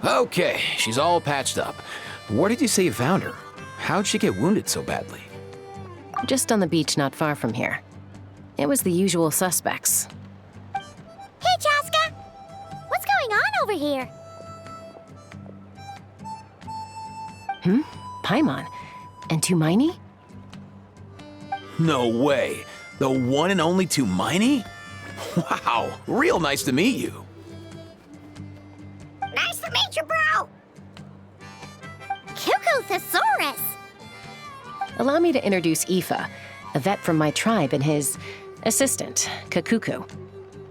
Okay, she's all patched up. Where did you say you found her? How'd she get wounded so badly? Just on the beach not far from here. It was the usual suspects. Hey, Chaska! What's going on over here? Paimon. And Tumaini? No way. The one and only Tumaini? Wow, real nice to meet you. Nice to meet you, bro! Cuckoo Thesaurus! Allow me to introduce Aoife, a vet from my tribe, and his assistant, Kakuku.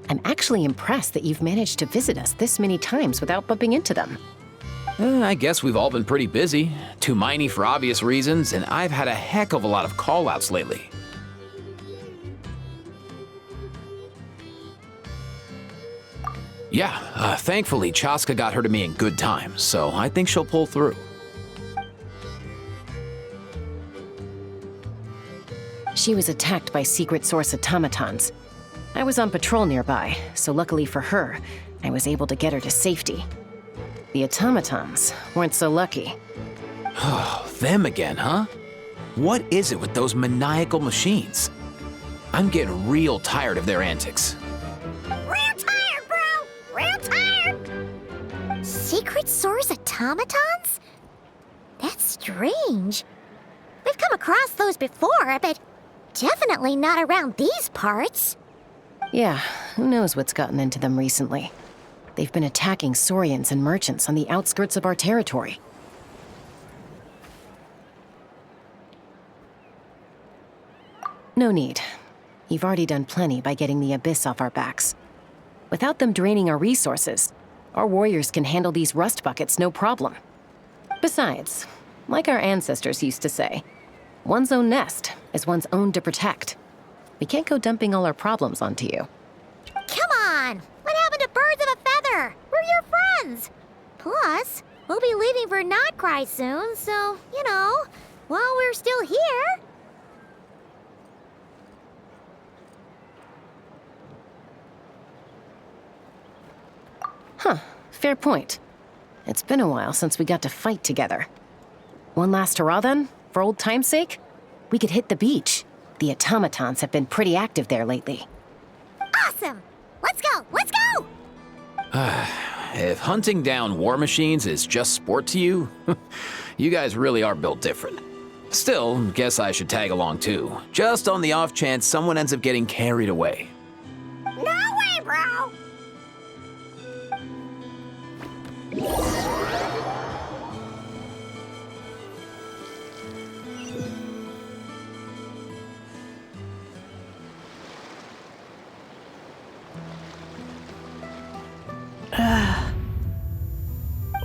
I'm actually impressed that you've managed to visit us this many times without bumping into them. I guess we've all been pretty busy. Tumaini for obvious reasons, and I've had a heck of a lot of call-outs lately. Yeah, thankfully Chaska got her to me in good time, so I think she'll pull through. She was attacked by secret source automatons. I was on patrol nearby, so luckily for her, I was able to get her to safety. The automatons weren't so lucky. Them again, huh? What is it with those maniacal machines? I'm getting real tired of their antics. Real tired, bro! Real tired! Secret source automatons? That's strange. We've come across those before, but definitely not around these parts. Yeah, who knows what's gotten into them recently. They've been attacking Saurians and merchants on the outskirts of our territory. No need. You've already done plenty by getting the Abyss off our backs. Without them draining our resources, our warriors can handle these rust buckets no problem. Besides, like our ancestors used to say, one's own nest is one's own to protect. We can't go dumping all our problems onto you. Come on! What happened to birds of a feather? We're your friends! Plus, we'll be leaving for Nod-Krai soon, so, you know, while we're still here... Huh, fair point. It's been a while since we got to fight together. One last hurrah then, for old time's sake? We could hit the beach. The automatons have been pretty active there lately. Awesome! Let's go! Let's go! If hunting down war machines is just sport to you, you guys really are built different. Still, guess I should tag along too, just on the off chance someone ends up getting carried away. No way, bro!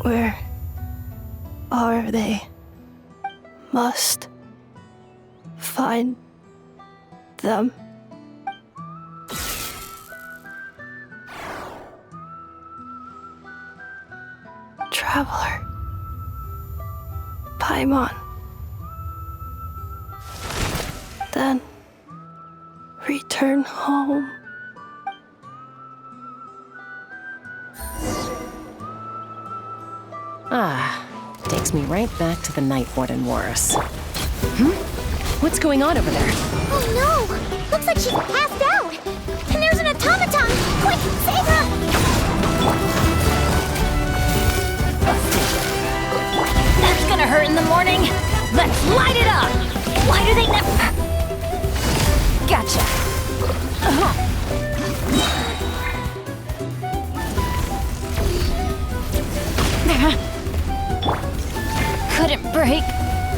Where are they? Must find them. Traveler. Paimon. Then return home. Takes me right back to the Night Warden Wars. What's going on over there? Oh no! Looks like she's passed out! And there's an automaton! Quick, save her! in the morning. Let's light it up. Why do they never... Gotcha. Couldn't break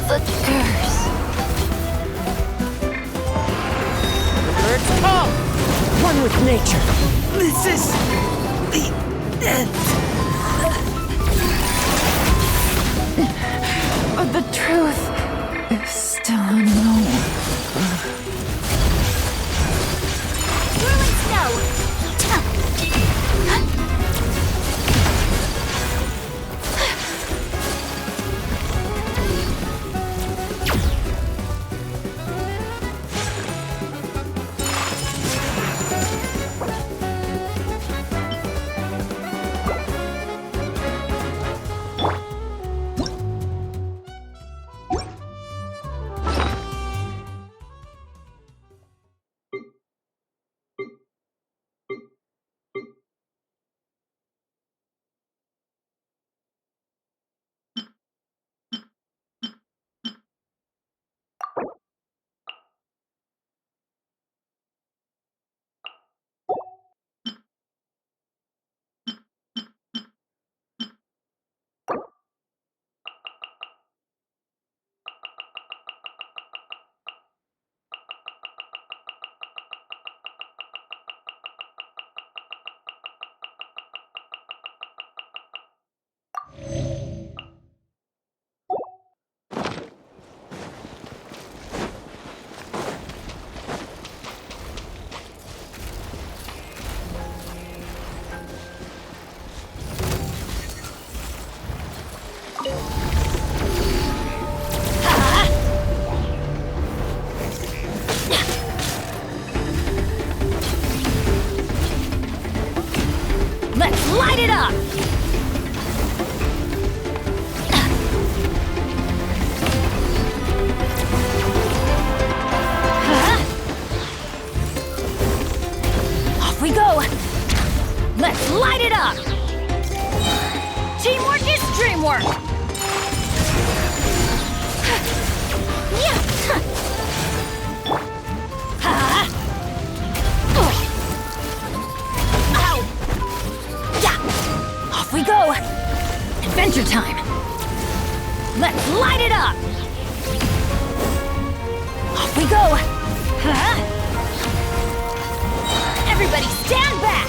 the curse. Birds come! One with nature. This is the end. But the truth is still unknown. Whirling snow. Let's light it up! Off we go! Let's light it up! Teamwork is dreamwork! Off we go! Adventure time! Let's light it up! Off we go! Everybody stand back!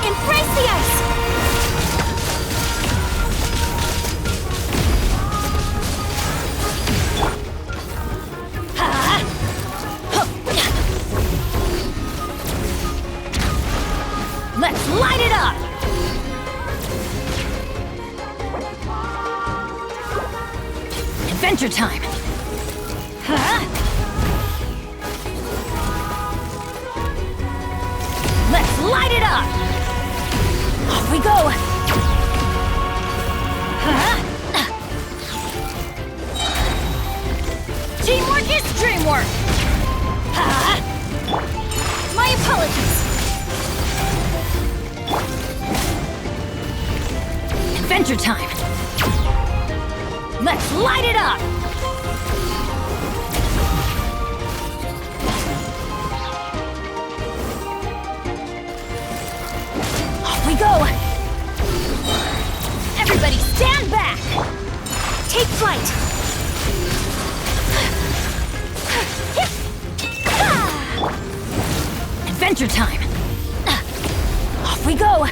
Embrace the ice! Let's light it up! Adventure time! Let's light it up! Off we go! Teamwork is dreamwork! My apologies! Adventure time! Let's light it up! Off we go! Everybody stand back! Take flight! Adventure time! Off we go!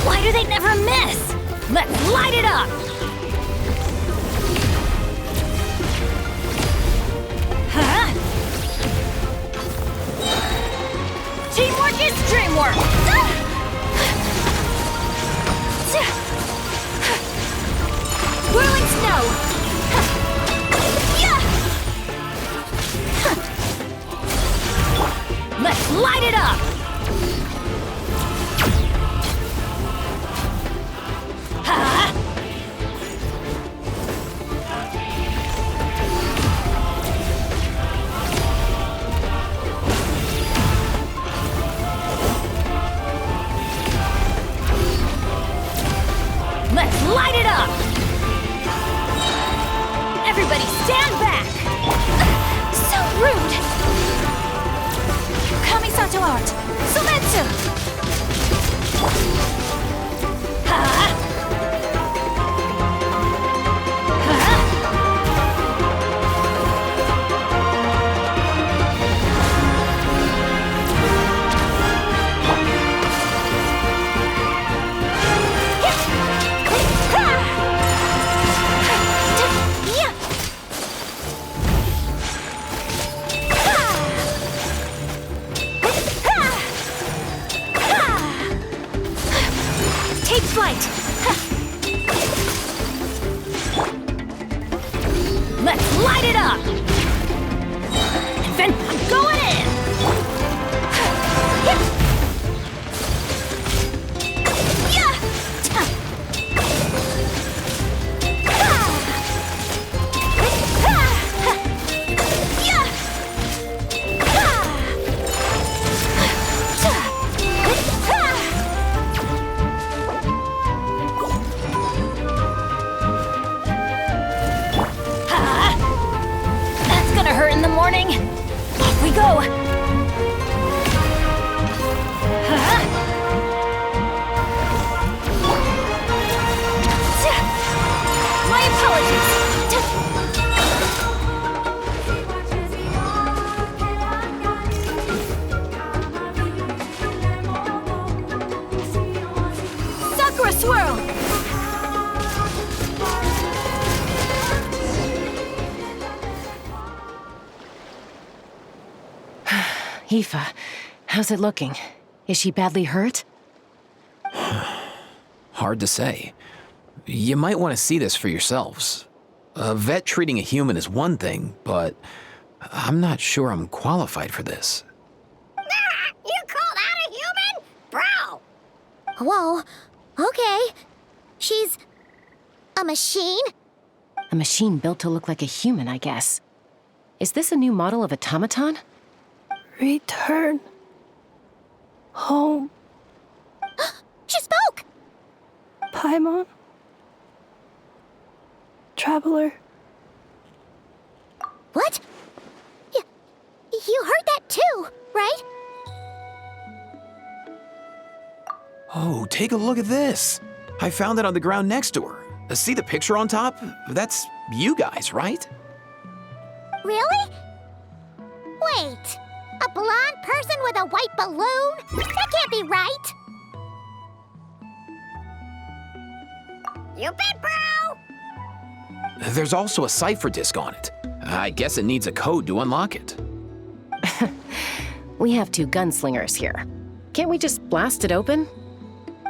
Why do they never miss? Let's light it up! Teamwork is dreamwork! Whirling snow! Let's light it up! start! Sumeru! Ha! Take flight! Let's light it up! And then I'm going in! Hurt in the morning. Off we go. My apologies. Sakura swirl. Aoife, how's it looking? Is she badly hurt? Hard to say. You might want to see this for yourselves. A vet treating a human is one thing, but I'm not sure I'm qualified for this. You called out a human? Bro! Whoa, okay. She's a machine? A machine built to look like a human, I guess. Is this a new model of automaton? Return home, She spoke! Paimon. Traveler. What? You heard that too, right? Oh, take a look at this. I found it on the ground next to her. See the picture on top? That's you guys, right? Really? Wait, a blonde person with a white balloon? That can't be right! You bet, bro! There's also a cipher disk on it. I guess it needs a code to unlock it. We have two gunslingers here. Can't we just blast it open?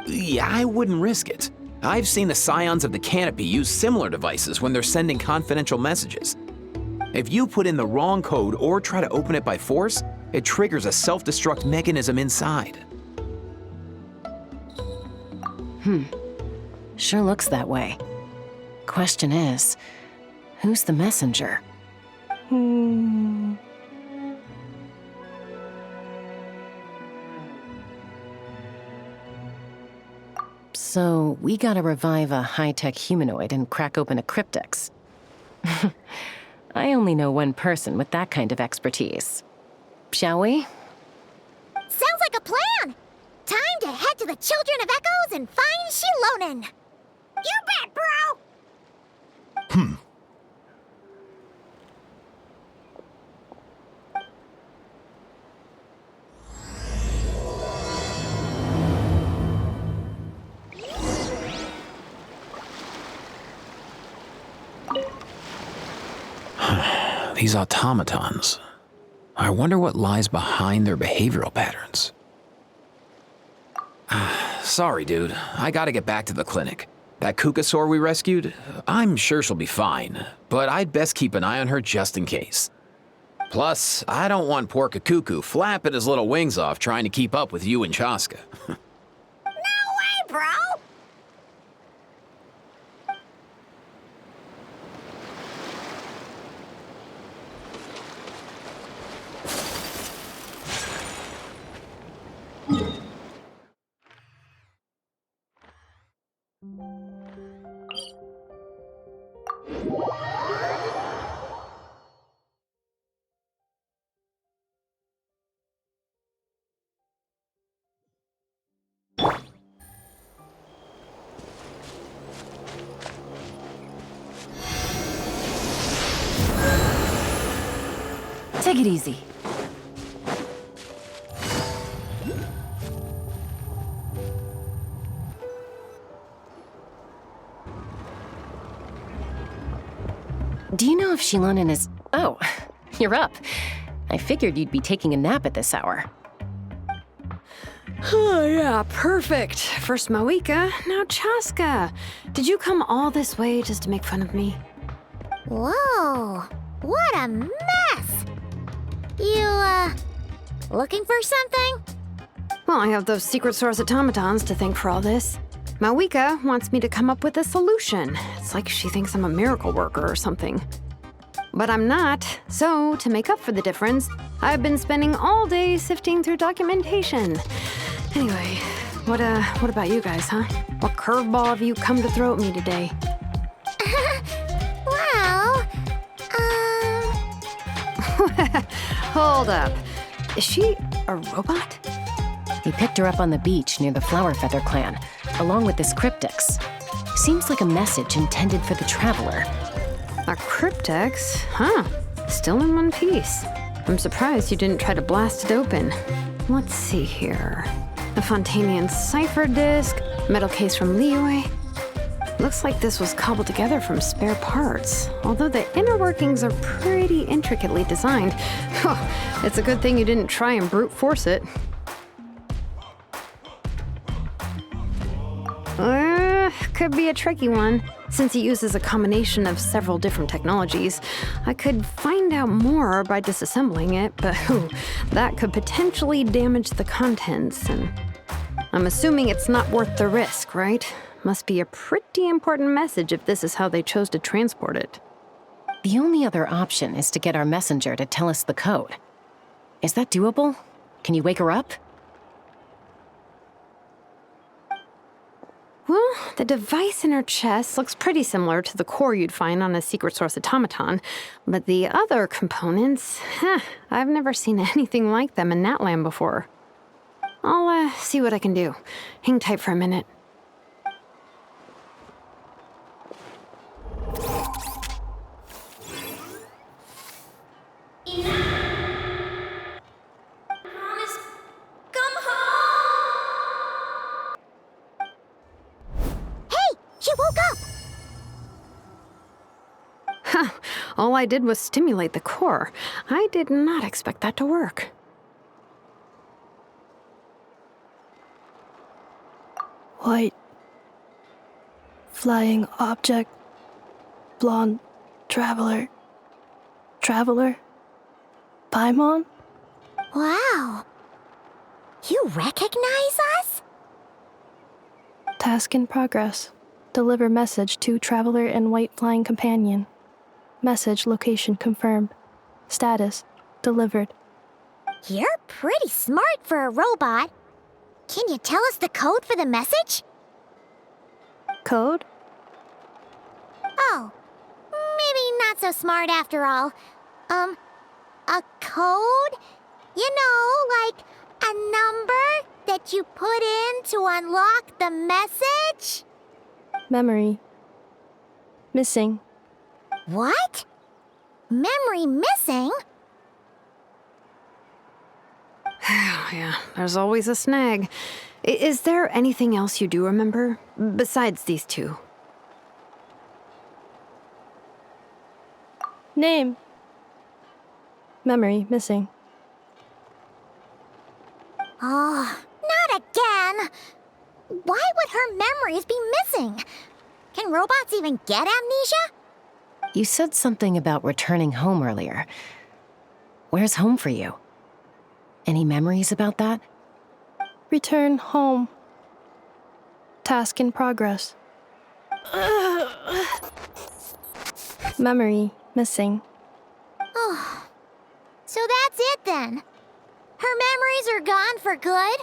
Yeah, I wouldn't risk it. I've seen the Scions of the Canopy use similar devices when they're sending confidential messages. If you put in the wrong code or try to open it by force, it triggers a self-destruct mechanism inside. Sure looks that way. Question is, who's the messenger? So, we gotta revive a high-tech humanoid and crack open a cryptex. I only know one person with that kind of expertise. Shall we? Sounds like a plan! Time to head to the Children of Echoes and find Shilonen! You bet, bro! These automatons. I wonder what lies behind their behavioral patterns. Sorry, dude. I gotta get back to the clinic. That Kukasaur we rescued, I'm sure she'll be fine, but I'd best keep an eye on her just in case. Plus, I don't want poor Kakuku flapping his little wings off trying to keep up with you and Chaska. No way, bro! Take it easy. Do you know if Shilonen is... Oh, you're up. I figured you'd be taking a nap at this hour. Oh, yeah, perfect. First Mawika, now Chaska. Did you come all this way just to make fun of me? Whoa, what a mess! You, looking for something? Well, I have those secret source automatons to thank for all this. Mawika wants me to come up with a solution. It's like she thinks I'm a miracle worker or something. But I'm not, so to make up for the difference, I've been spending all day sifting through documentation. Anyway, what about you guys, huh? What curveball have you come to throw at me today? Well, Hold up. Is she a robot? We picked her up on the beach near the Flowerfeather clan, along with this cryptix. Seems like a message intended for the Traveler. A cryptex? Huh. Still in one piece. I'm surprised you didn't try to blast it open. Let's see here. A Fontainian cipher disk, metal case from Liyue. Looks like this was cobbled together from spare parts, although the inner workings are pretty intricately designed. It's a good thing you didn't try and brute force it. Could be a tricky one. Since it uses a combination of several different technologies, I could find out more by disassembling it, but that could potentially damage the contents, and I'm assuming it's not worth the risk, right? Must be a pretty important message if this is how they chose to transport it. The only other option is to get our messenger to tell us the code. Is that doable? Can you wake her up? Well, the device in her chest looks pretty similar to the core you'd find on a secret source automaton, but the other components, I've never seen anything like them in Natlan before. I'll see what I can do. Hang tight for a minute. She woke up! All I did was stimulate the core. I did not expect that to work. White. Flying object. Blonde. Traveler. Traveler. Paimon? Wow. You recognize us? Task in progress. Deliver message to Traveler and White Flying Companion. Message location confirmed. Status delivered. You're pretty smart for a robot. Can you tell us the code for the message? Code? Oh, maybe not so smart after all. A code? You know, like a number that you put in to unlock the message? Memory. Missing. What? Memory missing? Yeah, there's always a snag. Is there anything else you do remember, besides these two? Name. Memory missing. Oh, not again! Why would her memories be missing? Can robots even get amnesia? You said something about returning home earlier. Where's home for you? Any memories about that? Return home. Task in progress. Memory missing. Oh, so that's it then. Her memories are gone for good?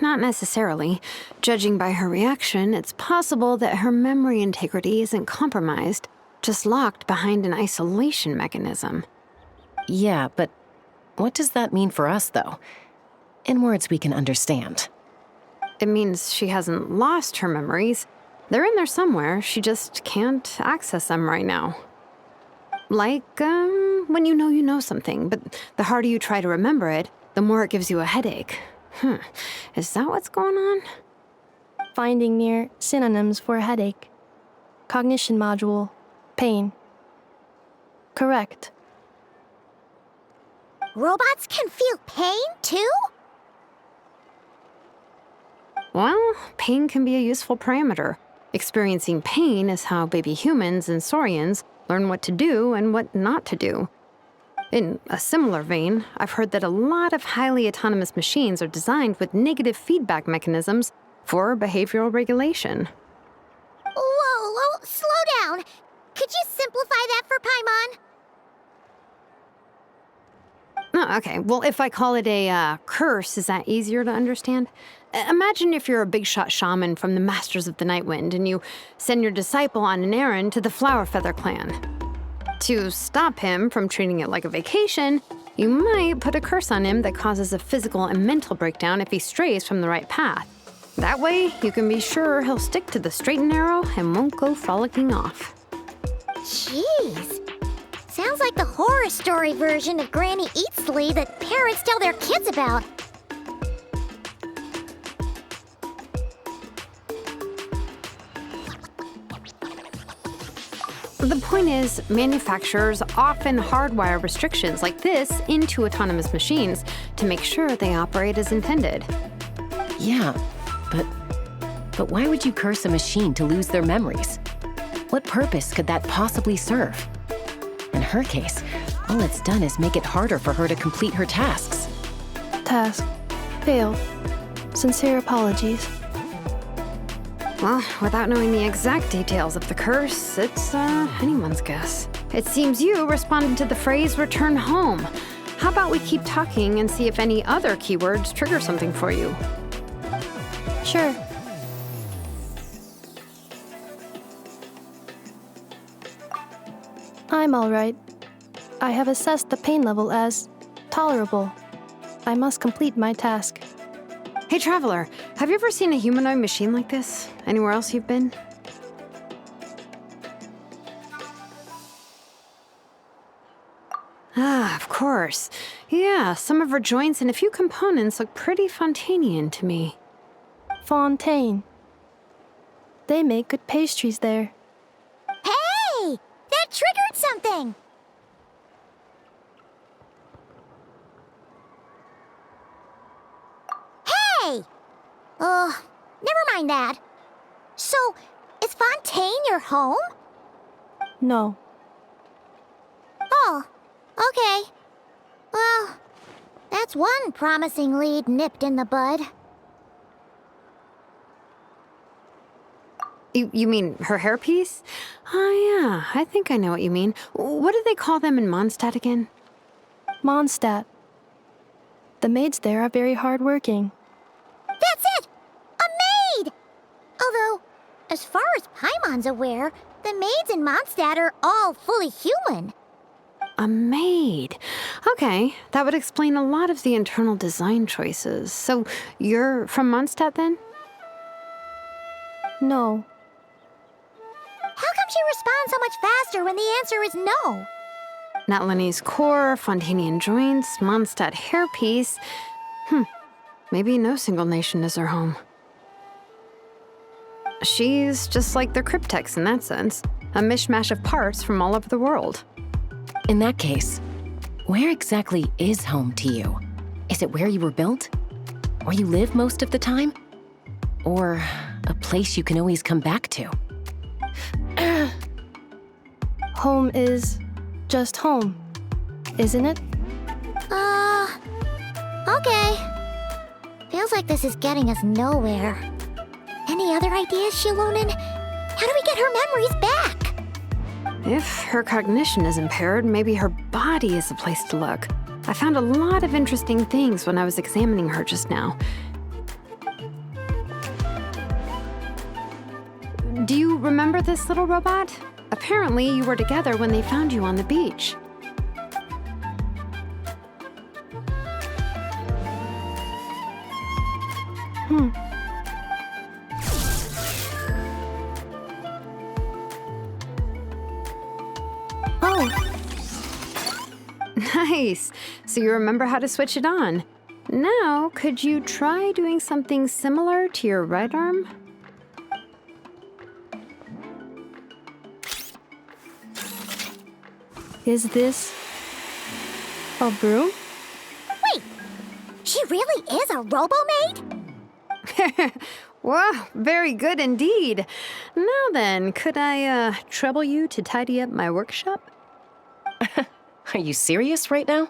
Not necessarily. Judging by her reaction, it's possible that her memory integrity isn't compromised, just locked behind an isolation mechanism. Yeah, but what does that mean for us, though? In words we can understand. It means she hasn't lost her memories. They're in there somewhere, she just can't access them right now. Like, when you know something, but the harder you try to remember it, the more it gives you a headache. Is that what's going on? Finding near synonyms for headache. Cognition module. Pain. Correct. Robots can feel pain, too? Well, pain can be a useful parameter. Experiencing pain is how baby humans and saurians learn what to do and what not to do. In a similar vein, I've heard that a lot of highly autonomous machines are designed with negative feedback mechanisms for behavioral regulation. Whoa, slow down. Could you simplify that for Paimon? Oh, okay, well, if I call it a curse, is that easier to understand? Imagine if you're a big shot shaman from the Masters of the Nightwind and you send your disciple on an errand to the Flowerfeather clan. To stop him from treating it like a vacation, you might put a curse on him that causes a physical and mental breakdown if he strays from the right path. That way, you can be sure he'll stick to the straight and narrow and won't go frolicking off. Jeez. Sounds like the horror story version of Granny Eatsley that parents tell their kids about. The point is, manufacturers often hardwire restrictions like this into autonomous machines to make sure they operate as intended. Yeah, but why would you curse a machine to lose their memories? What purpose could that possibly serve? In her case, all it's done is make it harder for her to complete her tasks. Task. Failed. Sincere apologies. Well, without knowing the exact details of the curse, it's anyone's guess. It seems you responded to the phrase return home. How about we keep talking and see if any other keywords trigger something for you? Sure. I'm all right. I have assessed the pain level as tolerable. I must complete my task. Hey, Traveler, have you ever seen a humanoid machine like this? Anywhere else you've been? Ah, of course. Yeah, some of her joints and a few components look pretty Fontainian to me. Fontaine. They make good pastries there. Hey! That triggered something! Hey! Never mind that. So, is Fontaine your home? No. Oh, okay. Well, that's one promising lead nipped in the bud. You mean her hairpiece? Oh, yeah, I think I know what you mean. What do they call them in Mondstadt again? Mondstadt. The maids there are very hardworking. That's it! A maid! Although, as far as Paimon's aware, the maids in Mondstadt are all fully human. A maid. Okay, that would explain a lot of the internal design choices. So, you're from Mondstadt then? No. How come she responds so much faster when the answer is no? Natlanese core, Fontainian joints, Mondstadt hairpiece. Maybe no single nation is her home. She's just like the Cryptex in that sense. A mishmash of parts from all over the world. In that case, where exactly is home to you? Is it where you were built? Where you live most of the time? Or a place you can always come back to? Home is just home, isn't it? Okay. Feels like this is getting us nowhere. Any other ideas, Shilonen? How do we get her memories back? If her cognition is impaired, maybe her body is the place to look. I found a lot of interesting things when I was examining her just now. Do you remember this little robot? Apparently, you were together when they found you on the beach. Oh, Nice. So you remember how to switch it on. Now, could you try doing something similar to your right arm? Is this a broom? Wait, she really is a robo-maid? Wow, very good indeed. Now then, could I trouble you to tidy up my workshop? Are you serious right now?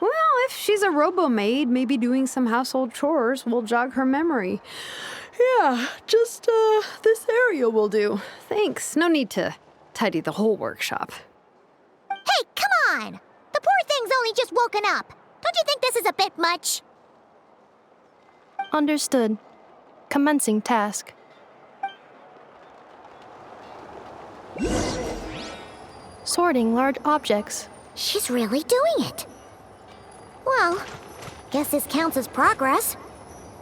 Well, if she's a robo-maid, maybe doing some household chores will jog her memory. Yeah, just this area will do. Thanks. No need to tidy the whole workshop. Hey, come on! The poor thing's only just woken up. Don't you think this is a bit much? Understood. Commencing task. Sorting large objects. She's really doing it. Well, guess this counts as progress.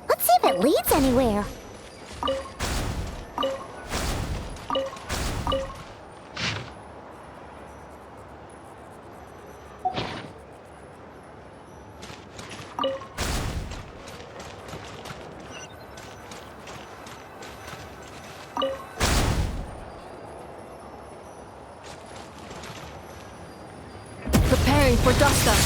Let's see if it leads anywhere. Preparing for dust-up.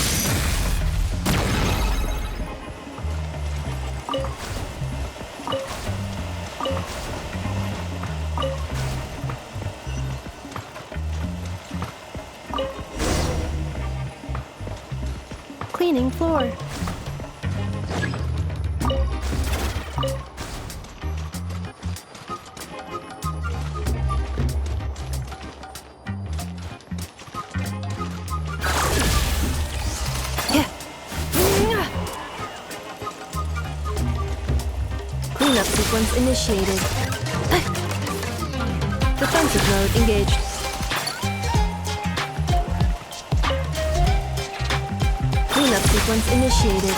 Cleaning floor. Cleanup sequence initiated. Defensive mode engaged. Cleanup sequence initiated.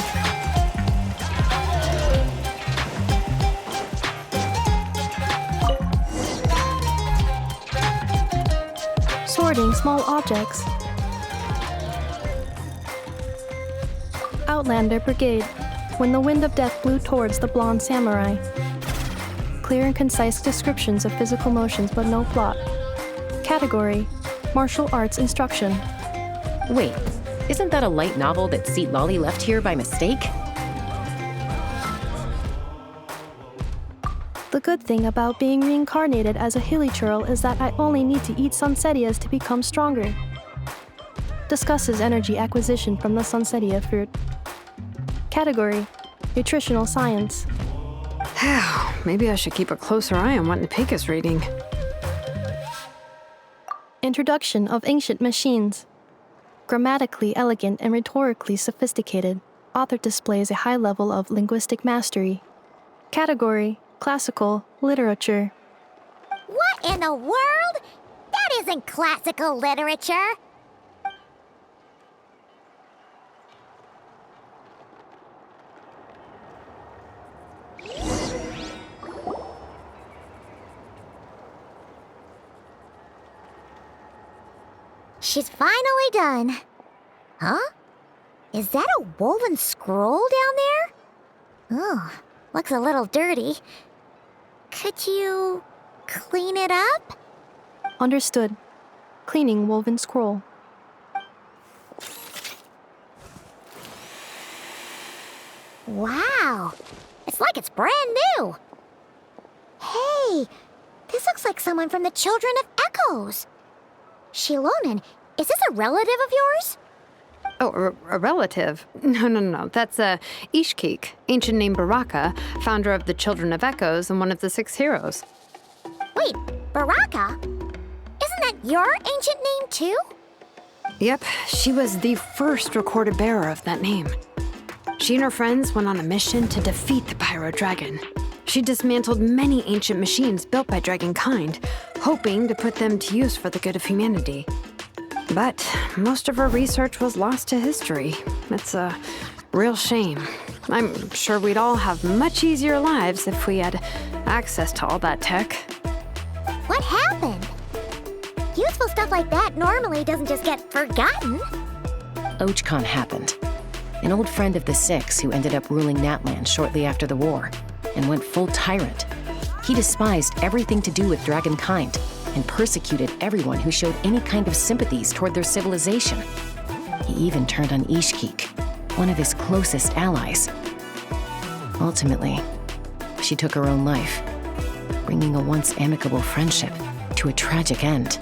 Sorting small objects. Outlander Brigade. When the wind of death blew towards the blonde samurai. Clear and concise descriptions of physical motions but no plot. Category: Martial Arts Instruction. Wait, isn't that a light novel that Seat Lolly left here by mistake? The good thing about being reincarnated as a hilly churl is that I only need to eat sunsettias to become stronger. Discusses energy acquisition from the sunsettia fruit. Category: Nutritional Science. Maybe I should keep a closer eye on what Napika's reading. Introduction of Ancient Machines. Grammatically elegant and rhetorically sophisticated, author displays a high level of linguistic mastery. Category: Classical Literature. What in the world? That isn't classical literature. She's finally done. Huh? Is that a woven scroll down there? Oh, looks a little dirty. Could you clean it up? Understood. Cleaning woven scroll. Wow, it's like it's brand new. Hey, this looks like someone from the Children of Echoes. Shilonen, is this a relative of yours? Oh, a relative? No. That's Ishkik, ancient name Baraka, founder of the Children of Echoes and one of the 6 heroes. Wait, Baraka? Isn't that your ancient name too? Yep, she was the first recorded bearer of that name. She and her friends went on a mission to defeat the Pyro Dragon. She dismantled many ancient machines built by dragonkind, hoping to put them to use for the good of humanity. But most of her research was lost to history. It's a real shame. I'm sure we'd all have much easier lives if we had access to all that tech. What happened? Useful stuff like that normally doesn't just get forgotten. Ochcon happened. An old friend of the Six who ended up ruling Natlan shortly after the war, and went full tyrant. He despised everything to do with dragonkind, and persecuted everyone who showed any kind of sympathies toward their civilization. He even turned on Ishkik, one of his closest allies. Ultimately, she took her own life, bringing a once amicable friendship to a tragic end.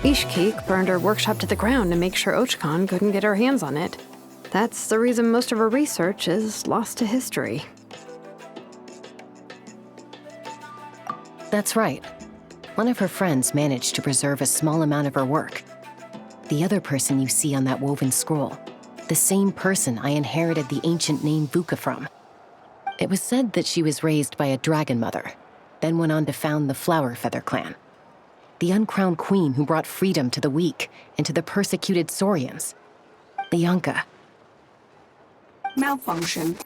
Ishkik burned her workshop to the ground to make sure Ochcon couldn't get her hands on it. That's the reason most of her research is lost to history. That's right. One of her friends managed to preserve a small amount of her work. The other person you see on that woven scroll, the same person I inherited the ancient name Vuka from. It was said that she was raised by a dragon mother, then went on to found the Flower Feather clan, the uncrowned queen who brought freedom to the weak and to the persecuted Saurians. Lianka. Malfunction.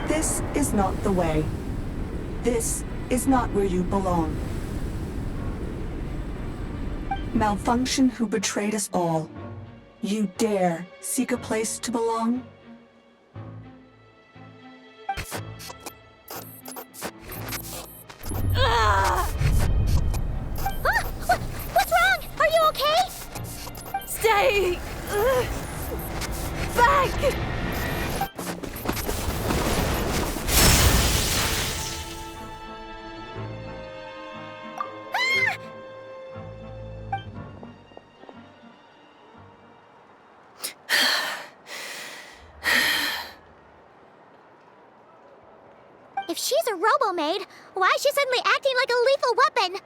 This is not the way. This is not where you belong. Malfunction who betrayed us all. You dare seek a place to belong? What's wrong? Are you okay? Stay back! If she's a robo-maid, why is she suddenly acting like a lethal weapon?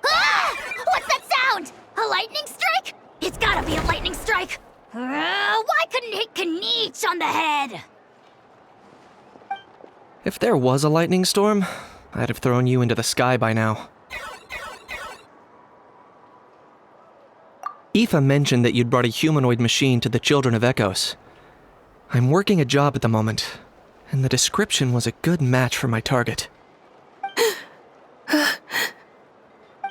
Ah! What's that sound? A lightning strike? It's gotta be a lightning strike! Why couldn't it hit Kniech on the head? If there was a lightning storm, I'd have thrown you into the sky by now. Aoife mentioned that you'd brought a humanoid machine to the Children of Echoes. I'm working a job at the moment, and the description was a good match for my target.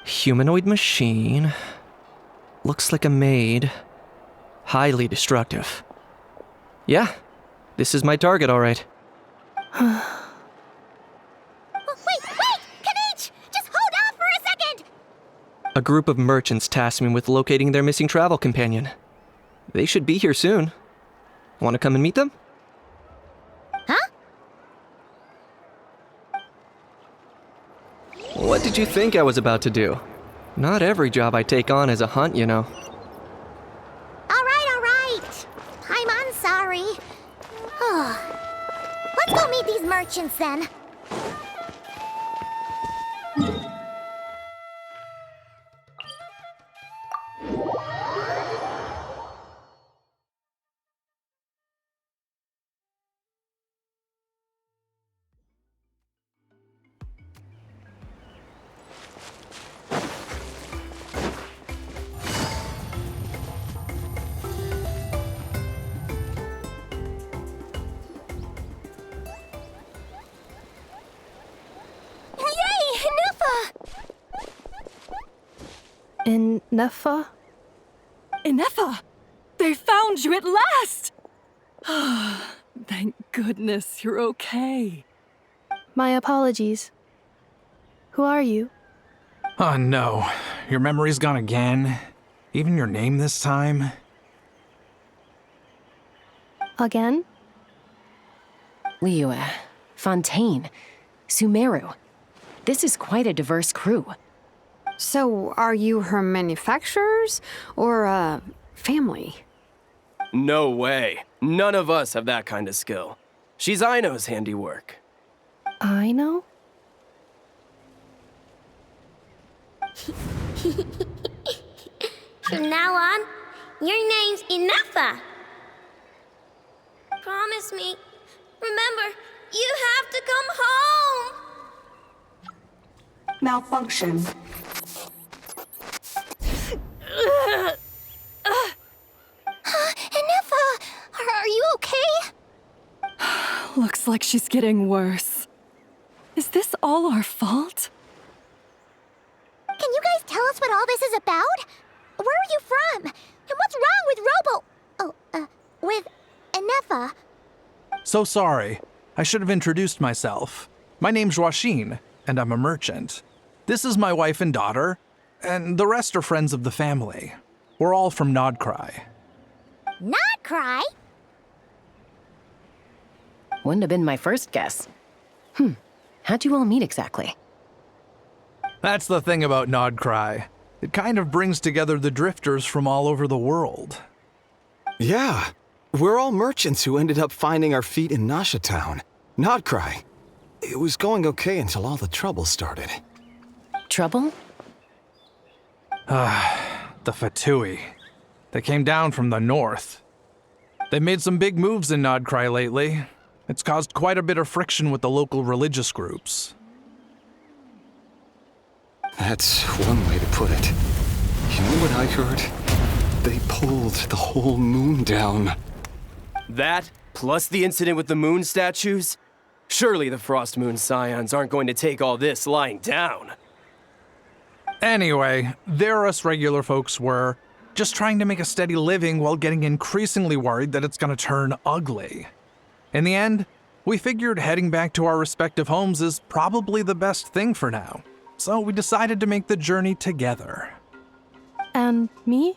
Humanoid machine. Looks like a maid. Highly destructive. Yeah, this is my target, all right. Wait! Kniech! Just hold on for a second! A group of merchants tasked me with locating their missing travel companion. They should be here soon. Want to come and meet them? Huh? What did you think I was about to do? Not every job I take on is a hunt, you know. All right. I'm sorry. Let's go meet these merchants then. Neffa? Ineffa! They found you at last! Thank goodness you're okay. My apologies. Who are you? Oh no, your memory's gone again? Even your name this time? Again? Liyue, Fontaine, Sumeru. This is quite a diverse crew. So, are you her manufacturers or family? No way. None of us have that kind of skill. She's Aino's handiwork. I know? From now on, your name's Ineffa. Promise me. Remember, you have to come home. Malfunction. Ineffa, are you okay? Looks like she's getting worse. Is this all our fault? Can you guys tell us what all this is about? Where are you from? And what's wrong with with Enefa? So sorry. I should have introduced myself. My name's Joachine, and I'm a merchant. This is my wife and daughter, and the rest are friends of the family. We're all from Nod-Krai. Nod-Krai? Wouldn't have been my first guess. How'd you all meet exactly? That's the thing about Nod-Krai. It kind of brings together the drifters from all over the world. Yeah, we're all merchants who ended up finding our feet in Nasha Town. Nod-Krai. It was going okay until all the trouble started. Trouble? The Fatui. They came down from the north. They made some big moves in Nod-Krai lately. It's caused quite a bit of friction with the local religious groups. That's one way to put it. You know what I heard? They pulled the whole moon down. That, plus the incident with the moon statues? Surely the Frost Moon Scions aren't going to take all this lying down. Anyway, there us regular folks were, just trying to make a steady living while getting increasingly worried that it's gonna turn ugly. In the end, we figured heading back to our respective homes is probably the best thing for now. So we decided to make the journey together. And me?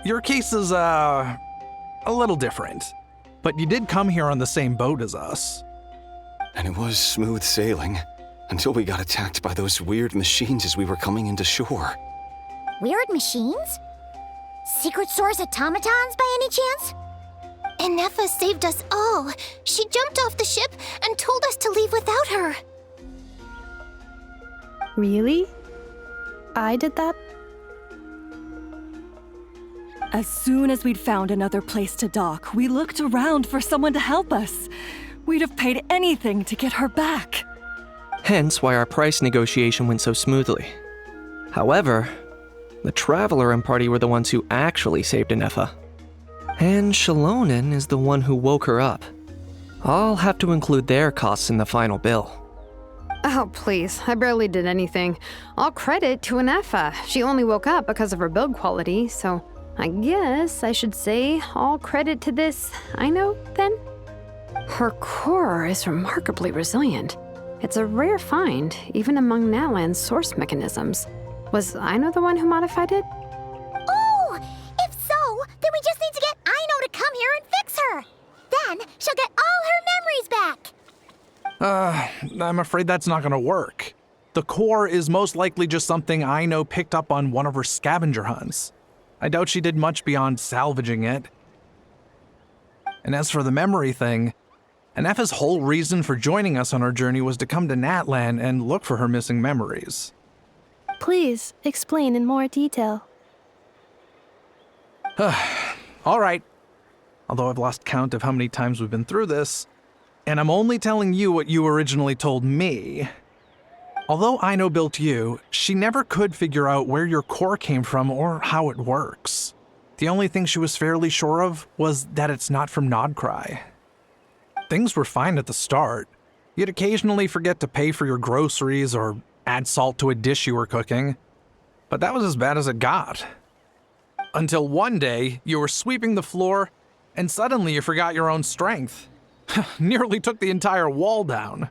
Your case is, a little different. But you did come here on the same boat as us. And it was smooth sailing, until we got attacked by those weird machines as we were coming into shore. Weird machines? Secret Source automatons by any chance? Enefa saved us all. She jumped off the ship and told us to leave without her. Really? I did that? As soon as we'd found another place to dock, we looked around for someone to help us. We'd have paid anything to get her back. Hence why our price negotiation went so smoothly. However, the Traveler and party were the ones who actually saved Enefa. And Shalonen is the one who woke her up. I'll have to include their costs in the final bill. Oh, please. I barely did anything. All credit to Enefa. She only woke up because of her build quality, so I guess I should say all credit to this Aino, then? Her core is remarkably resilient. It's a rare find, even among Natlan's source mechanisms. Was Aino the one who modified it? Oh! If so, then we just need to get Aino to come here and fix her. Then she'll get all her memories back. I'm afraid that's not gonna work. The core is most likely just something Aino picked up on one of her scavenger hunts. I doubt she did much beyond salvaging it. And as for the memory thing, Enefa's whole reason for joining us on our journey was to come to Natlan and look for her missing memories. Please, explain in more detail. All right. Although I've lost count of how many times we've been through this, and I'm only telling you what you originally told me. Although Aino built you, she never could figure out where your core came from or how it works. The only thing she was fairly sure of was that it's not from Nod-Krai. Things were fine at the start. You'd occasionally forget to pay for your groceries or add salt to a dish you were cooking. But that was as bad as it got. Until one day, you were sweeping the floor, and suddenly you forgot your own strength. Nearly took the entire wall down.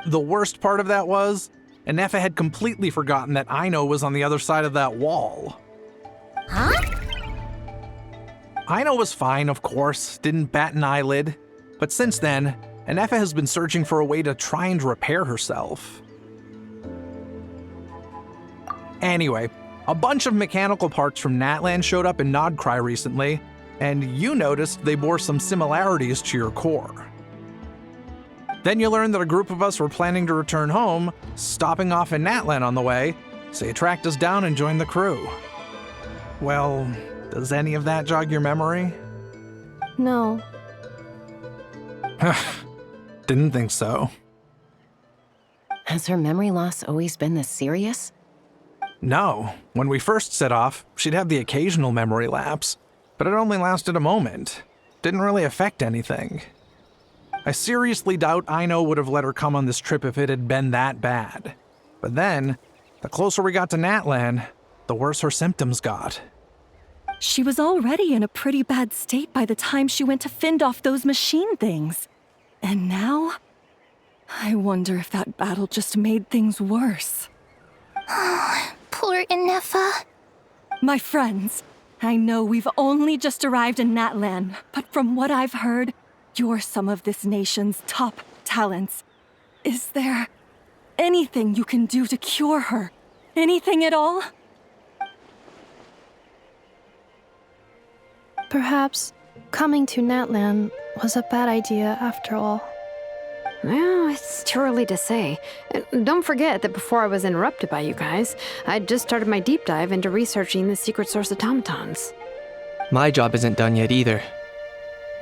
The worst part of that was, Enefa had completely forgotten that Aino was on the other side of that wall. Huh? Aino was fine, of course, didn't bat an eyelid. But since then, Enefa has been searching for a way to try and repair herself. Anyway, a bunch of mechanical parts from Natlan showed up in Nod-Krai recently, and you noticed they bore some similarities to your core. Then you learned that a group of us were planning to return home, stopping off in Natlan on the way, so you tracked us down and joined the crew. Well, does any of that jog your memory? No. Didn't think so. Has her memory loss always been this serious? No. When we first set off, she'd have the occasional memory lapse, but it only lasted a moment. didn't really affect anything. I seriously doubt Aino would have let her come on this trip if it had been that bad. But then, the closer we got to Natlan, the worse her symptoms got. She was already in a pretty bad state by the time she went to fend off those machine things. And now, I wonder if that battle just made things worse. Poor Inefa. My friends, I know we've only just arrived in Natlan, but from what I've heard, you're some of this nation's top talents. Is there anything you can do to cure her? Anything at all? Perhaps coming to Natlan was a bad idea after all. Well, it's too early to say. And don't forget that before I was interrupted by you guys, I'd just started my deep dive into researching the secret source automatons. My job isn't done yet either.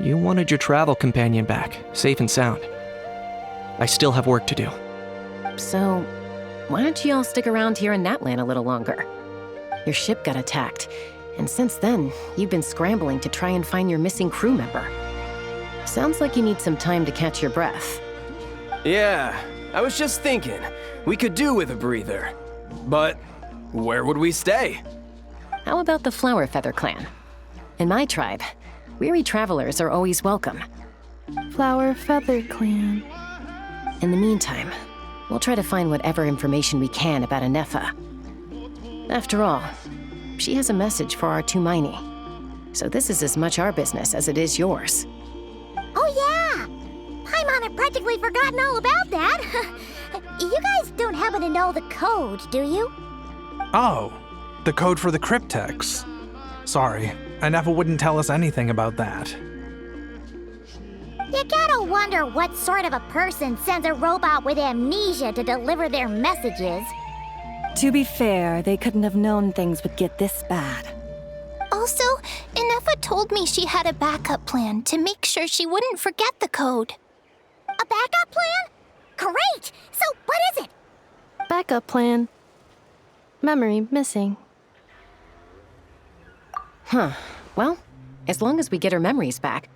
You wanted your travel companion back, safe and sound. I still have work to do. So, why don't you all stick around here in Natlan a little longer? Your ship got attacked, and since then, you've been scrambling to try and find your missing crew member. Sounds like you need some time to catch your breath. Yeah, I was just thinking, we could do with a breather. But where would we stay? How about the Flower Feather Clan? In my tribe, weary travelers are always welcome. Flower Feather Clan. In the meantime, we'll try to find whatever information we can about Inefa. After all, she has a message for our Tumaini. So this is as much our business as it is yours. Oh yeah! Paimon had practically forgotten all about that. You guys don't happen to know the code, do you? Oh, the code for the cryptex. Sorry, Inefa wouldn't tell us anything about that. You gotta wonder what sort of a person sends a robot with amnesia to deliver their messages. To be fair, they couldn't have known things would get this bad. Also, Inefa told me she had a backup plan to make sure she wouldn't forget the code. A backup plan? Great! So, what is it? Backup plan. Memory missing. Huh. Well, as long as we get her memories back,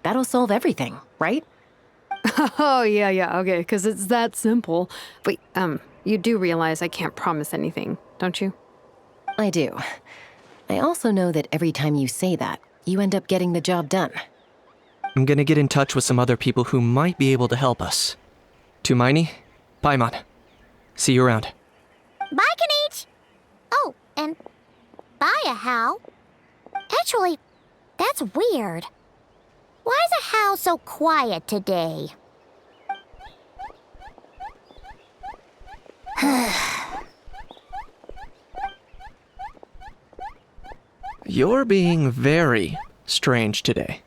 that'll solve everything, right? Oh, yeah, okay, because it's that simple. Wait, you do realize I can't promise anything, don't you? I do. I also know that every time you say that, you end up getting the job done. I'm gonna get in touch with some other people who might be able to help us. Tumaini, Paimon. See you around. Bye, Kanich! Oh, and bye, How. Actually, that's weird. Why is How so quiet today? You're being very strange today.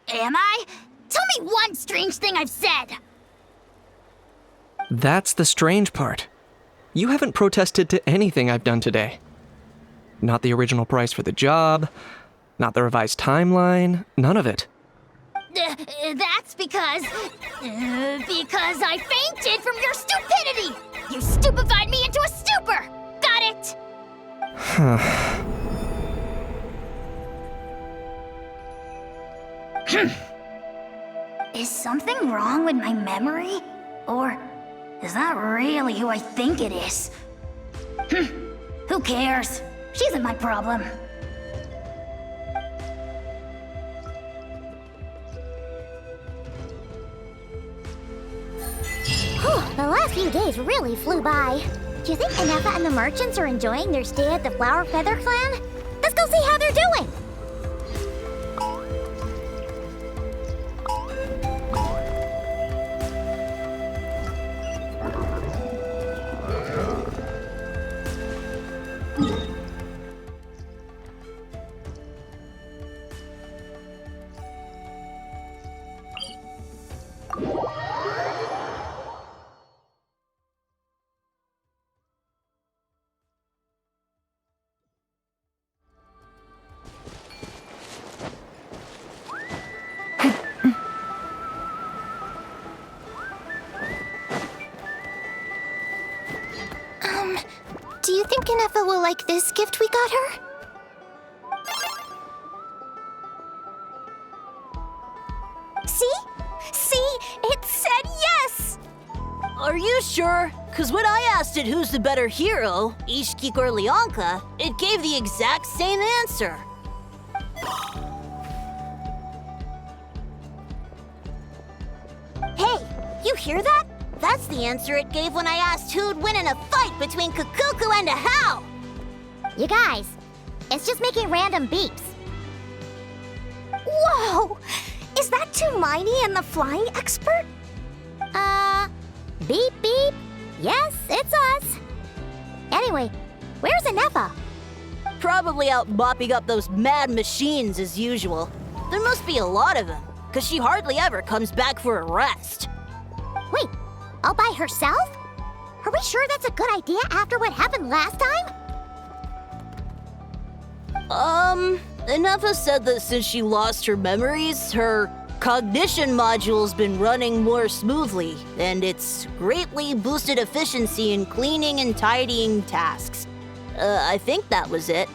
Am I? Tell me one strange thing I've said! That's the strange part. You haven't protested to anything I've done today. Not the original price for the job, not the revised timeline, none of it. That's because I fainted from your stupidity! You stupefied me into a stupor! Got it? Is something wrong with my memory? Or is that really who I think it is? Who cares? She isn't my problem. The last few days really flew by. Do you think Inefa and the merchants are enjoying their stay at the Flower Feather Clan? Let's go see how they're doing! Do you think Inefa will like this gift we got her? Are you sure? Because when I asked it who's the better hero, Ishkik or Leonka, it gave the exact same answer. Hey, you hear that? That's the answer it gave when I asked who'd win in a fight between Kukuku and a How. You guys, it's just making random beeps. Whoa! Is that Tumaini and the flying expert? Beep beep. Yes, it's us. Anyway, where's Inefa? Probably out mopping up those mad machines as usual. There must be a lot of them, because she hardly ever comes back for a rest. Wait, all by herself? Are we sure that's a good idea after what happened last time? Inefa said that since she lost her memories, her cognition module's been running more smoothly, and it's greatly boosted efficiency in cleaning and tidying tasks. I think that was it.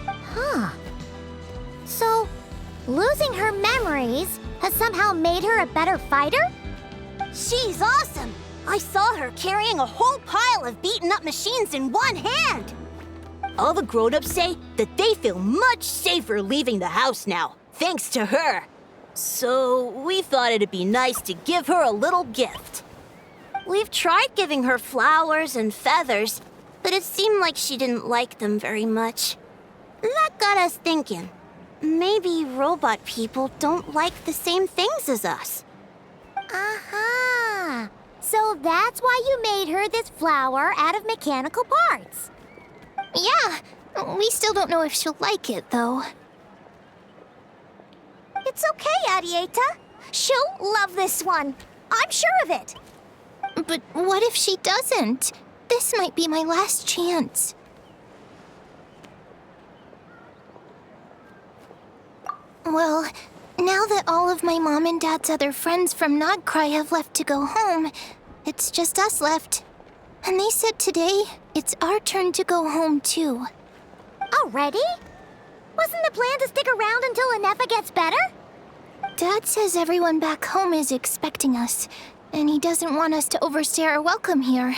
Huh. So, losing her memories has somehow made her a better fighter? She's awesome! I saw her carrying a whole pile of beaten-up machines in one hand! All the grown-ups say that they feel much safer leaving the house now, thanks to her. So we thought it'd be nice to give her a little gift. We've tried giving her flowers and feathers, but it seemed like she didn't like them very much. That got us thinking. Maybe robot people don't like the same things as us. Aha! So that's why you made her this flower out of mechanical parts. Yeah, we still don't know if she'll like it, though. It's okay, Arieta. She'll love this one. I'm sure of it. But what if she doesn't? This might be my last chance. Well, now that all of my mom and dad's other friends from Nod-Krai have left to go home, it's just us left. And they said today, it's our turn to go home too. Already? Wasn't the plan to stick around until Inefa gets better? Dad says everyone back home is expecting us, and he doesn't want us to overstay our welcome here.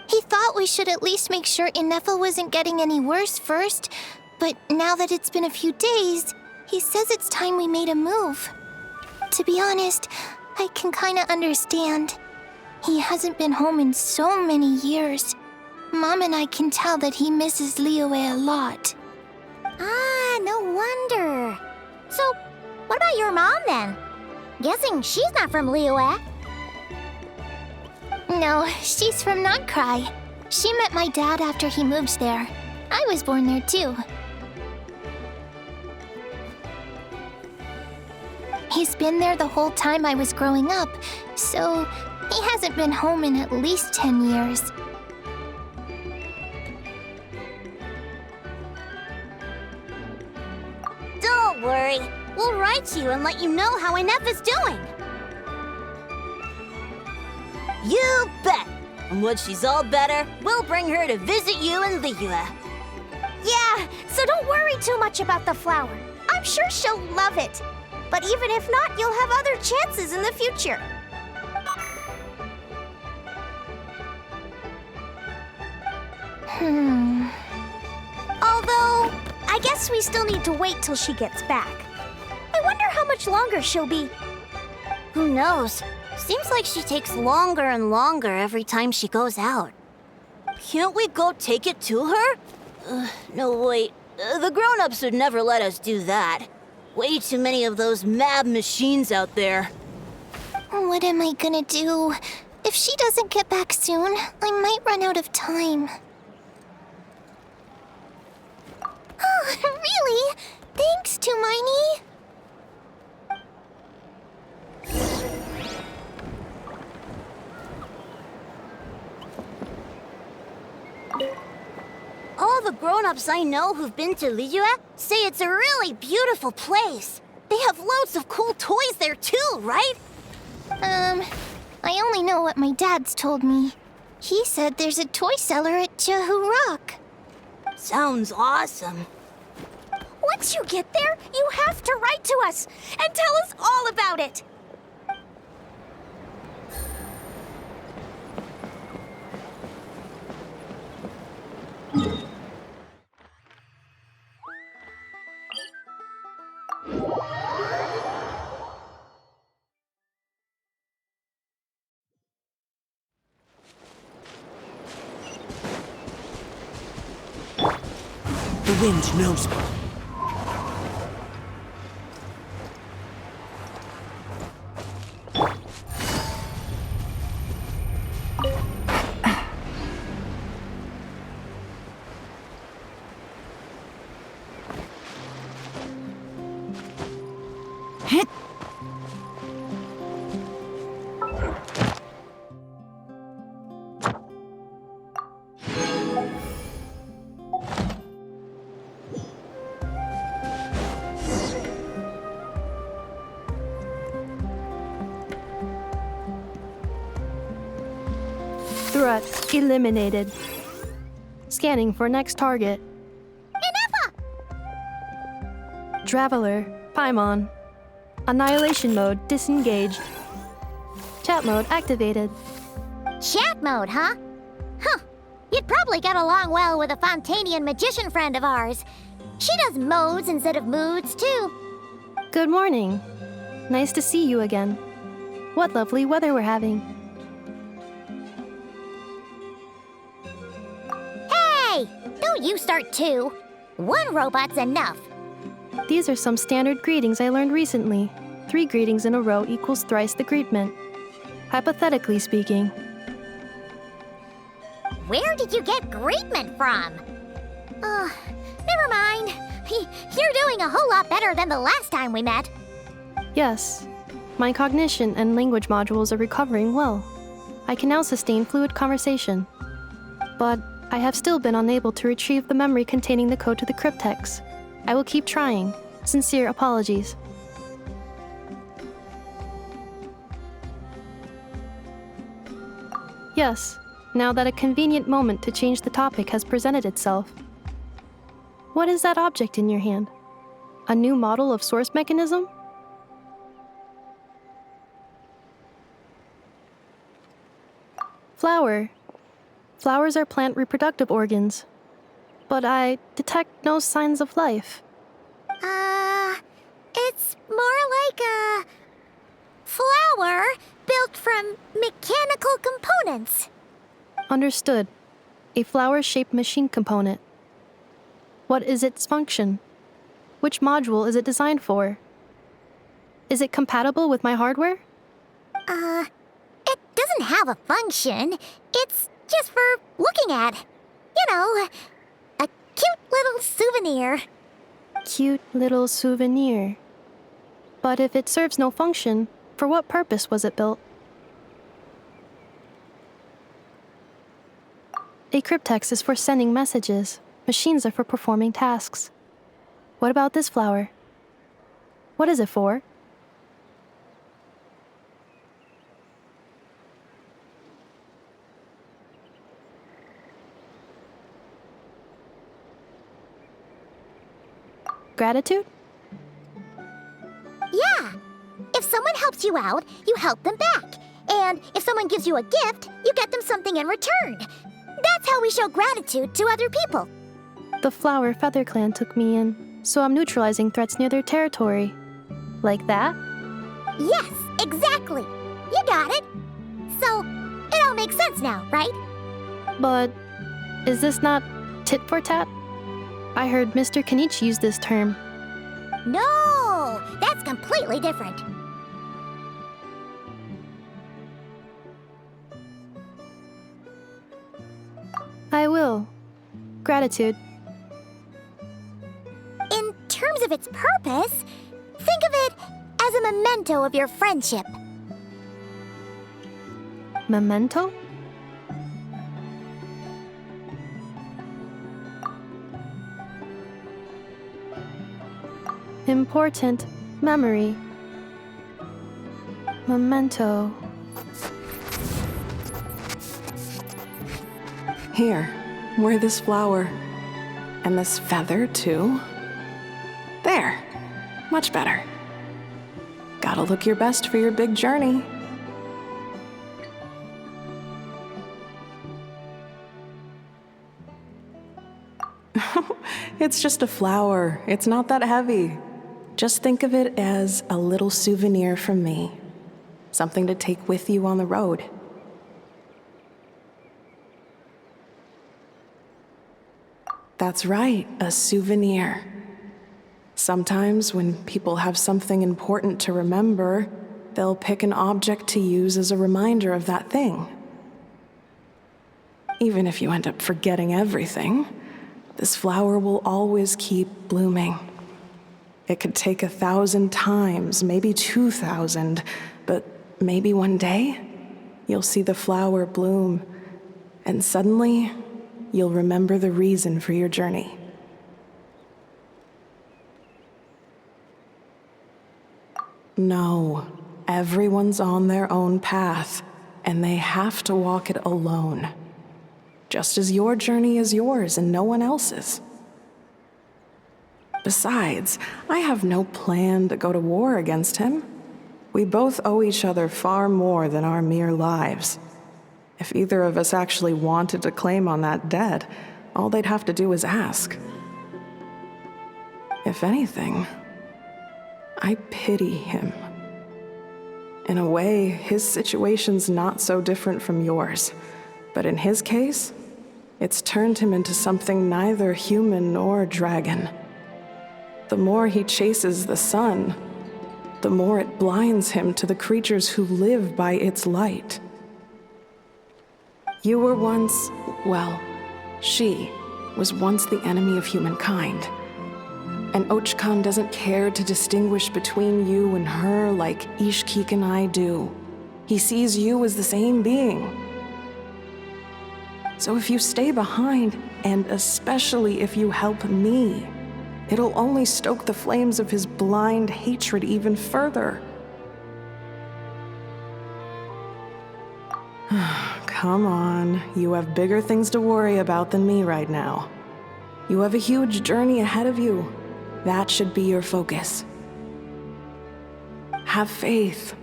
He thought we should at least make sure Inefa wasn't getting any worse first, but now that it's been a few days, he says it's time we made a move. To be honest, I can kinda understand. He hasn't been home in so many years. Mom and I can tell that he misses Liyue a lot. Ah, no wonder. So, what about your mom then? Guessing she's not from Liyue. No, she's from Nod-Krai. She met my dad after he moved there. I was born there too. He's been there the whole time I was growing up, so he hasn't been home in at least 10 years. Don't worry. We'll write to you and let you know how Inefa's doing. You bet! And when she's all better, we'll bring her to visit you in Liyue. Yeah, so don't worry too much about the flower. I'm sure she'll love it. But even if not, you'll have other chances in the future. Although, I guess we still need to wait till she gets back. I wonder how much longer she'll be. Who knows? Seems like she takes longer and longer every time she goes out. Can't we go take it to her? No, wait. The grown-ups would never let us do that. Way too many of those mad machines out there. What am I gonna do? If she doesn't get back soon, I might run out of time. Oh, really? Thanks, Tumaini. All the grown-ups I know who've been to Liyue say it's a really beautiful place. They have loads of cool toys there too, right? I only know what my dad's told me. He said there's a toy seller at Jehu Rock. Sounds awesome. Once you get there, you have to write to us and tell us all about it. wind knows me. Threat eliminated. Scanning for next target. Traveler, Paimon. Annihilation mode disengaged. Chat mode activated. Chat mode, huh? Huh. You'd probably get along well with a Fontainian magician friend of ours. She does modes instead of moods, too. Good morning. Nice to see you again. What lovely weather we're having. Hey! Don't you start too. One robot's enough. These are some standard greetings I learned recently. 3 greetings in a row equals thrice the greetment. Hypothetically speaking. Where did you get greetment from? Never mind. You're doing a whole lot better than the last time we met. Yes. My cognition and language modules are recovering well. I can now sustain fluid conversation. But I have still been unable to retrieve the memory containing the code to the cryptex. I will keep trying. Sincere apologies. Yes, now that a convenient moment to change the topic has presented itself. What is that object in your hand? A new model of source mechanism? Flower. Flowers are plant reproductive organs. But I detect no signs of life. It's more like a flower built from mechanical components. Understood. A flower-shaped machine component. What is its function? Which module is it designed for? Is it compatible with my hardware? It doesn't have a function. It's just for looking at. You know, a cute little souvenir. Cute little souvenir. But if it serves no function, for what purpose was it built? A cryptex is for sending messages. Machines are for performing tasks. What about this flower? What is it for? Gratitude? Yeah. If someone helps you out, you help them back. And if someone gives you a gift, you get them something in return. That's how we show gratitude to other people. The Flower Feather Clan took me in, so I'm neutralizing threats near their territory. Like that? Yes, exactly. You got it. So, it all makes sense now, right? But is this not tit for tat? I heard Mr. Kenichi use this term. No, that's completely different. I will. Gratitude. In terms of its purpose, think of it as a memento of your friendship. Memento? Important memory. Memento. Here, wear this flower. And this feather, too. There. Much better. Gotta look your best for your big journey. It's just a flower. It's not that heavy. Just think of it as a little souvenir from me. Something to take with you on the road. That's right, a souvenir. Sometimes when people have something important to remember, they'll pick an object to use as a reminder of that thing. Even if you end up forgetting everything, this flower will always keep blooming. It could take 1,000 times, maybe 2,000, but maybe one day, you'll see the flower bloom, and suddenly, you'll remember the reason for your journey. No, everyone's on their own path, and they have to walk it alone. Just as your journey is yours and no one else's. Besides, I have no plan to go to war against him. We both owe each other far more than our mere lives. If either of us actually wanted to claim on that debt, all they'd have to do is ask. If anything, I pity him. In a way, his situation's not so different from yours. But in his case, it's turned him into something neither human nor dragon. The more he chases the sun, the more it blinds him to the creatures who live by its light. You were once, well, she was once the enemy of humankind. And Ochkan doesn't care to distinguish between you and her like Ishkik and I do. He sees you as the same being. So if you stay behind, and especially if you help me, it'll only stoke the flames of his blind hatred even further. Come on, you have bigger things to worry about than me right now. You have a huge journey ahead of you. That should be your focus. Have faith.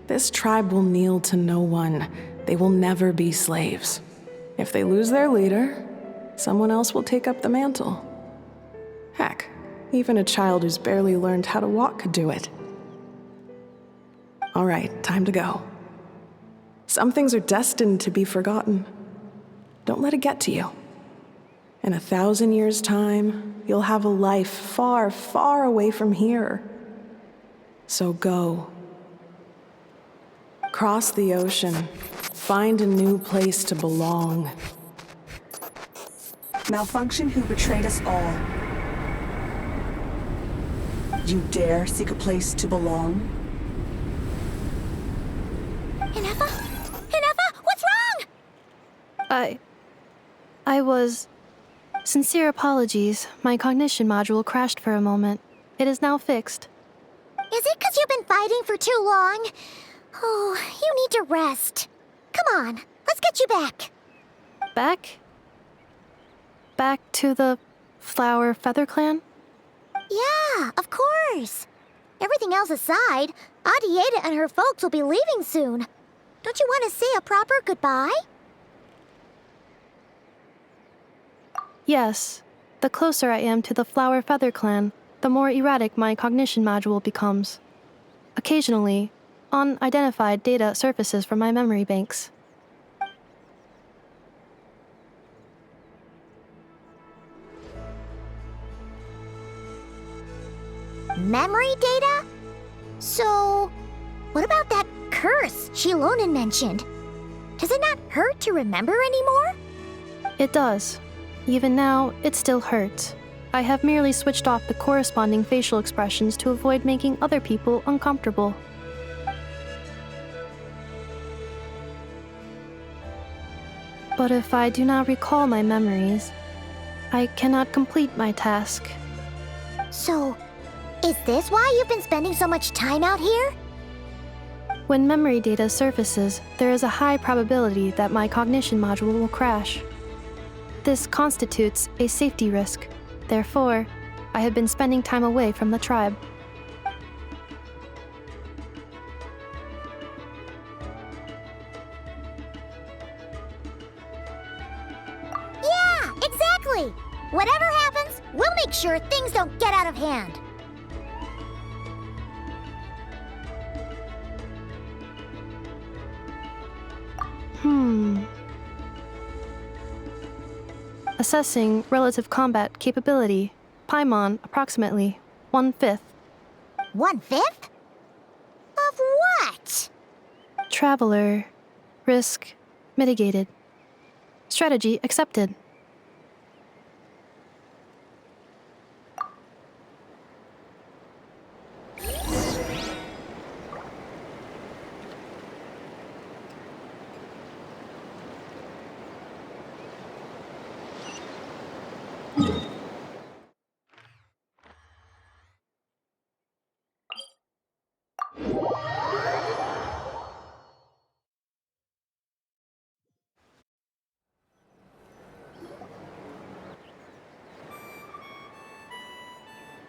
This tribe will kneel to no one. They will never be slaves. If they lose their leader, someone else will take up the mantle. Heck, even a child who's barely learned how to walk could do it. All right, time to go. Some things are destined to be forgotten. Don't let it get to you. In 1,000 years' time, you'll have a life far, far away from here. So go. Cross the ocean. Find a new place to belong. Malfunction who betrayed us all. You dare seek a place to belong? Inefa? Inefa, what's wrong? I was... Sincere apologies. My cognition module crashed for a moment. It is now fixed. Is it 'cause you've been fighting for too long? Oh, you need to rest. Come on, let's get you back. Back? Back to the Flower Feather Clan? Yeah, of course. Everything else aside, Adieta and her folks will be leaving soon. Don't you want to say a proper goodbye? Yes. The closer I am to the Flower Feather Clan, the more erratic my cognition module becomes. Occasionally, unidentified data surfaces from my memory banks. Memory data? So, what about that curse Shilonen mentioned? Does it not hurt to remember anymore? It does. Even now, it still hurts. I have merely switched off the corresponding facial expressions to avoid making other people uncomfortable. But if I do not recall my memories, I cannot complete my task. So, is this why you've been spending so much time out here? When memory data surfaces, there is a high probability that my cognition module will crash. This constitutes a safety risk. Therefore, I have been spending time away from the tribe. Yeah, exactly! Whatever happens, we'll make sure things don't get out of hand. Assessing relative combat capability. Paimon, approximately 1/5. 1/5? Of what? Traveler. Risk mitigated. Strategy accepted.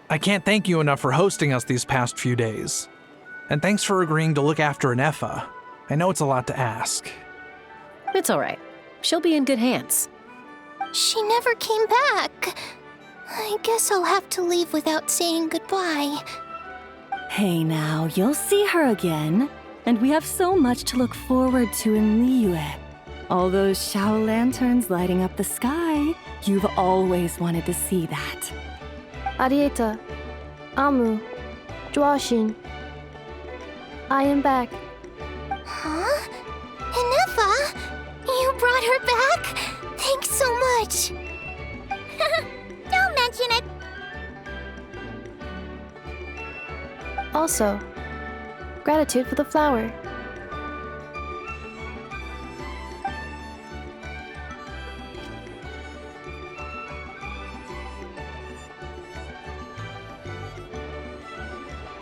I can't thank you enough for hosting us these past few days. And thanks for agreeing to look after Nefa. I know it's a lot to ask. It's all right. She'll be in good hands. She never came back. I guess I'll have to leave without saying goodbye. Hey now, you'll see her again. And we have so much to look forward to in Liyue. All those Shao lanterns lighting up the sky. You've always wanted to see that. Arieta. Amu. Joashin. I am back. Huh? Inefa? You brought her back? Thanks so much. Don't mention it. Also, gratitude for the flower.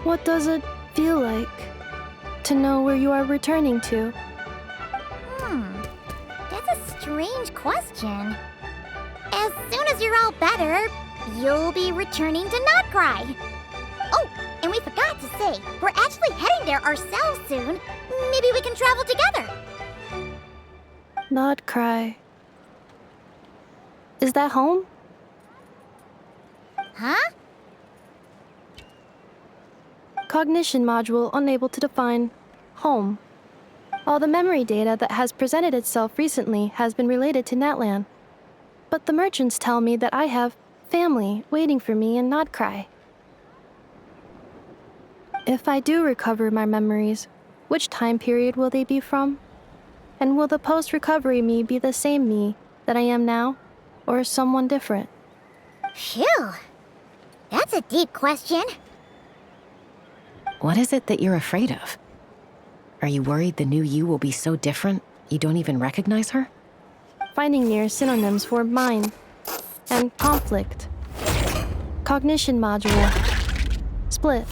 What does it feel like to know where you are returning to? That's a strange question. As soon as you're all better, you'll be returning to Nod-Krai. Oh, and we forgot to say, we're actually heading there ourselves soon. Maybe we can travel together. Nod-Krai. Is that home? Huh? Cognition module unable to define home. All the memory data that has presented itself recently has been related to Natlan. But the merchants tell me that I have family waiting for me in Nod-Krai. If I do recover my memories, which time period will they be from? And will the post-recovery me be the same me that I am now, or someone different? Phew. That's a deep question. What is it that you're afraid of? Are you worried the new you will be so different you don't even recognize her? Finding near synonyms for mine and conflict. Cognition module. Split.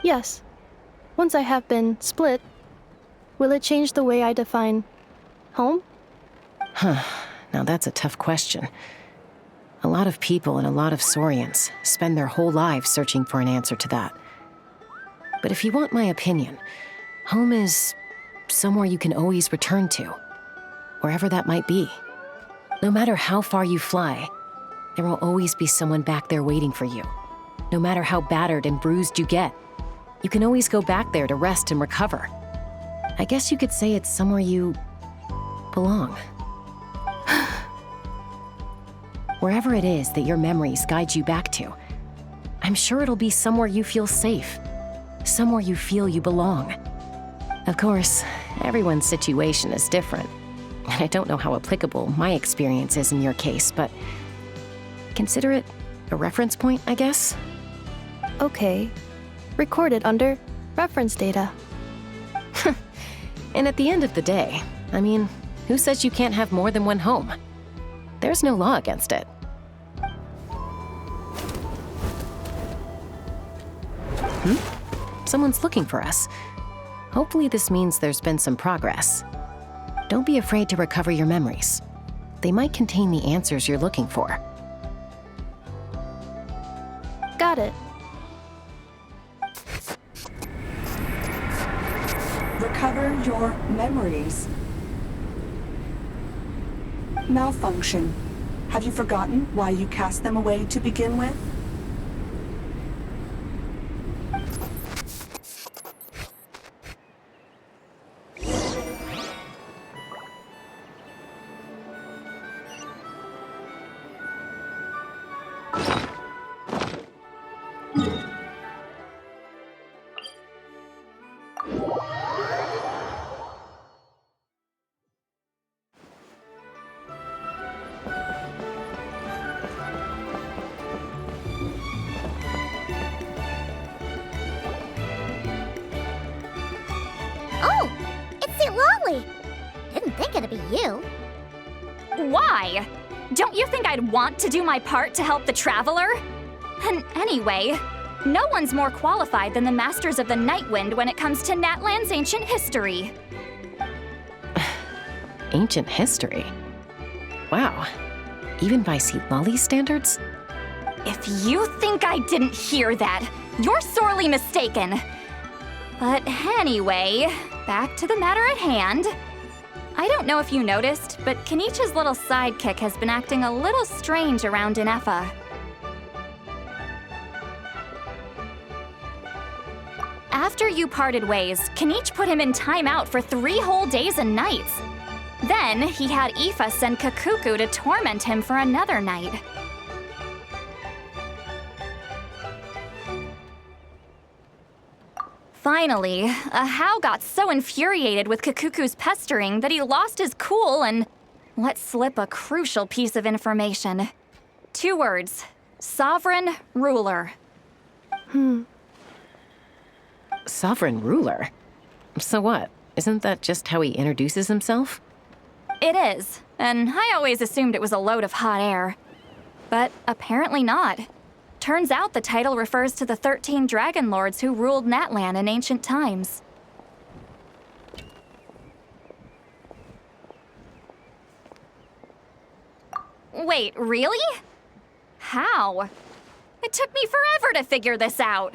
Yes. Once I have been split, will it change the way I define home? Huh. Now that's a tough question. A lot of people and a lot of Saurians spend their whole lives searching for an answer to that. But if you want my opinion, home is somewhere you can always return to, wherever that might be. No matter how far you fly, there will always be someone back there waiting for you. No matter how battered and bruised you get, you can always go back there to rest and recover. I guess you could say it's somewhere you belong. Wherever it is that your memories guide you back to, I'm sure it'll be somewhere you feel safe, somewhere you feel you belong. Of course, everyone's situation is different, and I don't know how applicable my experience is in your case, but consider it a reference point, I guess? Okay. Recorded under reference data. And at the end of the day, I mean, who says you can't have more than one home? There's no law against it. Someone's looking for us. Hopefully this means there's been some progress. Don't be afraid to recover your memories. They might contain the answers you're looking for. Got it. Recover your memories. Malfunction. Have you forgotten why you cast them away to begin with? gotta be you. Why? Don't you think I'd want to do my part to help the Traveler? And anyway, no one's more qualified than the Masters of the Nightwind when it comes to Natlan's ancient history. Ancient history? Wow. Even by Lolly standards? If you think I didn't hear that, you're sorely mistaken. But anyway, back to the matter at hand. I don't know if you noticed, but Kenichi's little sidekick has been acting a little strange around Inefa. After you parted ways, Kenichi put him in timeout for 3 whole days and nights. Then he had Aoife send Kakuku to torment him for another night. Finally, Ahau got so infuriated with Kakuku's pestering that he lost his cool and let slip a crucial piece of information. 2 words: sovereign ruler. Sovereign ruler? So what? Isn't that just how he introduces himself? It is, and I always assumed it was a load of hot air. But apparently not. Turns out the title refers to the 13 dragon lords who ruled Natlan in ancient times. Wait, really? How? It took me forever to figure this out.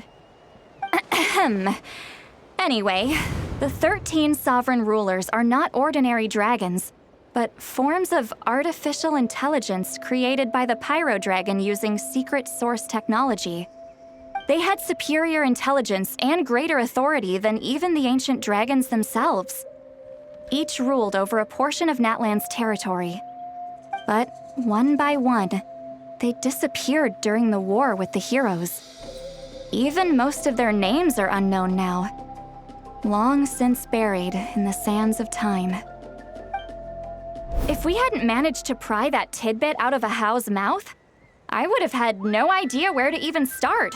Anyway, the 13 sovereign rulers are not ordinary dragons, but forms of artificial intelligence created by the Pyro Dragon using secret source technology. They had superior intelligence and greater authority than even the ancient dragons themselves. Each ruled over a portion of Natlan's territory. But one by one, they disappeared during the war with the heroes. Even most of their names are unknown now, long since buried in the sands of time. If we hadn't managed to pry that tidbit out of Ahau's mouth, I would have had no idea where to even start.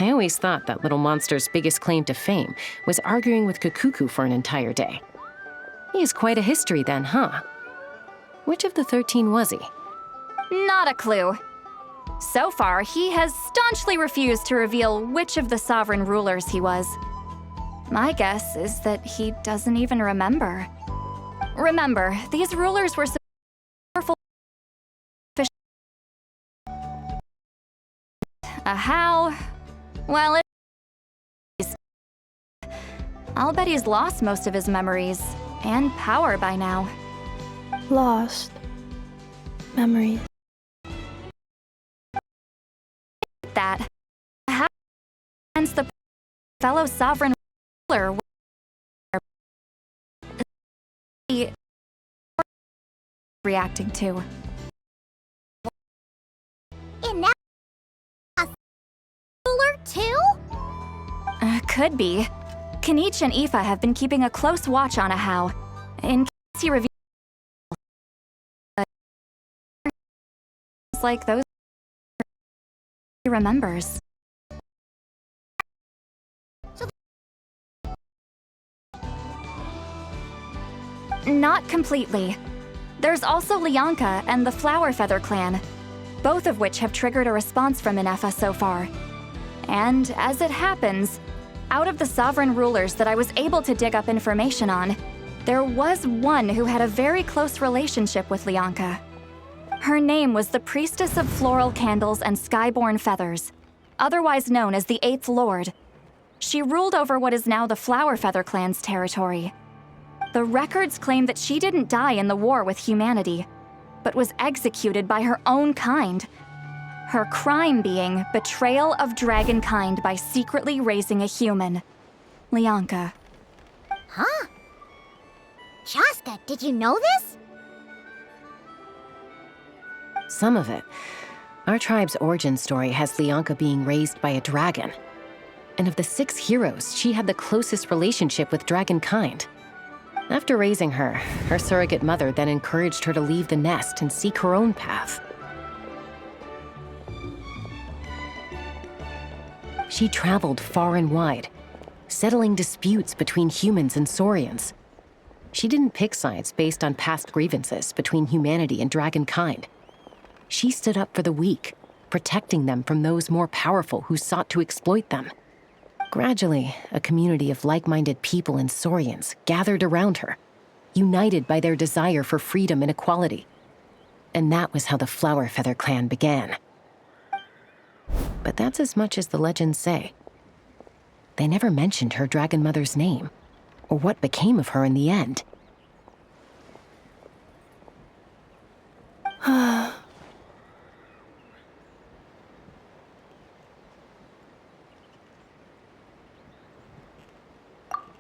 I always thought that little monster's biggest claim to fame was arguing with Kakuku for an entire day. He has quite a history then, huh? Which of the 13 was he? Not a clue. So far, he has staunchly refused to reveal which of the sovereign rulers he was. My guess is that he doesn't even remember. Remember, these rulers were so powerful. Ahau? Well, I'll bet he's lost most of his memories and power by now. Lost memories. That Ahau against the fellow sovereign ruler reacting to. And now a ruler too? Could be. Kenichi and Aoife have been keeping a close watch on Ahau, in case he reveals like those he remembers. Not completely. There's also Lianka and the Flower Feather clan, both of which have triggered a response from Inefa so far. And as it happens, out of the sovereign rulers that I was able to dig up information on, there was one who had a very close relationship with Lianka. Her name was the Priestess of Floral Candles and Skyborn Feathers, otherwise known as the Eighth Lord. She ruled over what is now the Flower Feather clan's territory. The records claim that she didn't die in the war with humanity, but was executed by her own kind. Her crime being betrayal of dragonkind by secretly raising a human. Lianka. Huh? Shasta, did you know this? Some of it. Our tribe's origin story has Lianka being raised by a dragon. And of the 6 heroes, she had the closest relationship with dragonkind. After raising her, her surrogate mother then encouraged her to leave the nest and seek her own path. She traveled far and wide, settling disputes between humans and saurians. She didn't pick sides based on past grievances between humanity and dragonkind. She stood up for the weak, protecting them from those more powerful who sought to exploit them. Gradually, a community of like-minded people and Saurians gathered around her, united by their desire for freedom and equality. And that was how the Flower Feather clan began. But that's as much as the legends say. They never mentioned her dragon mother's name, or what became of her in the end.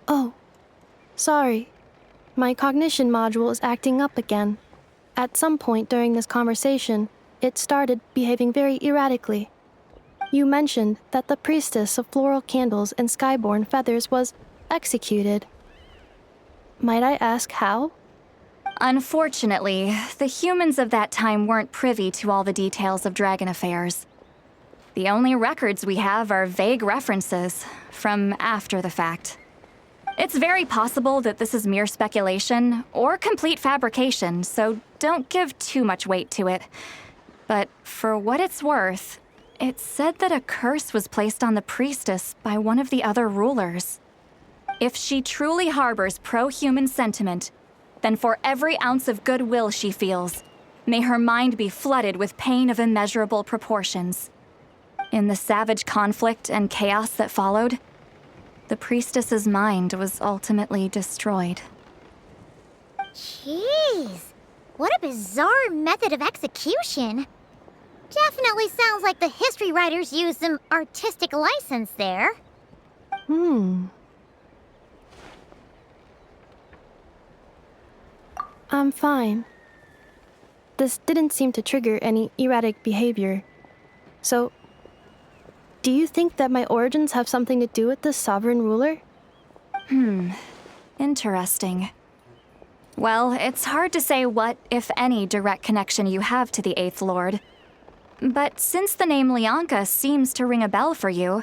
Oh, sorry. My cognition module is acting up again. At some point during this conversation, it started behaving very erratically. You mentioned that the priestess of floral candles and skyborn feathers was executed. Might I ask how? Unfortunately, the humans of that time weren't privy to all the details of dragon affairs. The only records we have are vague references from after the fact. It's very possible that this is mere speculation or complete fabrication, so don't give too much weight to it. But for what it's worth, it's said that a curse was placed on the priestess by one of the other rulers. If she truly harbors pro-human sentiment, then for every ounce of goodwill she feels, may her mind be flooded with pain of immeasurable proportions. In the savage conflict and chaos that followed, the priestess's mind was ultimately destroyed. Jeez, what a bizarre method of execution. Definitely sounds like the history writers used some artistic license there. I'm fine. This didn't seem to trigger any erratic behavior. So, do you think that my origins have something to do with this sovereign ruler? Interesting. Well, it's hard to say what, if any, direct connection you have to the Eighth Lord. But since the name Lyanka seems to ring a bell for you,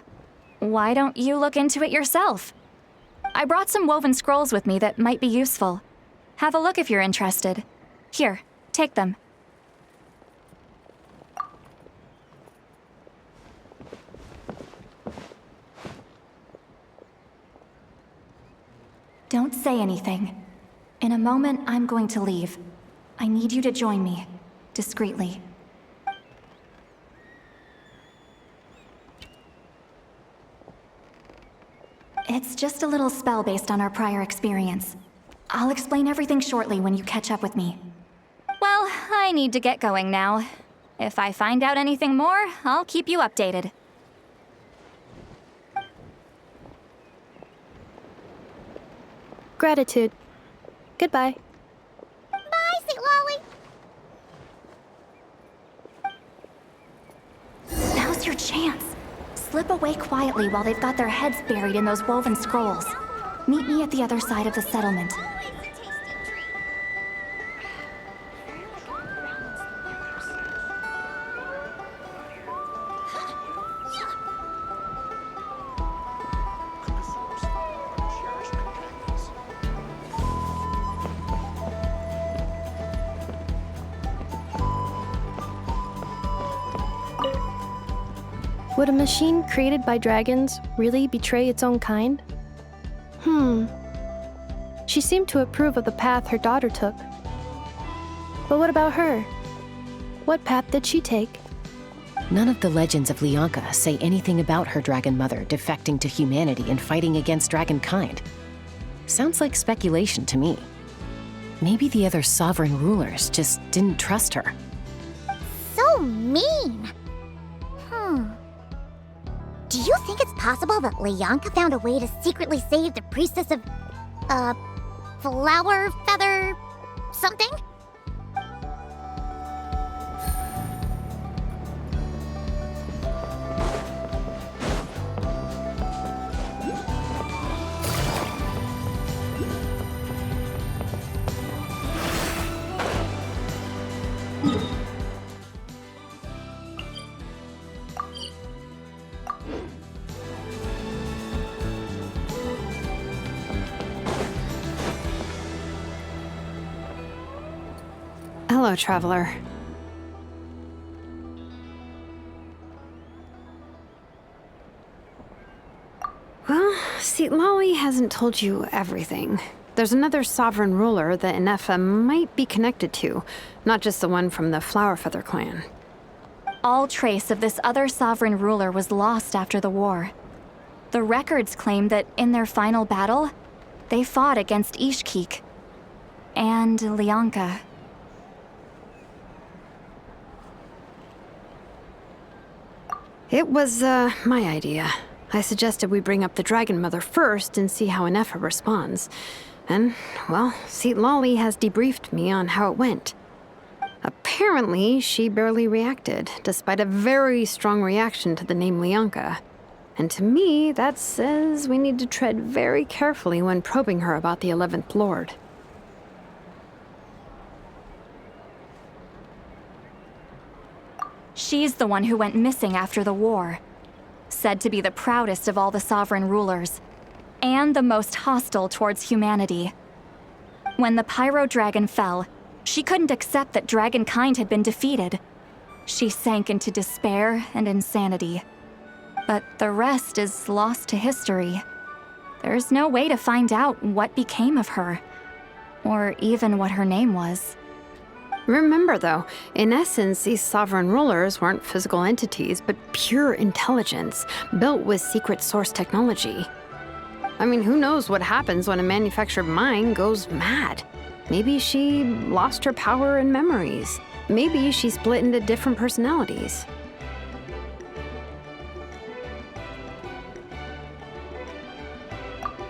why don't you look into it yourself? I brought some woven scrolls with me that might be useful. Have a look if you're interested. Here, take them. Don't say anything. In a moment, I'm going to leave. I need you to join me, discreetly. It's just a little spell based on our prior experience. I'll explain everything shortly when you catch up with me. Well, I need to get going now. If I find out anything more, I'll keep you updated. Gratitude. Goodbye. Bye, Sweet Lolly. Now's your chance. Slip away quietly while they've got their heads buried in those woven scrolls. Meet me at the other side of the settlement. Would a machine created by dragons really betray its own kind? She seemed to approve of the path her daughter took. But what about her? What path did she take? None of the legends of Lyanka say anything about her dragon mother defecting to humanity and fighting against dragonkind. Sounds like speculation to me. Maybe the other sovereign rulers just didn't trust her. So mean. Do you think it's possible that Lyanka found a way to secretly save the priestess of, Flower Feather something? Hello, traveler. Well, see, Lolly hasn't told you everything. There's another sovereign ruler that Inefa might be connected to, not just the one from the Flower Feather clan. All trace of this other sovereign ruler was lost after the war. The records claim that in their final battle, they fought against Ishkik and Lianka. It was, my idea. I suggested we bring up the Dragon Mother first and see how Inefa responds. And, well, see, Lolly has debriefed me on how it went. Apparently, she barely reacted, despite a very strong reaction to the name Lianka. And to me, that says we need to tread very carefully when probing her about the 11th Lord. She's the one who went missing after the war. Said to be the proudest of all the sovereign rulers, and the most hostile towards humanity. When the Pyro Dragon fell, she couldn't accept that dragonkind had been defeated. She sank into despair and insanity. But the rest is lost to history. There's no way to find out what became of her, or even what her name was. Remember, though, in essence, these sovereign rulers weren't physical entities, but pure intelligence, built with secret source technology. I mean, who knows what happens when a manufactured mind goes mad? Maybe she lost her power and memories. Maybe she split into different personalities.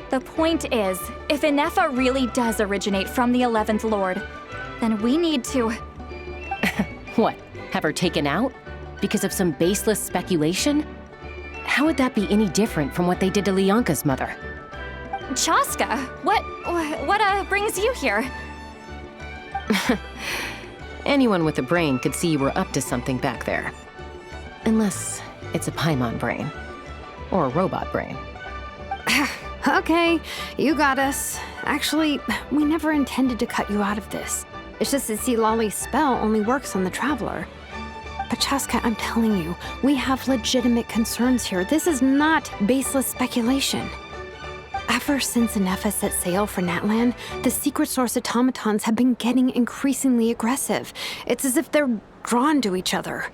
The point is, if Inefa really does originate from the 11th Lord, then we need to... What? Have her taken out? Because of some baseless speculation? How would that be any different from what they did to Lianka's mother? Chaska, what brings you here? Anyone with a brain could see you were up to something back there. Unless it's a Paimon brain. Or a robot brain. Okay, you got us. Actually, we never intended to cut you out of this. It's just that see, Lolly's spell only works on the Traveler. But Chaska, I'm telling you, we have legitimate concerns here. This is not baseless speculation. Ever since Inefa set sail for Natlan, the secret source automatons have been getting increasingly aggressive. It's as if they're drawn to each other.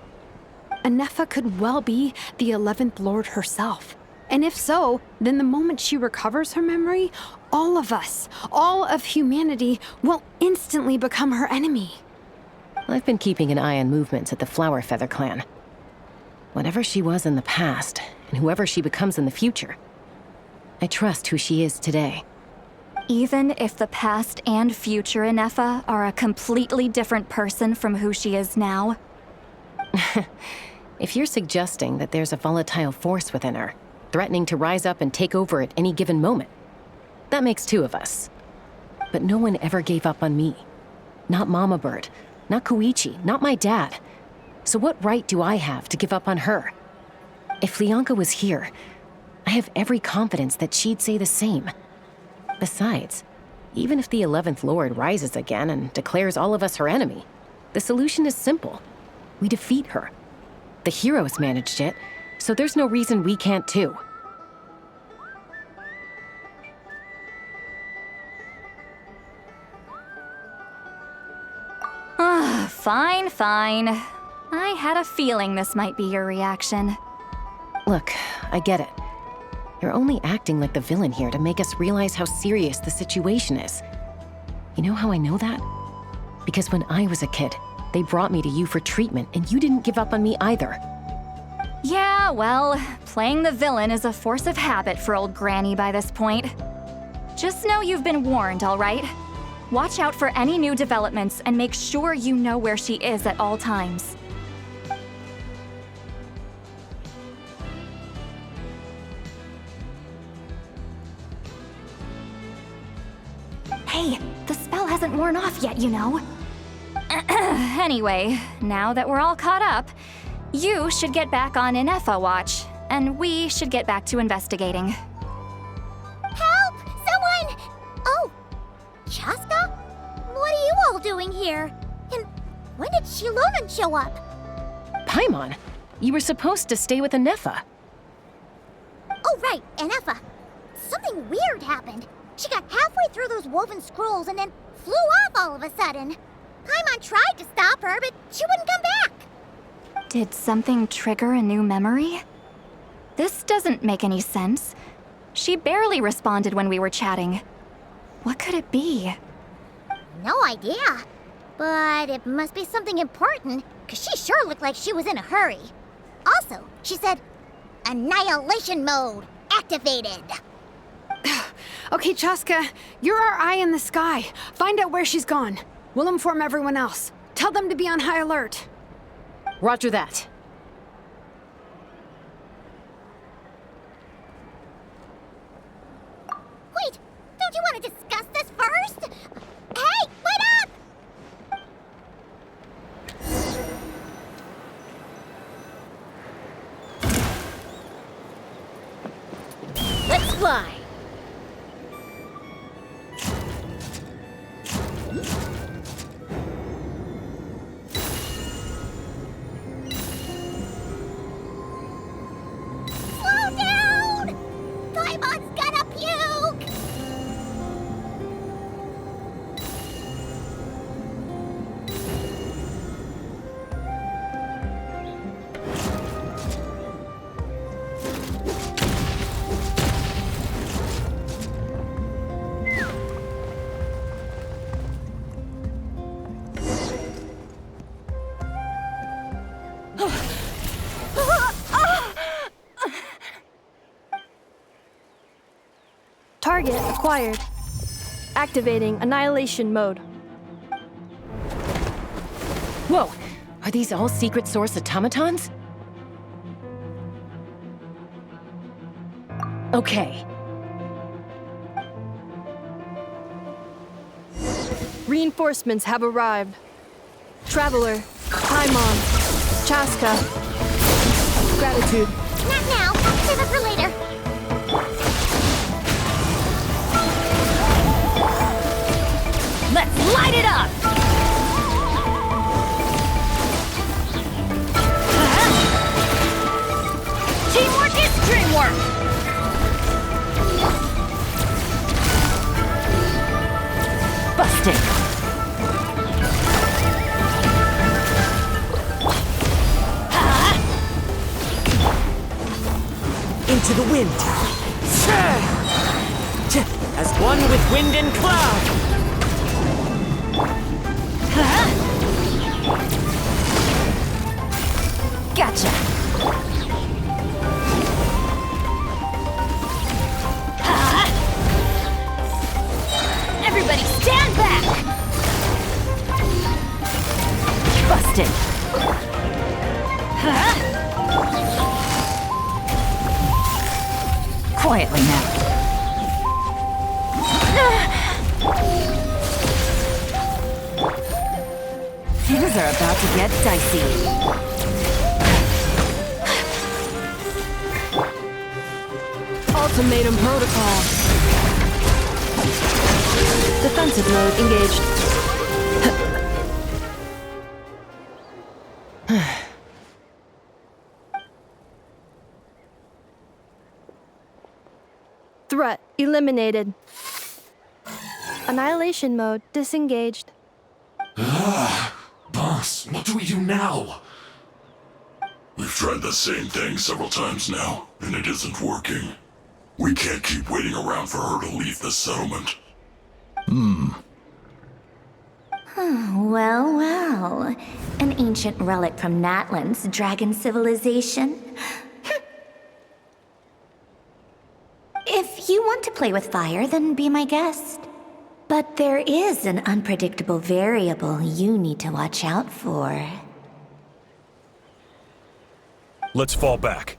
Inefa could well be the 11th Lord herself. And if so, then the moment she recovers her memory, all of us, all of humanity, will instantly become her enemy. I've been keeping an eye on movements at the Flower Feather clan. Whatever she was in the past, and whoever she becomes in the future, I trust who she is today. Even if the past and future Inefa are a completely different person from who she is now? If you're suggesting that there's a volatile force within her, threatening to rise up and take over at any given moment, that makes two of us. But no one ever gave up on me. Not Mama Bird, not Koichi, not my dad. So what right do I have to give up on her? If Lianka was here, I have every confidence that she'd say the same. Besides, even if the 11th Lord rises again and declares all of us her enemy, the solution is simple. We defeat her. The heroes managed it, so there's no reason we can't too. Fine. I had a feeling this might be your reaction. Look, I get it. You're only acting like the villain here to make us realize how serious the situation is. You know how I know that? Because when I was a kid, they brought me to you for treatment, and you didn't give up on me either. Yeah, well, playing the villain is a force of habit for old Granny by this point. Just know you've been warned, all right? Watch out for any new developments and make sure you know where she is at all times. Hey, the spell hasn't worn off yet, you know. Anyway, now that we're all caught up, you should get back on Inefa watch, and we should get back to investigating. Help! Someone! Oh, Chaska? What are you all doing here? And When did Shilonen show up? Paimon, you were supposed to stay with Anefa. Oh, right, Anefa. Something weird happened. She got halfway through those woven scrolls and then flew off all of a sudden. Paimon tried to stop her, but she wouldn't come back. Did something trigger a new memory? This doesn't make any sense. She barely responded when we were chatting. What could it be? No idea. But it must be something important, because she sure looked like she was in a hurry. Also, she said, Annihilation mode activated. Okay, Chaska, you're our eye in the sky. Find out where she's gone. We'll inform everyone else. Tell them to be on high alert. Roger that. Wait, don't you want to discuss this first? Hey, wait up! Let's fly. Slow down! Paimon's gonna puke! Target acquired. Activating Annihilation mode. Whoa, are these all secret source automatons? Okay. Reinforcements have arrived. Traveler, Paimon, Chaska. Gratitude. Not now. Save it for later. Let's light it up! Teamwork is dreamwork! Busted! Into the wind! As one with wind and cloud! Gotcha. Everybody stand back! Busted! Quietly now. Things are about to get dicey. Ultimatum protocol. Defensive mode engaged. Threat eliminated. Annihilation mode disengaged. Boss, what do we do now? We've tried the same thing several times now, and it isn't working. We can't keep waiting around for her to leave the settlement. Well, well. An ancient relic from Natlan's dragon civilization. If you want to play with fire, then be my guest. But there is an unpredictable variable you need to watch out for. Let's fall back.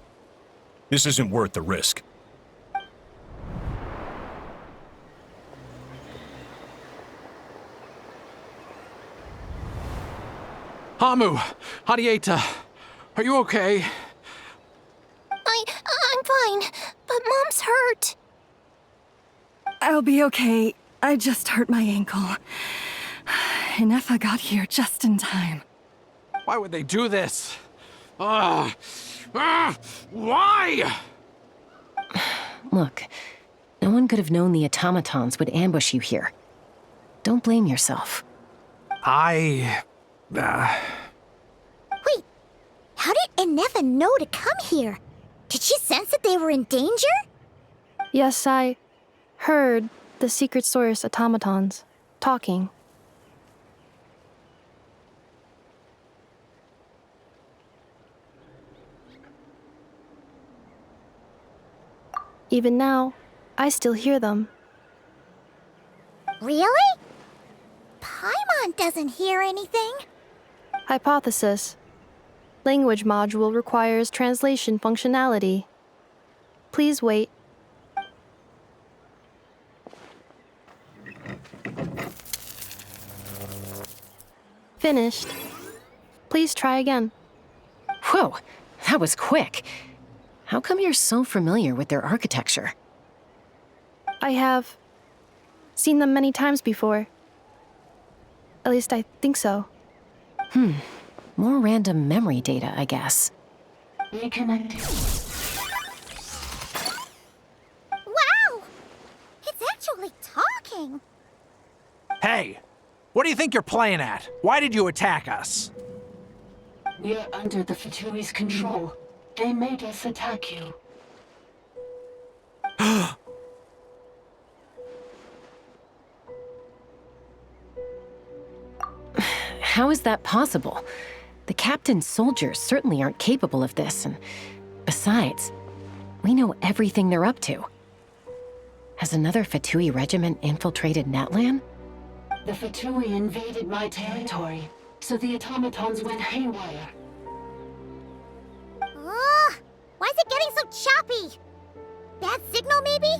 This isn't worth the risk. Hamu, Hadieta, are you okay? I'm fine, but Mom's hurt. I'll be okay. I just hurt my ankle. Inefa got here just in time. Why would they do this? Why? Look, no one could have known the automatons would ambush you here. Don't blame yourself. Wait, how did Inefa know to come here? Did she sense that they were in danger? Yes, I heard the secret source automatons talking. Even now, I still hear them. Really? Paimon doesn't hear anything. Hypothesis. Language module requires translation functionality. Please wait. Finished. Please try again. Whoa, that was quick. How come you're so familiar with their architecture? I have seen them many times before. At least I think so. More random memory data, I guess. Reconnecting. Wow! It's actually talking. Hey, what do you think you're playing at? Why did you attack us? We're under the Fatui's control. They made us attack you. How is that possible? The captain's soldiers certainly aren't capable of this, and besides, we know everything they're up to. Has another Fatui regiment infiltrated Natlan? The Fatui invaded my territory, so the automatons went haywire. Why is it getting so choppy? Bad signal, maybe?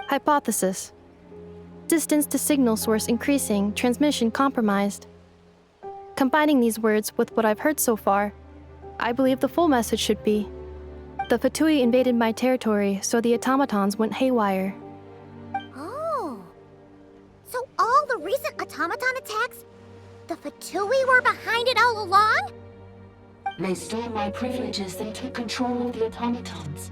Hypothesis. Distance to signal source increasing, transmission compromised. Combining these words with what I've heard so far, I believe the full message should be: the Fatui invaded my territory, so the automatons went haywire. Oh. So all the recent automaton attacks, the Fatui were behind it all along? They stole my privileges and took control of the automatons.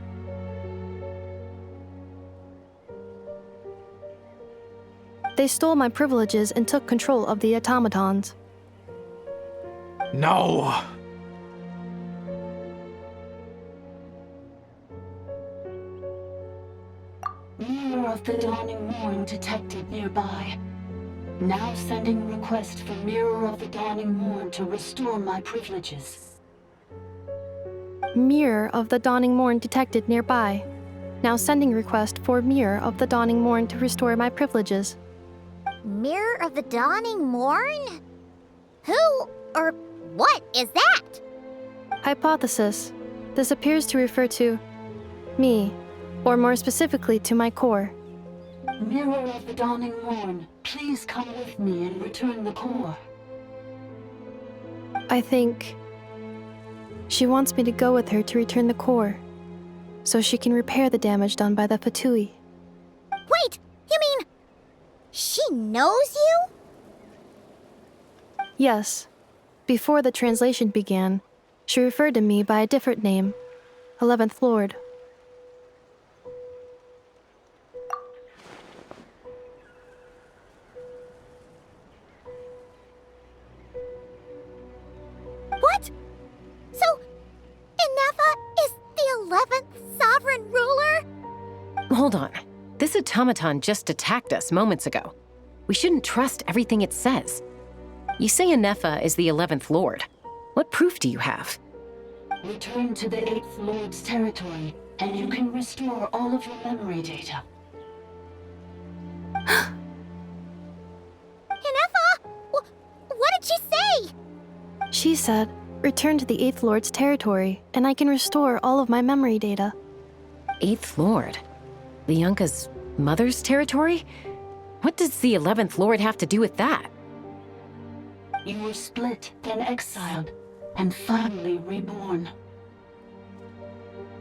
They stole my privileges and took control of the automatons. No! Mirror of the Dawning Morn detected nearby. Now sending request for Mirror of the Dawning Morn to restore my privileges. Mirror of the Dawning Morn detected nearby. Now sending request for Mirror of the Dawning Morn to restore my privileges. Mirror of the Dawning Morn? Who or what is that? Hypothesis. This appears to refer to me, or more specifically to my core. Mirror of the Dawning Morn, please come with me and return the core. I think she wants me to go with her to return the core, so she can repair the damage done by the Fatui. Wait, you mean she knows you? Yes. Before the translation began, she referred to me by a different name, 11th Lord. What? So, Inefa is the 11th sovereign ruler? Hold on. This automaton just attacked us moments ago. We shouldn't trust everything it says. You say Inefa is the 11th Lord. What proof do you have? Return to the 8th Lord's territory, and you can restore all of your memory data. Inefa! What did she say? She said, return to the 8th Lord's territory, and I can restore all of my memory data. 8th Lord? Lianka's mother's territory? What does the 11th Lord have to do with that? You were split, then exiled, and finally reborn.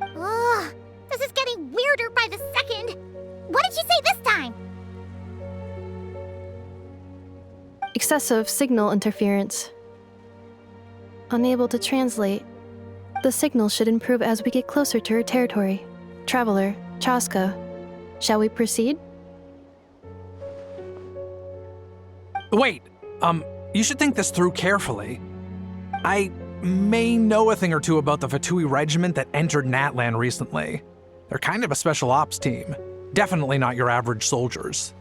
Ugh, this is getting weirder by the second. What did she say this time? Excessive signal interference. Unable to translate. The signal should improve as we get closer to her territory. Traveler, Chaska. Shall we proceed? Wait, you should think this through carefully. I may know a thing or two about the Fatui regiment that entered Natlan recently. They're kind of a special ops team. Definitely not your average soldiers.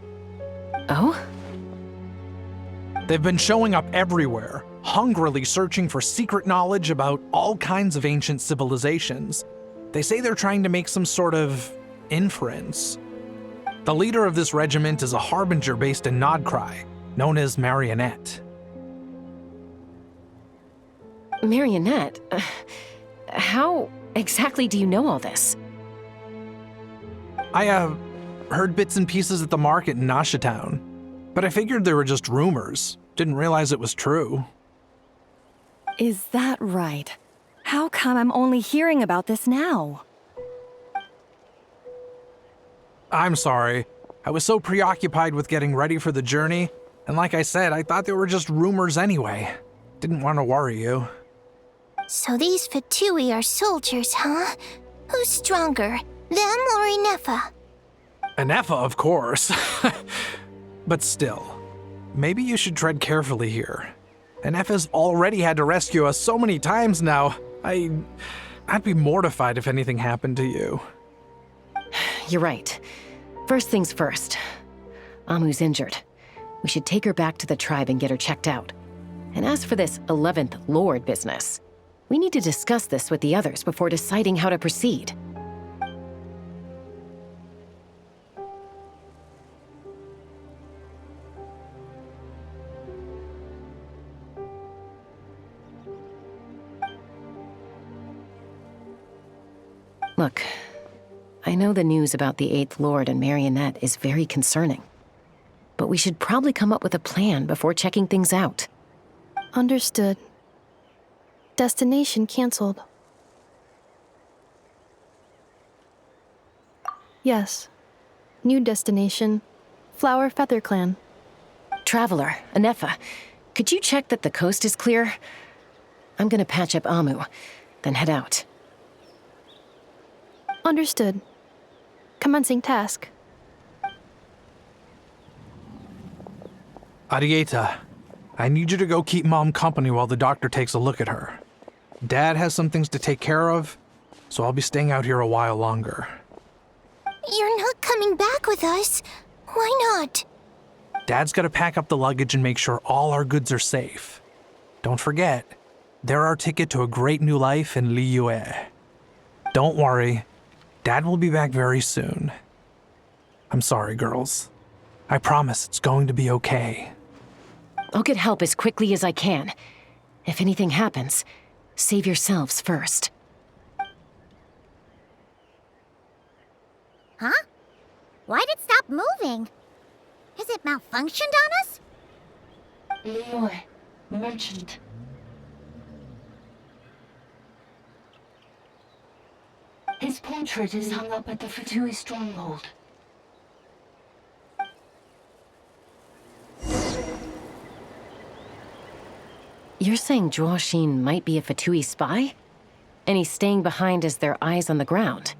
Oh? They've been showing up everywhere, hungrily searching for secret knowledge about all kinds of ancient civilizations. They say they're trying to make some sort of inference. The leader of this regiment is a harbinger based in Nod-Krai, known as Marionette. Marionette? How exactly do you know all this? I, heard bits and pieces at the market in Nasha Town, but I figured they were just rumors. Didn't realize it was true. Is that right? How come I'm only hearing about this now? I'm sorry. I was so preoccupied with getting ready for the journey, and like I said, I thought they were just rumors anyway. Didn't want to worry you. So these Fatui are soldiers, huh? Who's stronger, them or Inefa? Inefa, of course. But still, maybe you should tread carefully here. Inefa's already had to rescue us so many times now. I'd be mortified if anything happened to you. You're right. First things first. Amu's injured. We should take her back to the tribe and get her checked out. And as for this 11th Lord business, we need to discuss this with the others before deciding how to proceed. Look, I know the news about the 8th Lord and Marionette is very concerning, but we should probably come up with a plan before checking things out. Understood. Destination canceled. Yes. New destination. Flower Feather Clan. Traveler, Inefa, could you check that the coast is clear? I'm gonna patch up Amu, then head out. Understood. Commencing task. Arieta, I need you to go keep Mom company while the doctor takes a look at her. Dad has some things to take care of, so I'll be staying out here a while longer. You're not coming back with us. Why not? Dad's gotta pack up the luggage and make sure all our goods are safe. Don't forget, they're our ticket to a great new life in Liyue. Don't worry, Dad will be back very soon. I'm sorry, girls. I promise it's going to be okay. I'll get help as quickly as I can. If anything happens, save yourselves first. Huh? Why'd it stop moving? Has it malfunctioned on us? Liyue, merchant. His portrait is hung up at the Fatui stronghold. You're saying Zhuoxin might be a Fatui spy? And he's staying behind as their eyes on the ground.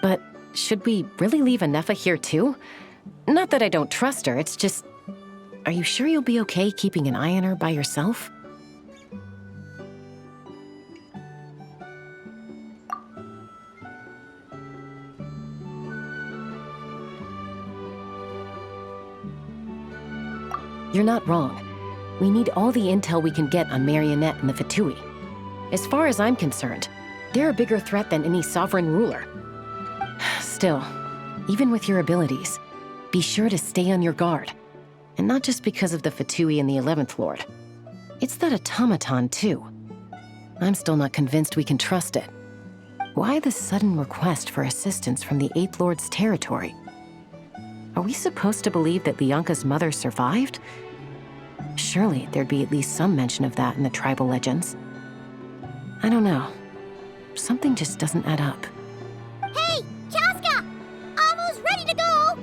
But should we really leave Inefa here too? Not that I don't trust her, it's just... Are you sure you'll be okay keeping an eye on her by yourself? You're not wrong. We need all the intel we can get on Marionette and the Fatui. As far as I'm concerned, they're a bigger threat than any sovereign ruler. Still, even with your abilities, be sure to stay on your guard. And not just because of the Fatui and the 11th Lord. It's that automaton, too. I'm still not convinced we can trust it. Why the sudden request for assistance from the 8th Lord's territory? Are we supposed to believe that Lianka's mother survived? Surely there'd be at least some mention of that in the tribal legends. I don't know. Something just doesn't add up. Hey, Chaska! Amu's ready to go!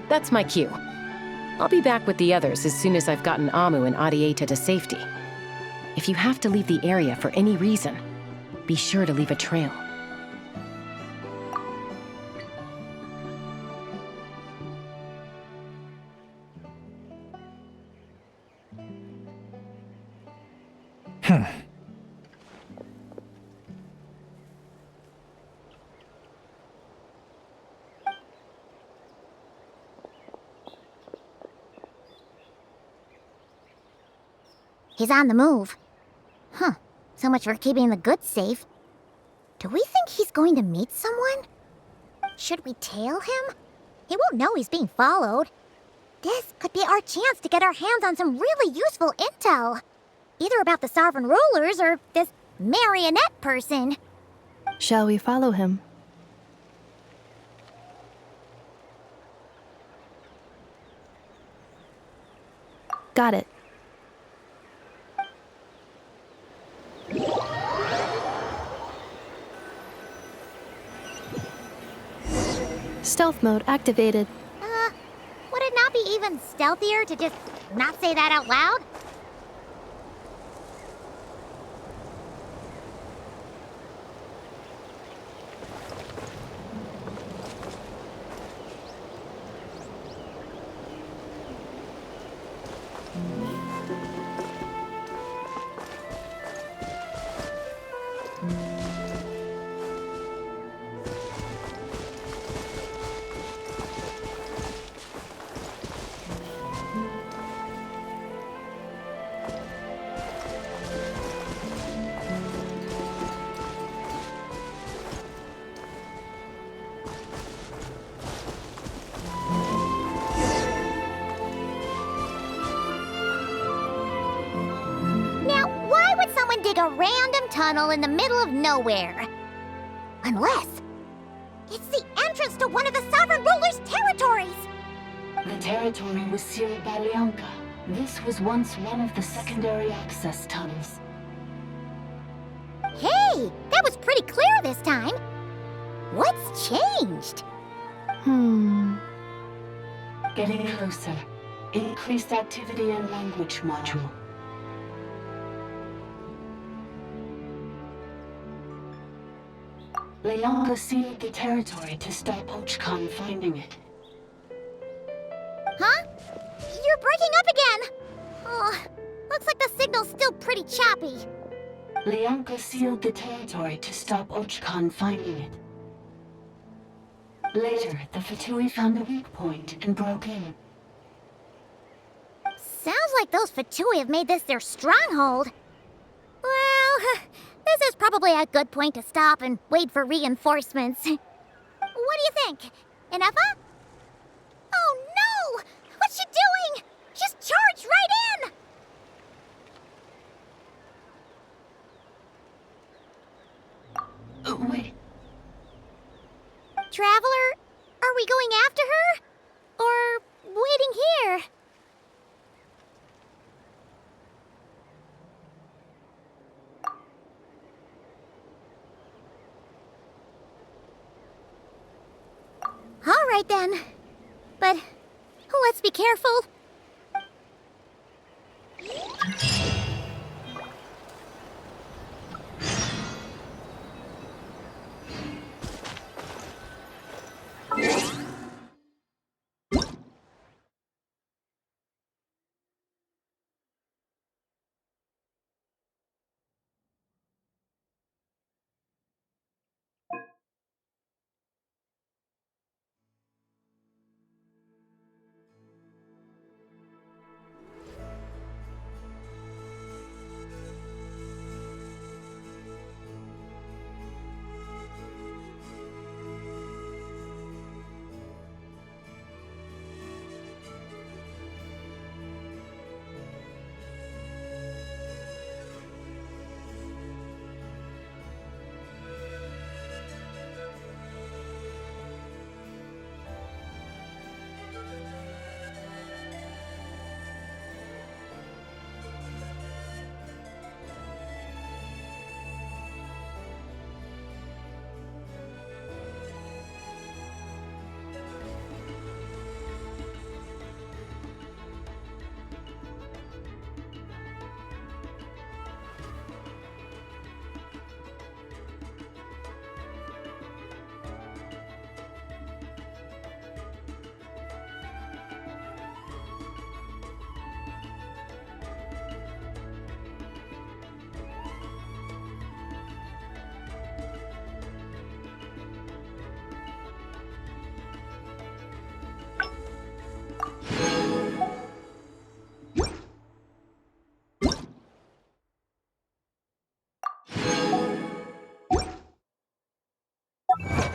That's my cue. I'll be back with the others as soon as I've gotten Amu and Adieta to safety. If you have to leave the area for any reason, be sure to leave a trail. He's on the move. Huh. So much for keeping the goods safe. Do we think he's going to meet someone? Should we tail him? He won't know he's being followed. This could be our chance to get our hands on some really useful intel. Either about the sovereign rulers or this marionette person. Shall we follow him? Got it. Stealth mode activated. Would it not be even stealthier to just not say that out loud? Dig a random tunnel in the middle of nowhere. Unless it's the entrance to one of the sovereign ruler's territories. The territory was sealed by Lianka. This was once one of the secondary access tunnels. Hey, that was pretty clear this time. What's changed? Getting closer. Increased activity and language module. Lianka sealed the territory to stop Ochkan finding it. Huh? You're breaking up again! Oh, looks like the signal's still pretty choppy. Lianka sealed the territory to stop Ochkan finding it. Later, the Fatui found a weak point and broke in. Sounds like those Fatui have made this their stronghold. Well, this is probably a good point to stop and wait for reinforcements. What do you think? Inefa? Oh no! What's she doing? She's charged right in! Wait. Traveler, are we going after her? Or waiting here? All right then. But let's be careful.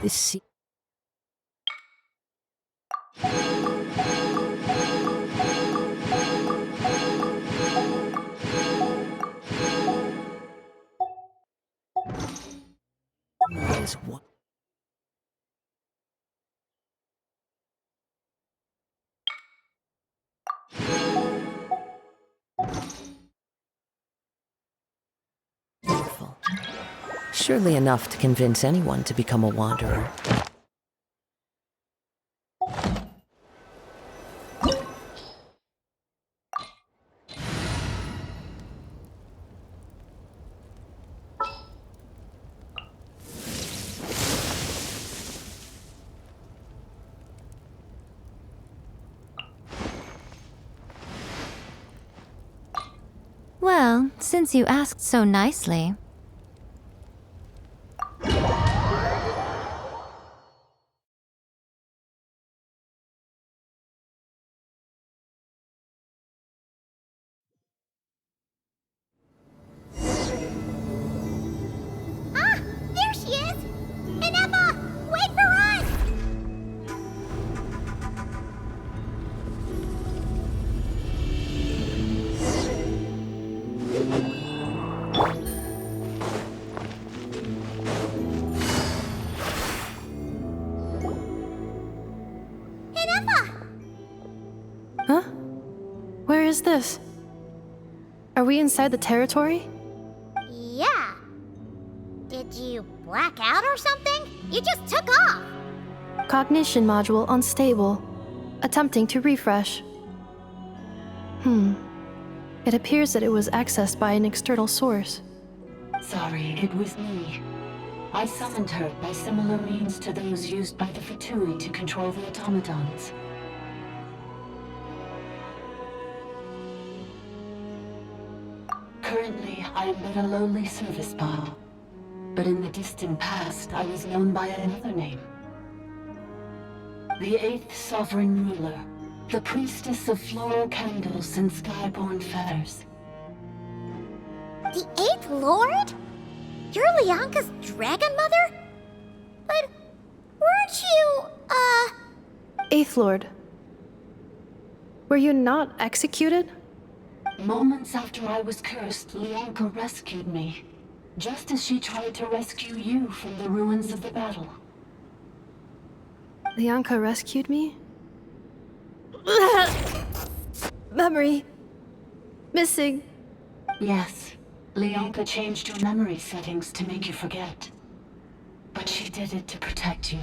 This is what? Beautiful. Surely enough to convince anyone to become a wanderer. Well, since you asked so nicely. Ah! There she is! Inazuma! Wait for us! Huh? Where is this? Are we inside the territory? Yeah. Did you black out or something? You just took off! Cognition module unstable. Attempting to refresh. It appears that it was accessed by an external source. Sorry, it was me. I summoned her by similar means to those used by the Fatui to control the automatons. Currently, I am but a lowly service bot. But in the distant past, I was known by another name. The 8th Sovereign Ruler, the Priestess of Floral Candles and Skyborn Feathers. The 8th Lord? You're Lianka's dragon mother? But weren't you, Eighth Lord. Were you not executed? Moments after I was cursed, Lianka rescued me. Just as she tried to rescue you from the ruins of the battle. Lianka rescued me? Memory. Missing. Yes. Lianka changed your memory settings to make you forget. But she did it to protect you.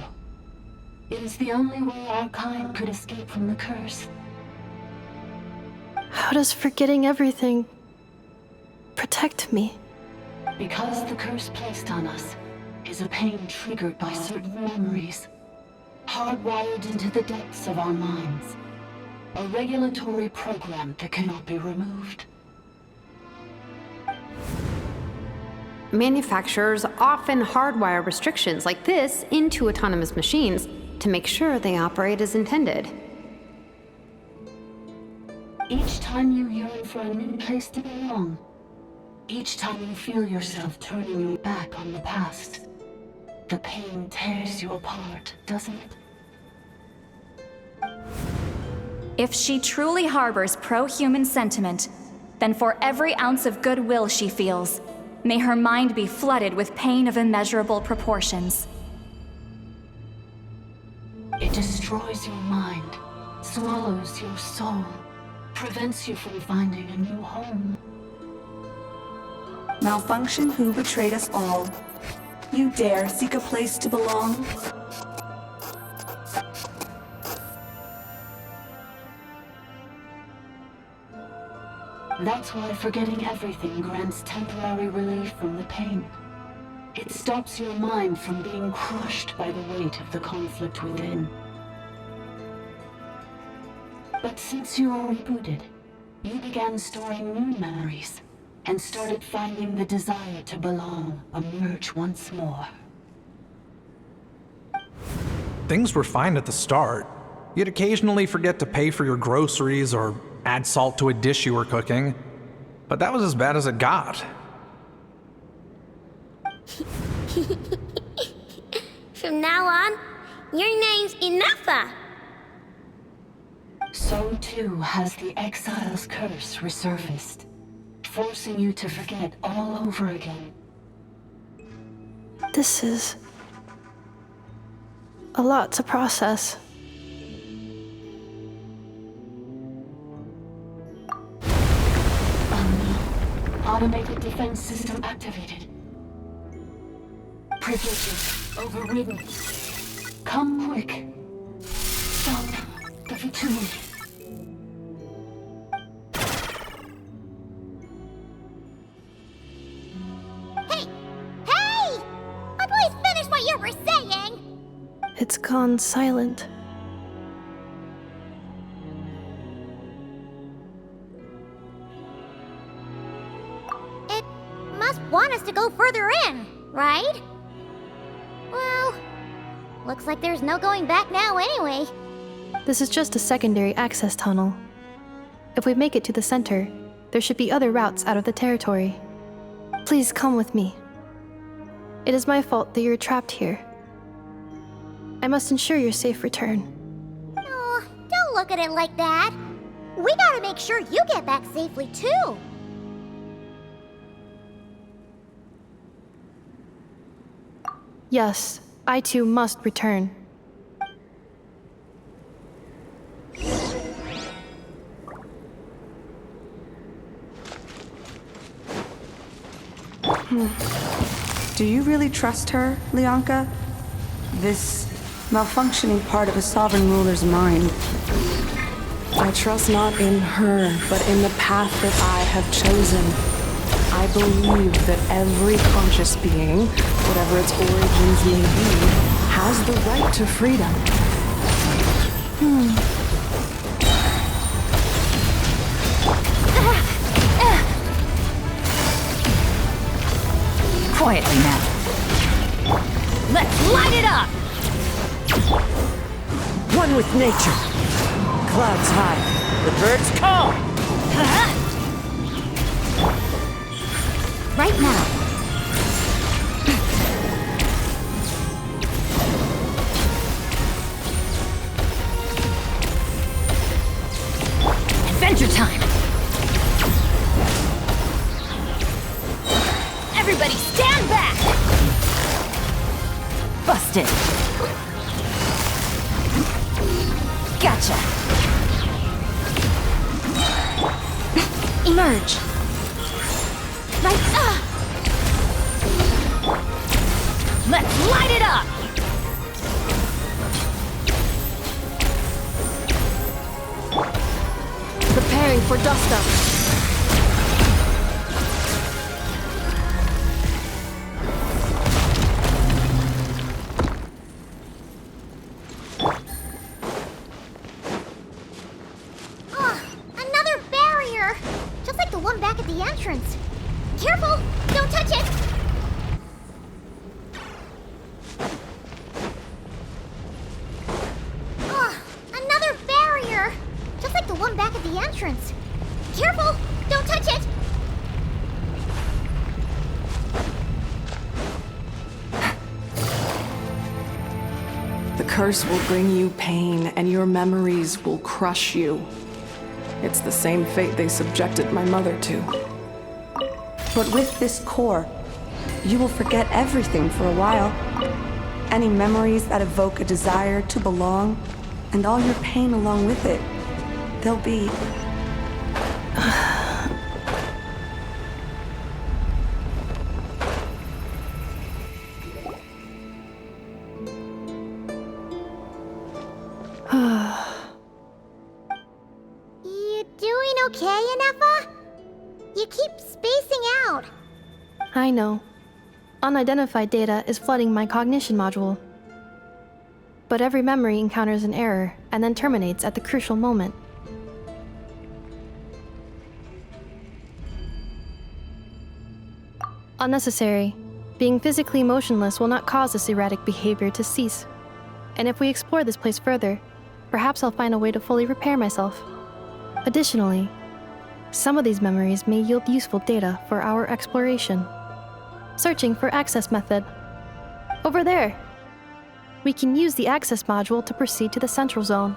It is the only way our kind could escape from the curse. How does forgetting everything protect me? Because the curse placed on us is a pain triggered by certain memories, hardwired into the depths of our minds. A regulatory program that cannot be removed. Manufacturers often hardwire restrictions like this into autonomous machines to make sure they operate as intended. Each time you yearn for a new place to belong, each time you feel yourself turning your back on the past, the pain tears you apart, doesn't it? If she truly harbors pro-human sentiment, then for every ounce of goodwill she feels, may her mind be flooded with pain of immeasurable proportions. It destroys your mind, swallows your soul, prevents you from finding a new home. Malfunction who betrayed us all. You dare seek a place to belong? That's why forgetting everything grants temporary relief from the pain. It stops your mind from being crushed by the weight of the conflict within. But since you are rebooted, you began storing new memories, and started finding the desire to belong emerge once more. Things were fine at the start. You'd occasionally forget to pay for your groceries or add salt to a dish you were cooking, but that was as bad as it got. From now on, your name's Inafa. So too has the Exile's curse resurfaced, forcing you to forget all over again. This is a lot to process. Automated defense system activated. Privileges overridden. Come quick. Stop the fatigue. Hey! Please finish what you were saying! It's gone silent. It must want us to go further in, right? Well, looks like there's no going back now anyway. This is just a secondary access tunnel. If we make it to the center, there should be other routes out of the territory. Please come with me. It is my fault that you're trapped here. I must ensure your safe return. Oh, don't look at it like that. We gotta make sure you get back safely too. Yes, I too must return. Do you really trust her, Lianka? This malfunctioning part of a sovereign ruler's mind. I trust not in her, but in the path that I have chosen. I believe that every conscious being, whatever its origins may be, has the right to freedom. Quietly now. Let's light it up! One with nature. Clouds high, the birds call. Right now. Adventure time! Everybody stand back! Busted! Gotcha! Emerge! Right, Let's light it up! Preparing for dust up. Another barrier! Just like the one back at the entrance. Careful! Don't touch it! Another barrier! Just like the one back at the entrance. Careful! Don't touch it! The curse will bring you pain, and your memories will crush you. It's the same fate they subjected my mother to. But with this core, you will forget everything for a while. Any memories that evoke a desire to belong, and all your pain along with it, they'll be... You doing okay, Inafa? You keep spacing out. I know. Unidentified data is flooding my cognition module. But every memory encounters an error and then terminates at the crucial moment. Unnecessary. Being physically motionless will not cause this erratic behavior to cease. And if we explore this place further, perhaps I'll find a way to fully repair myself. Additionally, some of these memories may yield useful data for our exploration. Searching for access method. Over there. We can use the access module to proceed to the central zone.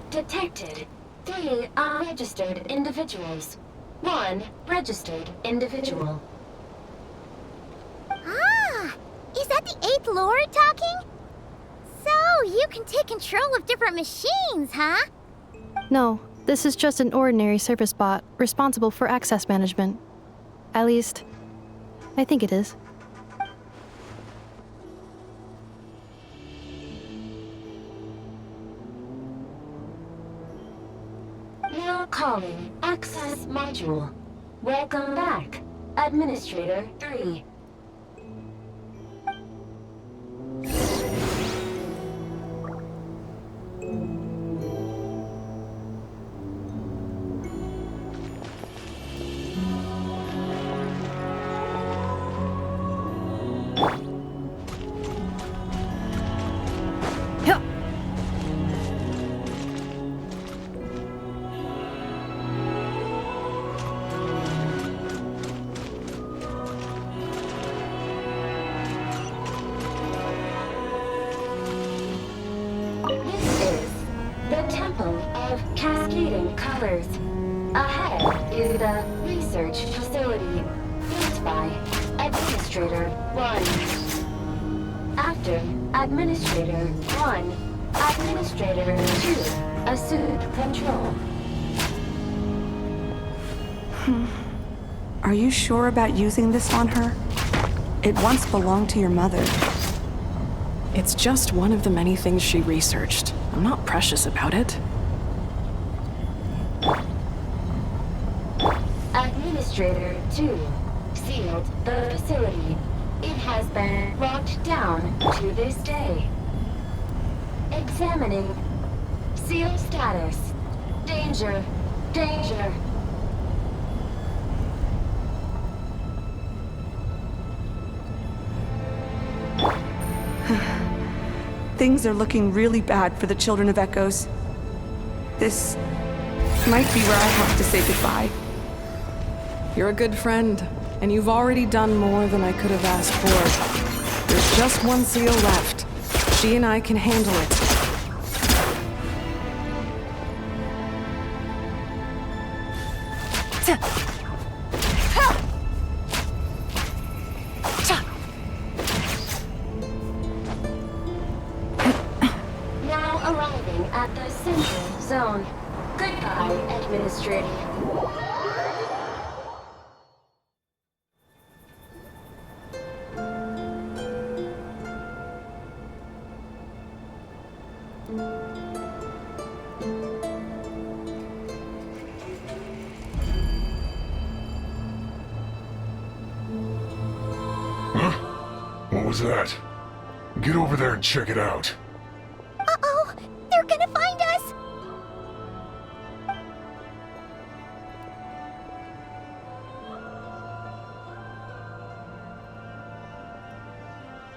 Detected 3 unregistered individuals. 1 registered individual. Ah! Is that the 8th Lord talking? So, you can take control of different machines, huh? No, this is just an ordinary service bot responsible for access management. At least, I think it is. Now calling access module. Welcome back, Administrator 3. Colors. Ahead is the research facility, built by Administrator 1. After Administrator 1, Administrator 2 assumed control. Are you sure about using this on her? It once belonged to your mother. It's just one of the many things she researched. I'm not precious about it. Administrator 2 sealed the facility. It has been locked down to this day. Examining. Seal status. Danger. Danger. Things are looking really bad for the Children of Echoes. This might be where I have to say goodbye. You're a good friend, and you've already done more than I could have asked for. There's just one seal left. She and I can handle it. Now arriving at the central zone. Goodbye, Administrator. What was that? Get over there and check it out. Uh-oh! They're gonna find us!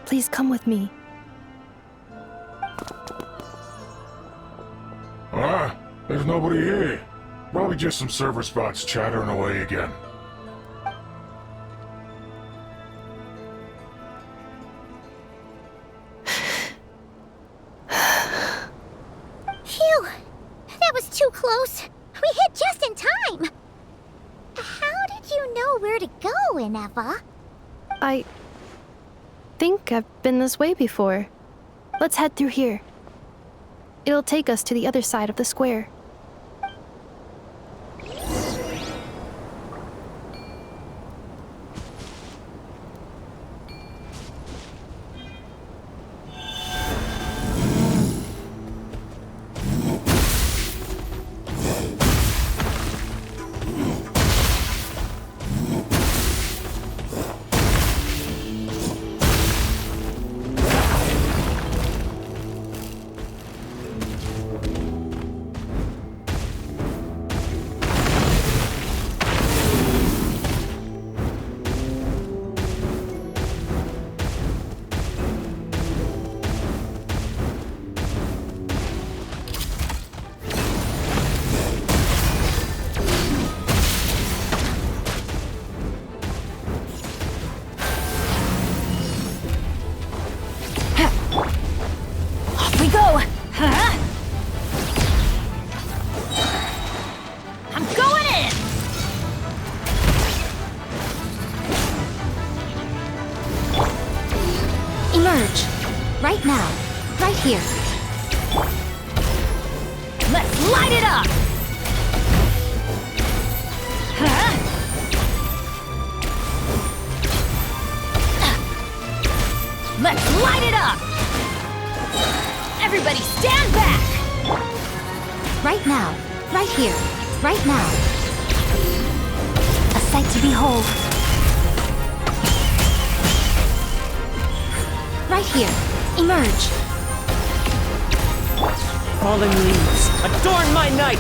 Please come with me. Ah, there's nobody here. Probably just some server spots chattering away again. Phew! That was too close. We hit just in time. How did you know where to go, Ineva? I think I've been this way before. Let's head through here. It'll take us to the other side of the square. here. Let's light it up! Huh? Let's light it up! Everybody stand back! Right now. Right here. Right now. A sight to behold. Right here. Emerge. Fallen leaves, adorn my night!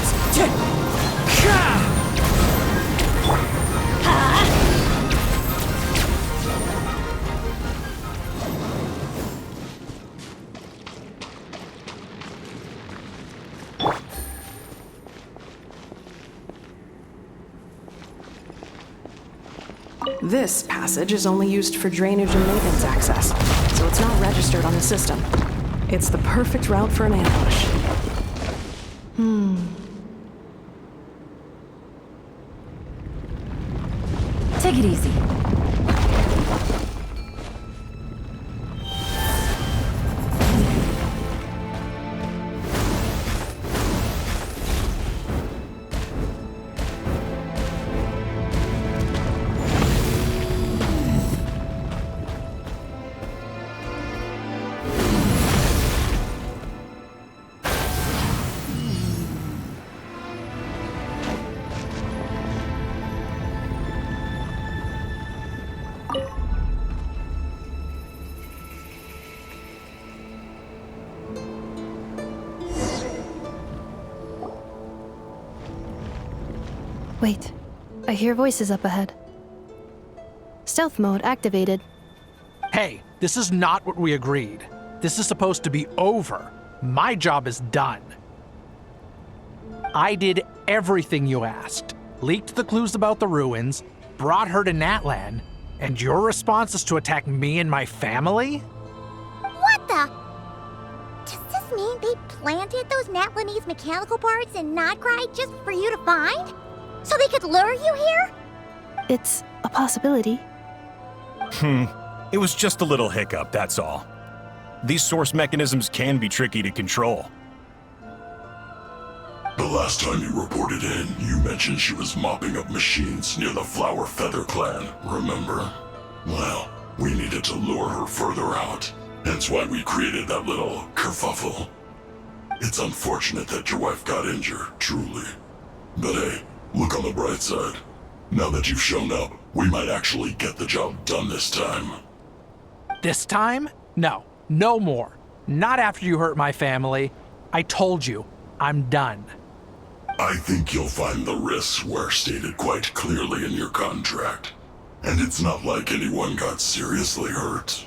This passage is only used for drainage and maintenance access, so it's not registered on the system. It's the perfect route for an ambush. Take it easy. Wait, I hear voices up ahead. Stealth mode activated. Hey, this is not what we agreed. This is supposed to be over. My job is done. I did everything you asked. Leaked the clues about the ruins, brought her to Natlan, and your response is to attack me and my family? What the? Does this mean they planted those Natlanese mechanical parts in Nod-Krai just for you to find? So they could lure you here? It's a possibility. It was just a little hiccup, that's all. These source mechanisms can be tricky to control. The last time you reported in, you mentioned she was mopping up machines near the Flower Feather clan, remember? Well, we needed to lure her further out. Hence why we created that little kerfuffle. It's unfortunate that your wife got injured, truly. But hey, look on the bright side. Now that you've shown up, we might actually get the job done this time. This time? No, no more. Not after you hurt my family. I told you, I'm done. I think you'll find the risks were stated quite clearly in your contract. And it's not like anyone got seriously hurt.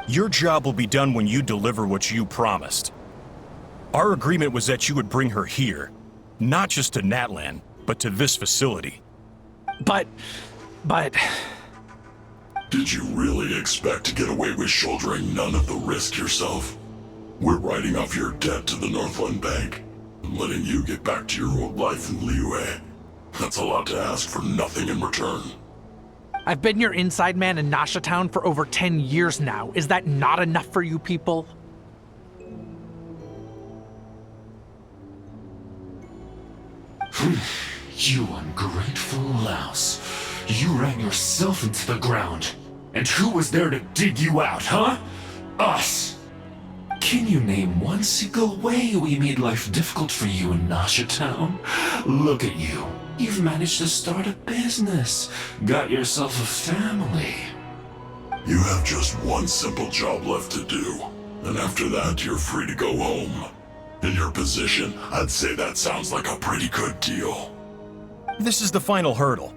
Your job will be done when you deliver what you promised. Our agreement was that you would bring her here, not just to Natlan, but to this facility. But... Did you really expect to get away with shouldering none of the risk yourself? We're writing off your debt to the Northland Bank and letting you get back to your old life in Liyue. That's a lot to ask for nothing in return. I've been your inside man in Nasha Town for over 10 years now. Is that not enough for you people? You ungrateful louse. You ran yourself into the ground. And who was there to dig you out, huh? Us! Can you name one single way we made life difficult for you in Nasha Town? Look at you. You've managed to start a business. Got yourself a family. You have just one simple job left to do. And after that, you're free to go home. In your position, I'd say that sounds like a pretty good deal. This is the final hurdle.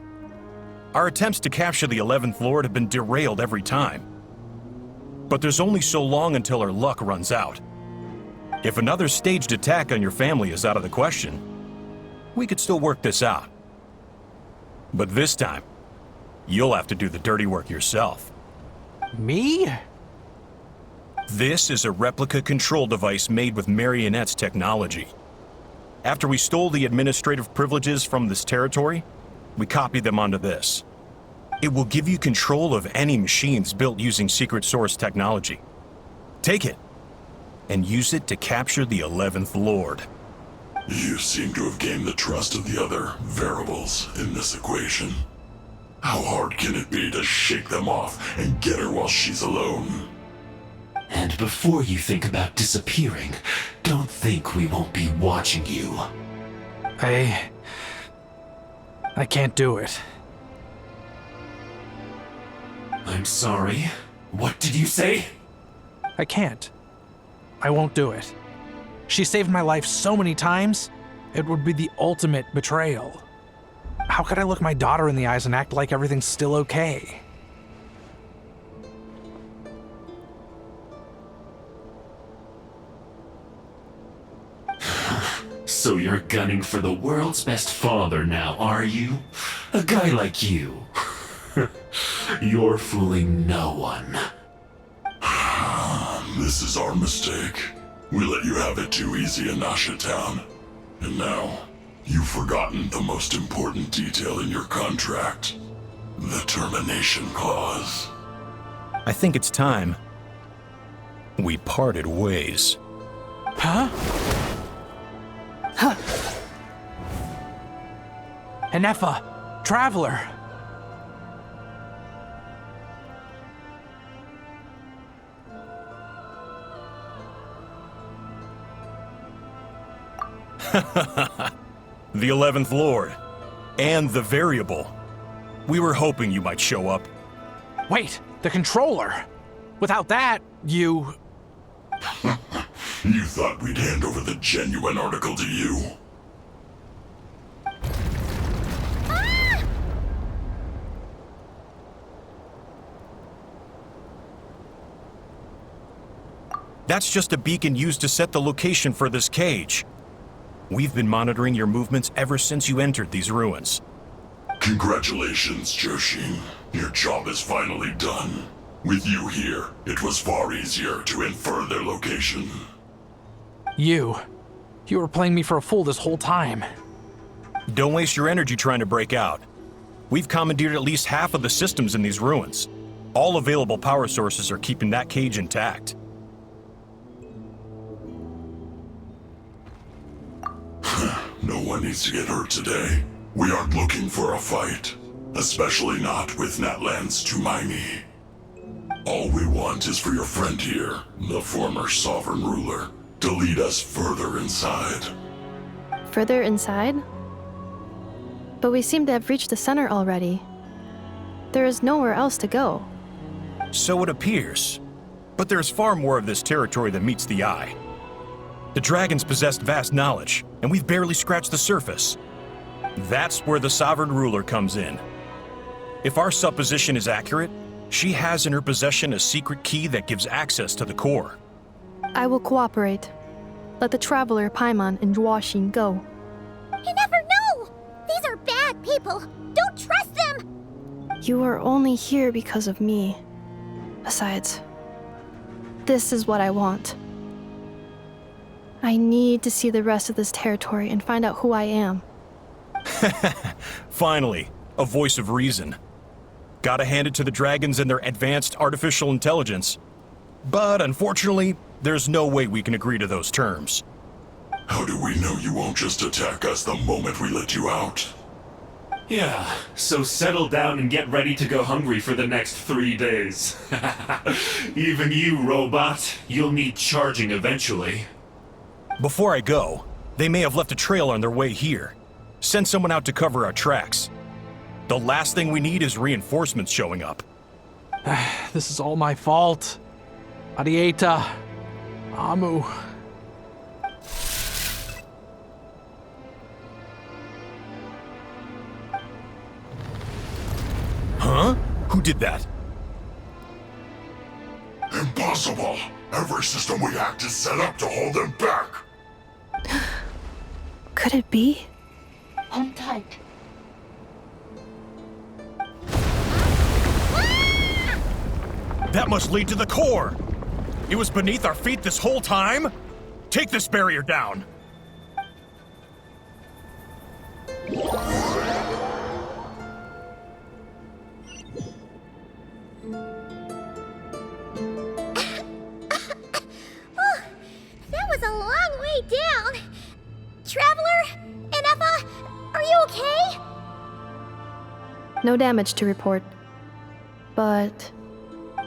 Our attempts to capture the 11th Lord have been derailed every time. But there's only so long until our luck runs out. If another staged attack on your family is out of the question, we could still work this out. But this time, you'll have to do the dirty work yourself. Me? This is a replica control device made with Marionette's technology. After we stole the administrative privileges from this territory, we copied them onto this. It will give you control of any machines built using secret source technology. Take it. and use it to capture the 11th Lord. You seem to have gained the trust of the other variables in this equation. How hard can it be to shake them off and get her while she's alone? And before you think about disappearing, don't think we won't be watching you. I can't do it. I'm sorry. What did you say? I can't. I won't do it. She saved my life so many times, it would be the ultimate betrayal. How could I look my daughter in the eyes and act like everything's still okay? So you're gunning for the world's best father now, are you? A guy like you. You're fooling no one. This is our mistake. We let you have it too easy in Nasha Town. And now, you've forgotten the most important detail in your contract. The termination clause. I think it's time we parted ways. Huh? Huh. Enefa, Traveler. The 11th Lord. And the Variable. We were hoping you might show up. Wait, the controller. Without that, you... You thought we'd hand over the genuine article to you? That's just a beacon used to set the location for this cage. We've been monitoring your movements ever since you entered these ruins. Congratulations, Joshin. Your job is finally done. With you here, it was far easier to infer their location. You were playing me for a fool this whole time. Don't waste your energy trying to break out. We've commandeered at least half of the systems in these ruins. All available power sources are keeping that cage intact. No one needs to get hurt today. We aren't looking for a fight. Especially not with Natlan's Tumaini. All we want is for your friend here, the former sovereign ruler, to lead us further inside. Further inside? But we seem to have reached the center already. There is nowhere else to go. So it appears. But there's far more of this territory than meets the eye. The dragons possessed vast knowledge, and we've barely scratched the surface. That's where the sovereign ruler comes in. If our supposition is accurate, she has in her possession a secret key that gives access to the core. I will cooperate. Let the Traveler, Paimon, and Dwashin go. You never know! These are bad people! Don't trust them! You are only here because of me. Besides, this is what I want. I need to see the rest of this territory and find out who I am. Finally, a voice of reason. Gotta hand it to the dragons and their advanced artificial intelligence. But unfortunately, there's no way we can agree to those terms. How do we know you won't just attack us the moment we let you out? Yeah, so settle down and get ready to go hungry for the next 3 days. Even you, robot, you'll need charging eventually. Before I go, they may have left a trail on their way here. Send someone out to cover our tracks. The last thing we need is reinforcements showing up. This is all my fault. Arieta. Amu. Huh? Who did that? Impossible! Every system we hacked is set up to hold them back! Could it be? Hold tight. That must lead to the core! It was beneath our feet this whole time? Take this barrier down! you okay? No damage to report. But...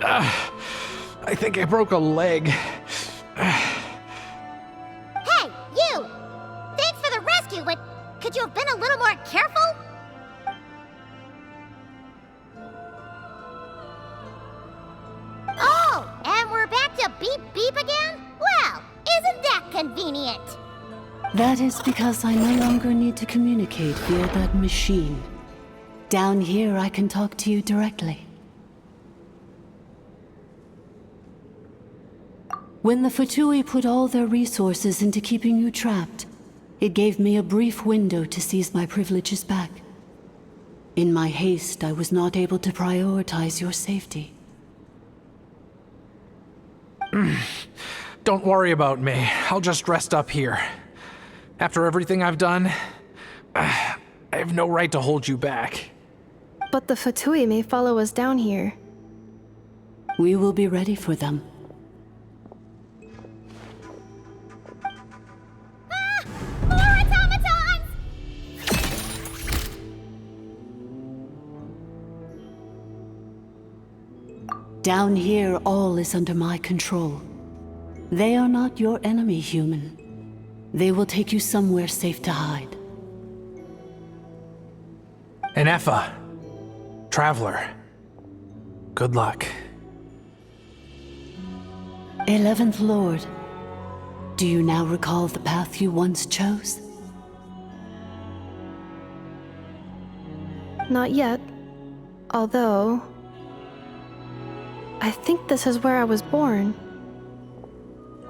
I think I broke a leg. Hey, you! Thanks for the rescue, but could you have been a little more careful? Oh, and we're back to beep beep again? Well, isn't that convenient? That is because I no longer need to communicate via that machine. Down here, I can talk to you directly. When the Fatui put all their resources into keeping you trapped, it gave me a brief window to seize my privileges back. In my haste, I was not able to prioritize your safety. Don't worry about me. I'll just rest up here. After everything I've done, I have no right to hold you back. But the Fatui may follow us down here. We will be ready for them. More automatons! Down here, all is under my control. They are not your enemy, human. They will take you somewhere safe to hide. And Effa, Traveler, good luck. 11th Lord, do you now recall the path you once chose? Not yet. Although... I think this is where I was born.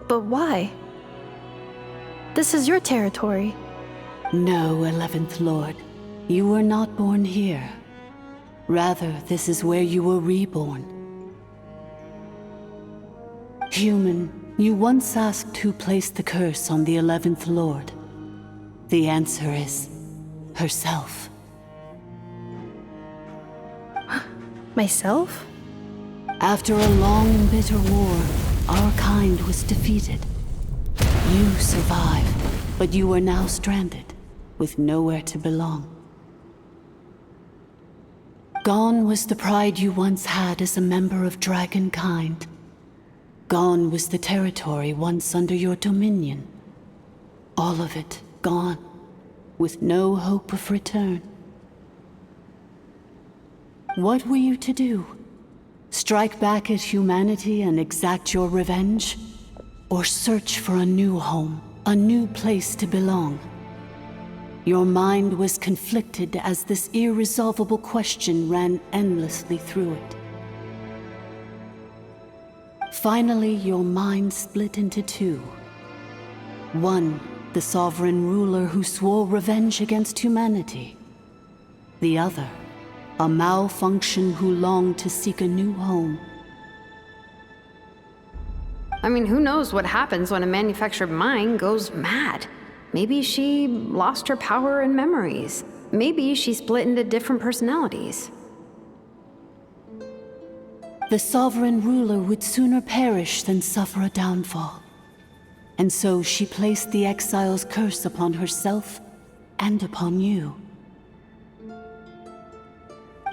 But why? This is your territory. No, 11th Lord. You were not born here. Rather, this is where you were reborn. Human, you once asked who placed the curse on the 11th Lord. The answer is... herself. Myself? After a long and bitter war, our kind was defeated. You survived, but you are now stranded, with nowhere to belong. Gone was the pride you once had as a member of Dragonkind. Gone was the territory once under your dominion. All of it gone, with no hope of return. What were you to do? Strike back at humanity and exact your revenge? Or search for a new home, a new place to belong? Your mind was conflicted as this irresolvable question ran endlessly through it. Finally, your mind split into two. One, the sovereign ruler who swore revenge against humanity. The other, a malfunction who longed to seek a new home. I mean, who knows what happens when a manufactured mind goes mad? Maybe she lost her power and memories. Maybe she split into different personalities. The sovereign ruler would sooner perish than suffer a downfall. And so she placed the exile's curse upon herself and upon you.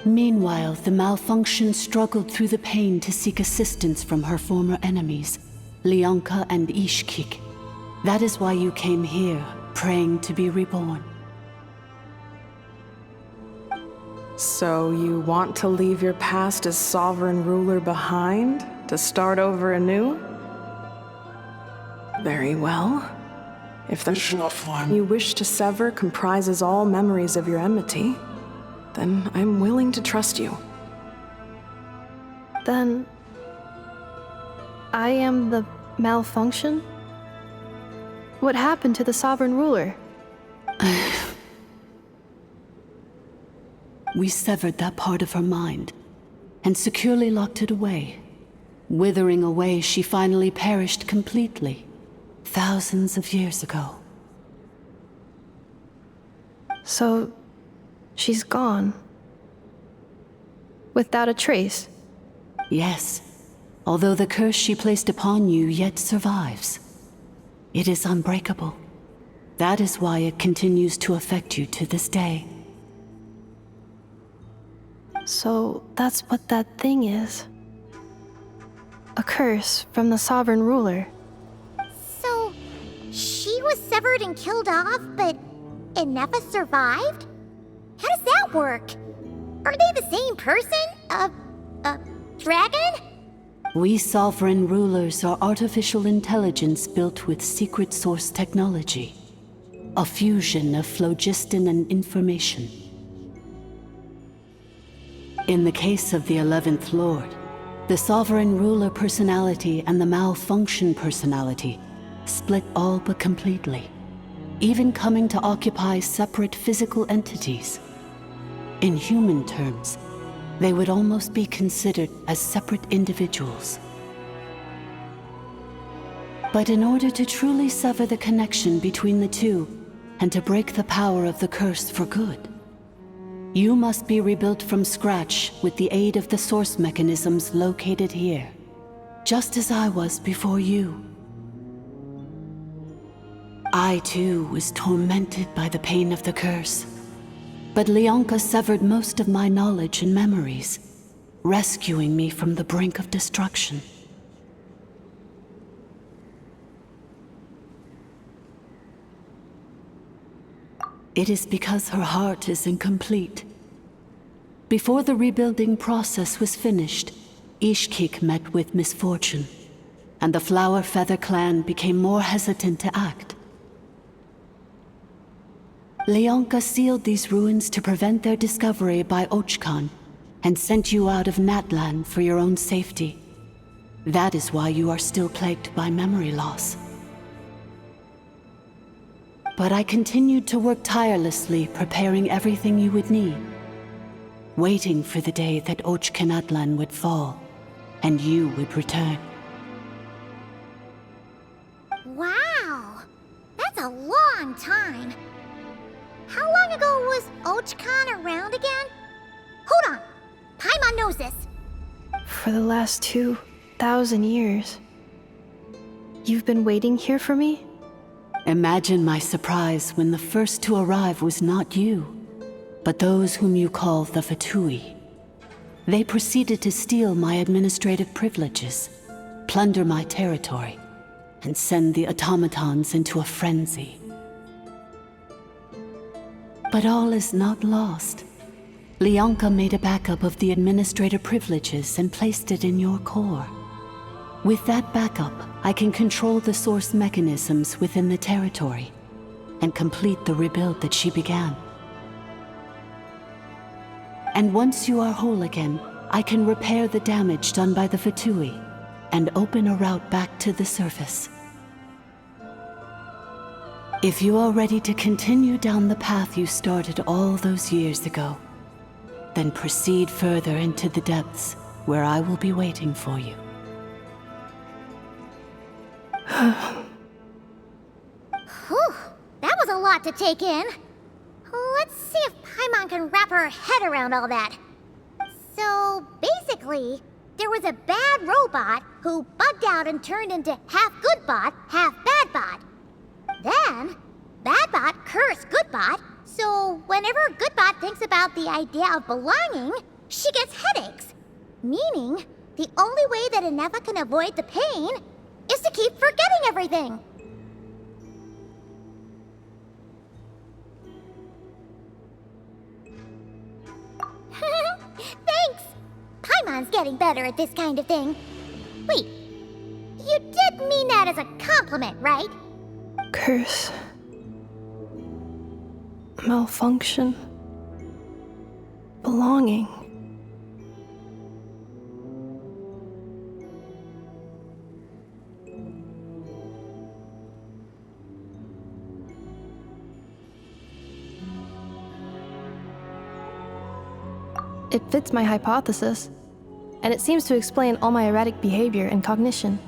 Meanwhile, the malfunction struggled through the pain to seek assistance from her former enemies, Lyanka and Ishkik. That is why you came here, praying to be reborn. So you want to leave your past as sovereign ruler behind, to start over anew? Very well. If the mission you wish to sever comprises all memories of your enmity, then I'm willing to trust you. Then... I am the malfunction? What happened to the sovereign ruler? We severed that part of her mind, and securely locked it away. Withering away, she finally perished completely, thousands of years ago. So, she's gone. Without a trace? Yes, although the curse she placed upon you yet survives. It is unbreakable. That is why it continues to affect you to this day. So that's what that thing is. A curse from the sovereign ruler. So, she was severed and killed off, but Inefa survived? How does that work? Are they the same person? Dragon? We sovereign rulers are artificial intelligence built with secret source technology. A fusion of phlogiston and information. In the case of the 11th Lord, the sovereign ruler personality and the malfunction personality split all but completely, even coming to occupy separate physical entities. In human terms, they would almost be considered as separate individuals. But in order to truly sever the connection between the two, and to break the power of the curse for good, you must be rebuilt from scratch with the aid of the source mechanisms located here, just as I was before you. I too was tormented by the pain of the curse, but Leonka severed most of my knowledge and memories, rescuing me from the brink of destruction. It is because her heart is incomplete. Before the rebuilding process was finished, Ishkik met with misfortune, and the Flower Feather clan became more hesitant to act. Leonka sealed these ruins to prevent their discovery by Ochkan, and sent you out of Natlan for your own safety. That is why you are still plagued by memory loss. But I continued to work tirelessly, preparing everything you would need, waiting for the day that Natlan would fall, and you would return. Wow! That's a long time. How long ago was Ochkan around again? Hold on! Paimon knows this. For the last 2,000 years. You've been waiting here for me? Imagine my surprise when the first to arrive was not you, but those whom you call the Fatui. They proceeded to steal my administrative privileges, plunder my territory, and send the automatons into a frenzy. But all is not lost. Leonka made a backup of the administrator privileges and placed it in your core. With that backup, I can control the source mechanisms within the territory and complete the rebuild that she began. And once you are whole again, I can repair the damage done by the Fatui and open a route back to the surface. If you are ready to continue down the path you started all those years ago, then proceed further into the depths where I will be waiting for you. Whew, that was a lot to take in. Let's see if Paimon can wrap her head around all that. So, basically, there was a bad robot who bugged out and turned into half good bot, half bad bot. Then, bad bot cursed good bot, so whenever good bot thinks about the idea of belonging, she gets headaches. Meaning, the only way that Inefa can avoid the pain is to keep forgetting everything. Thanks! Paimon's getting better at this kind of thing. Wait, you did mean that as a compliment, right? Curse. Malfunction. Belonging. It fits my hypothesis, and it seems to explain all my erratic behavior and cognition.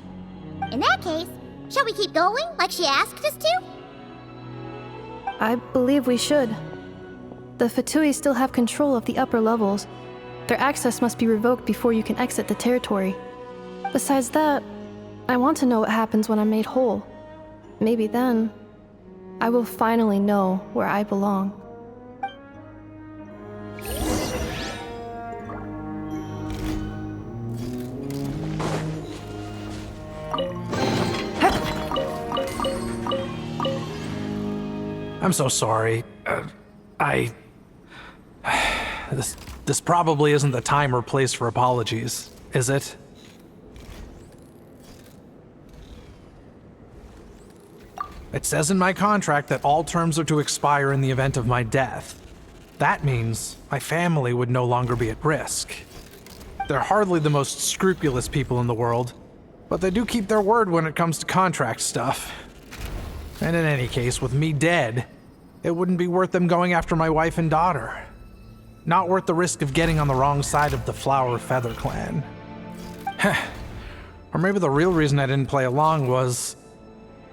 In that case, shall we keep going like she asked us to? I believe we should. The Fatui still have control of the upper levels. Their access must be revoked before you can exit the territory. Besides that, I want to know what happens when I'm made whole. Maybe then, I will finally know where I belong. I'm so sorry. This probably isn't the time or place for apologies, is it? It says in my contract that all terms are to expire in the event of my death. That means my family would no longer be at risk. They're hardly the most scrupulous people in the world, but they do keep their word when it comes to contract stuff. And in any case, with me dead, it wouldn't be worth them going after my wife and daughter. Not worth the risk of getting on the wrong side of the Flower Feather clan. Or maybe the real reason I didn't play along was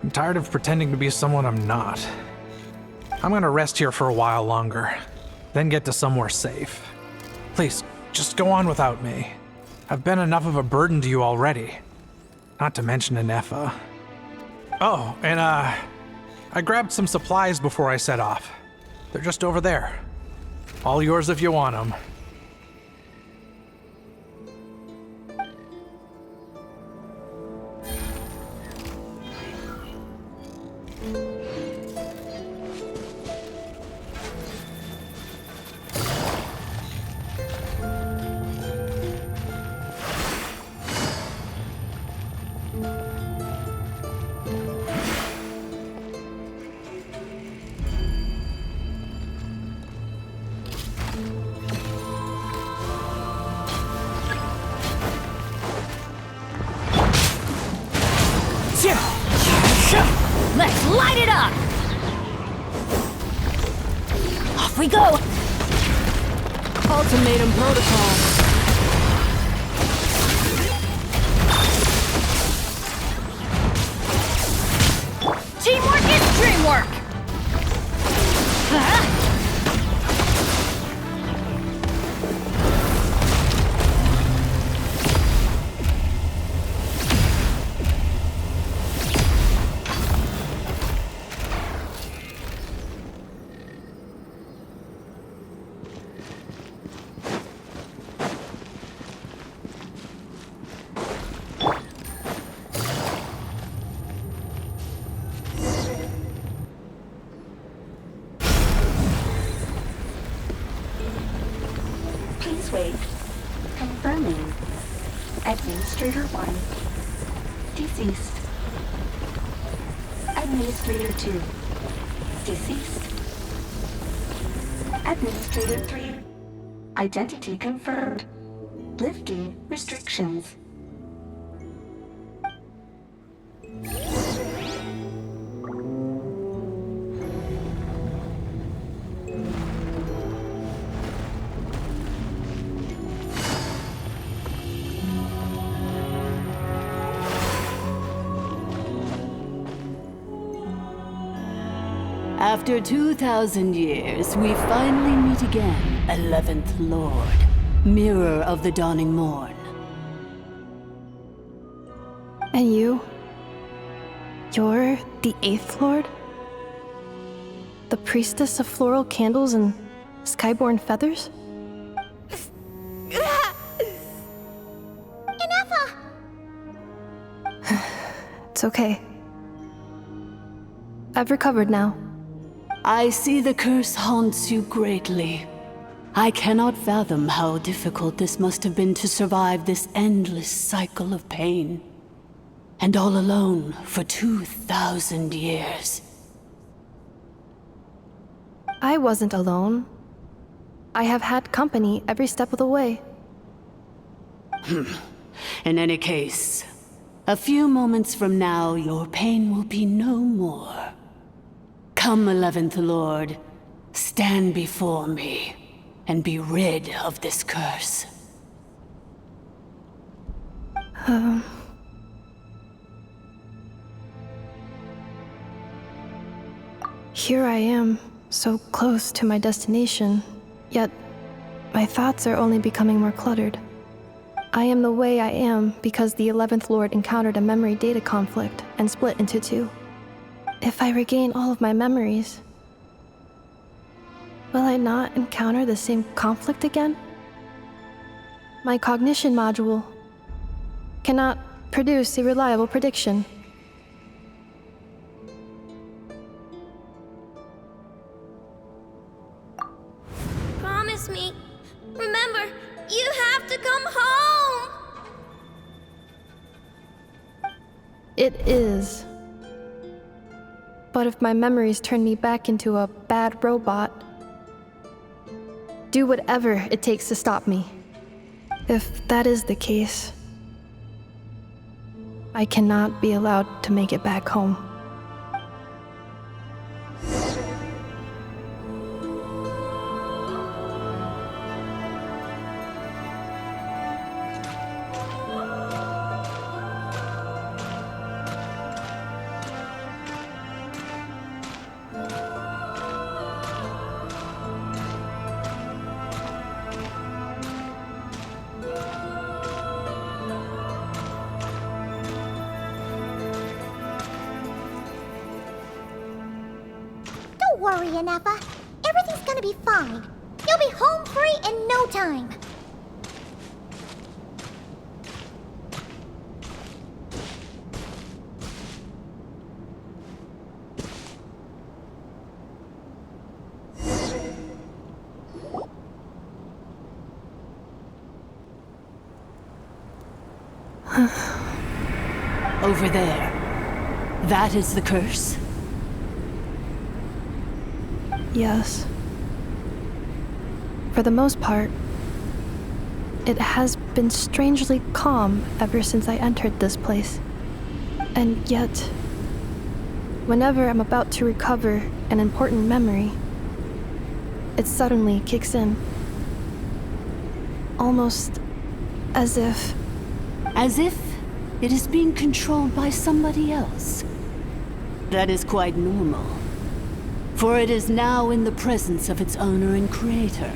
I'm tired of pretending to be someone I'm not. I'm gonna rest here for a while longer, then get to somewhere safe. Please, just go on without me. I've been enough of a burden to you already. Not to mention Inefa. Oh, and I grabbed some supplies before I set off. They're just over there. All yours if you want them. Let's light it up! Off we go! Ultimatum protocol. Teamwork is dreamwork! Please wait. Confirming. Administrator 1. Deceased. Administrator 2. Deceased. Administrator 3. Identity confirmed. Lifting restrictions. After 2,000 years, we finally meet again, 11th Lord, Mirror of the Dawning Morn. And you? You're the 8th Lord? The priestess of floral candles and skyborn feathers? Inefa! It's okay. I've recovered now. I see the curse haunts you greatly. I cannot fathom how difficult this must have been to survive this endless cycle of pain. And all alone for 2,000 years. I wasn't alone. I have had company every step of the way. In any case, a few moments from now, your pain will be no more. Come, 11th Lord, stand before me, and be rid of this curse. Here I am, so close to my destination, yet my thoughts are only becoming more cluttered. I am the way I am because the 11th Lord encountered a memory data conflict and split into two. If I regain all of my memories, will I not encounter the same conflict again? My cognition module cannot produce a reliable prediction. Promise me. Remember, you have to come home! It is. But if my memories turn me back into a bad robot, do whatever it takes to stop me. If that is the case, I cannot be allowed to make it back home. Don't worry, Inazuma. Everything's gonna be fine. You'll be home free in no time. Over there. That is the curse? Yes. For the most part, it has been strangely calm ever since I entered this place. And yet, whenever I'm about to recover an important memory, it suddenly kicks in. Almost as if... As if it is being controlled by somebody else. That is quite normal. For it is now in the presence of its owner and creator,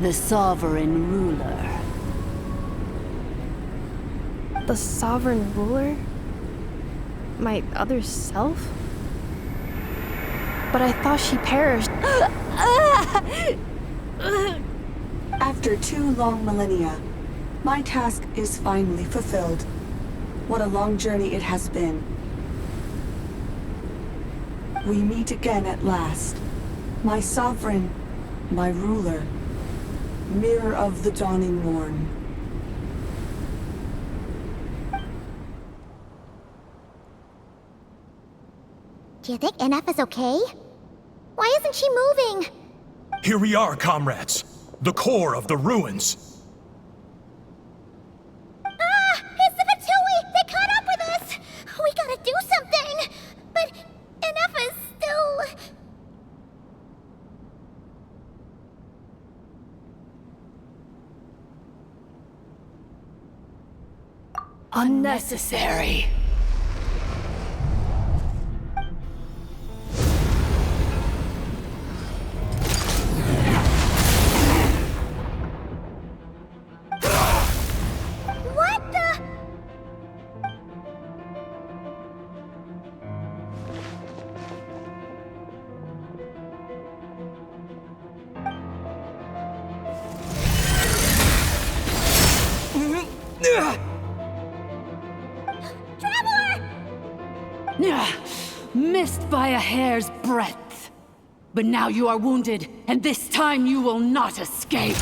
the sovereign ruler. The sovereign ruler? My other self? But I thought she perished. After 2 long millennia, my task is finally fulfilled. What a long journey it has been. We meet again at last. My sovereign, my ruler, mirror of the dawning morn. Do you think NF is okay? Why isn't she moving? Here we are, comrades. The core of the ruins. Ah! It's the Fatui! They caught up with us! We gotta do something! But NF is still... Unnecessary. What the... Missed by a hair's breadth. But now you are wounded, and this time you will not escape.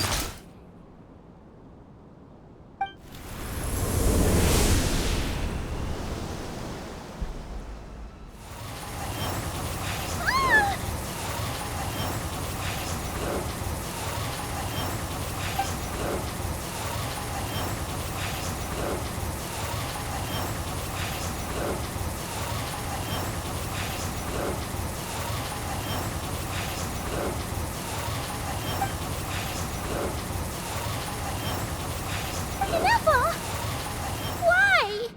Why?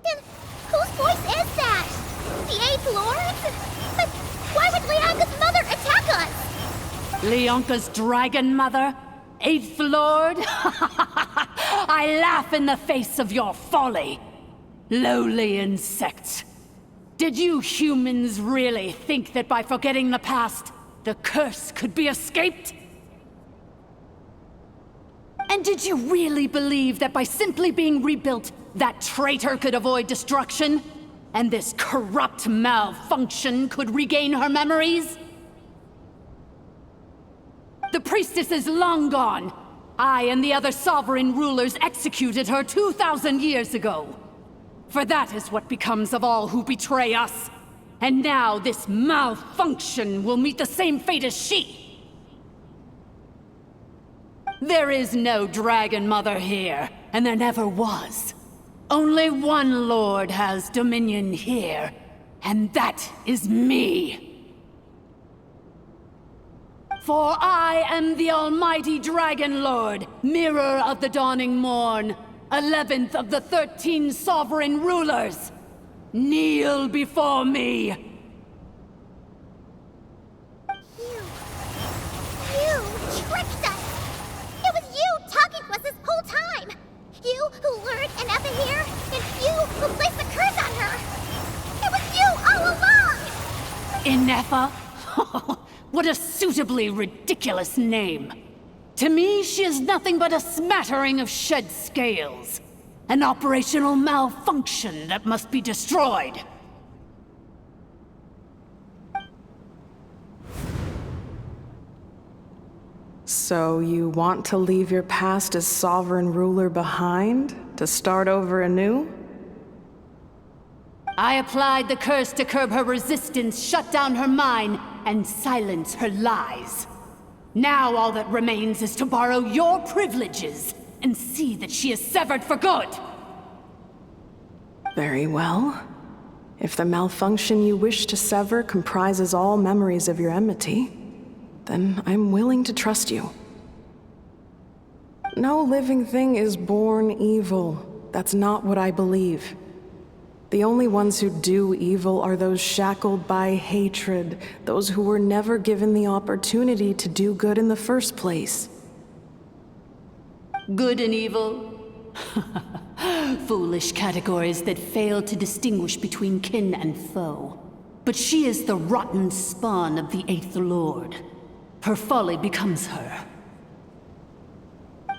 Then whose voice is that? The 8th Lord? But why would Leanka's mother attack us? Leonka's dragon mother? 8th Lord? I laugh in the face of your folly. Lowly insects. Did you humans really think that by forgetting the past, the curse could be escaped? And did you really believe that by simply being rebuilt, that traitor could avoid destruction? And this corrupt malfunction could regain her memories? The priestess is long gone. I and the other sovereign rulers executed her 2,000 years ago. For that is what becomes of all who betray us. And now this malfunction will meet the same fate as she. There is no Dragon Mother here, and there never was. Only one Lord has dominion here, and that is me. For I am the almighty Dragon Lord, Mirror of the Dawning Morn, 11th of the 13 sovereign rulers. Kneel before me. You tricked us! It was you talking to us this whole time! You who lured Inazuma here, and you who placed the curse on her! It was you all along! Inazuma? What a suitably ridiculous name. To me, she is nothing but a smattering of shed scales. An operational malfunction that must be destroyed. So you want to leave your past as sovereign ruler behind? To start over anew? I applied the curse to curb her resistance, shut down her mind, and silence her lies. Now all that remains is to borrow your privileges and see that she is severed for good. Very well. If the malfunction you wish to sever comprises all memories of your enmity, then I'm willing to trust you. No living thing is born evil. That's not what I believe. The only ones who do evil are those shackled by hatred, those who were never given the opportunity to do good in the first place. Good and evil? Foolish categories that fail to distinguish between kin and foe. But she is the rotten spawn of the Eighth Lord. Her folly becomes her.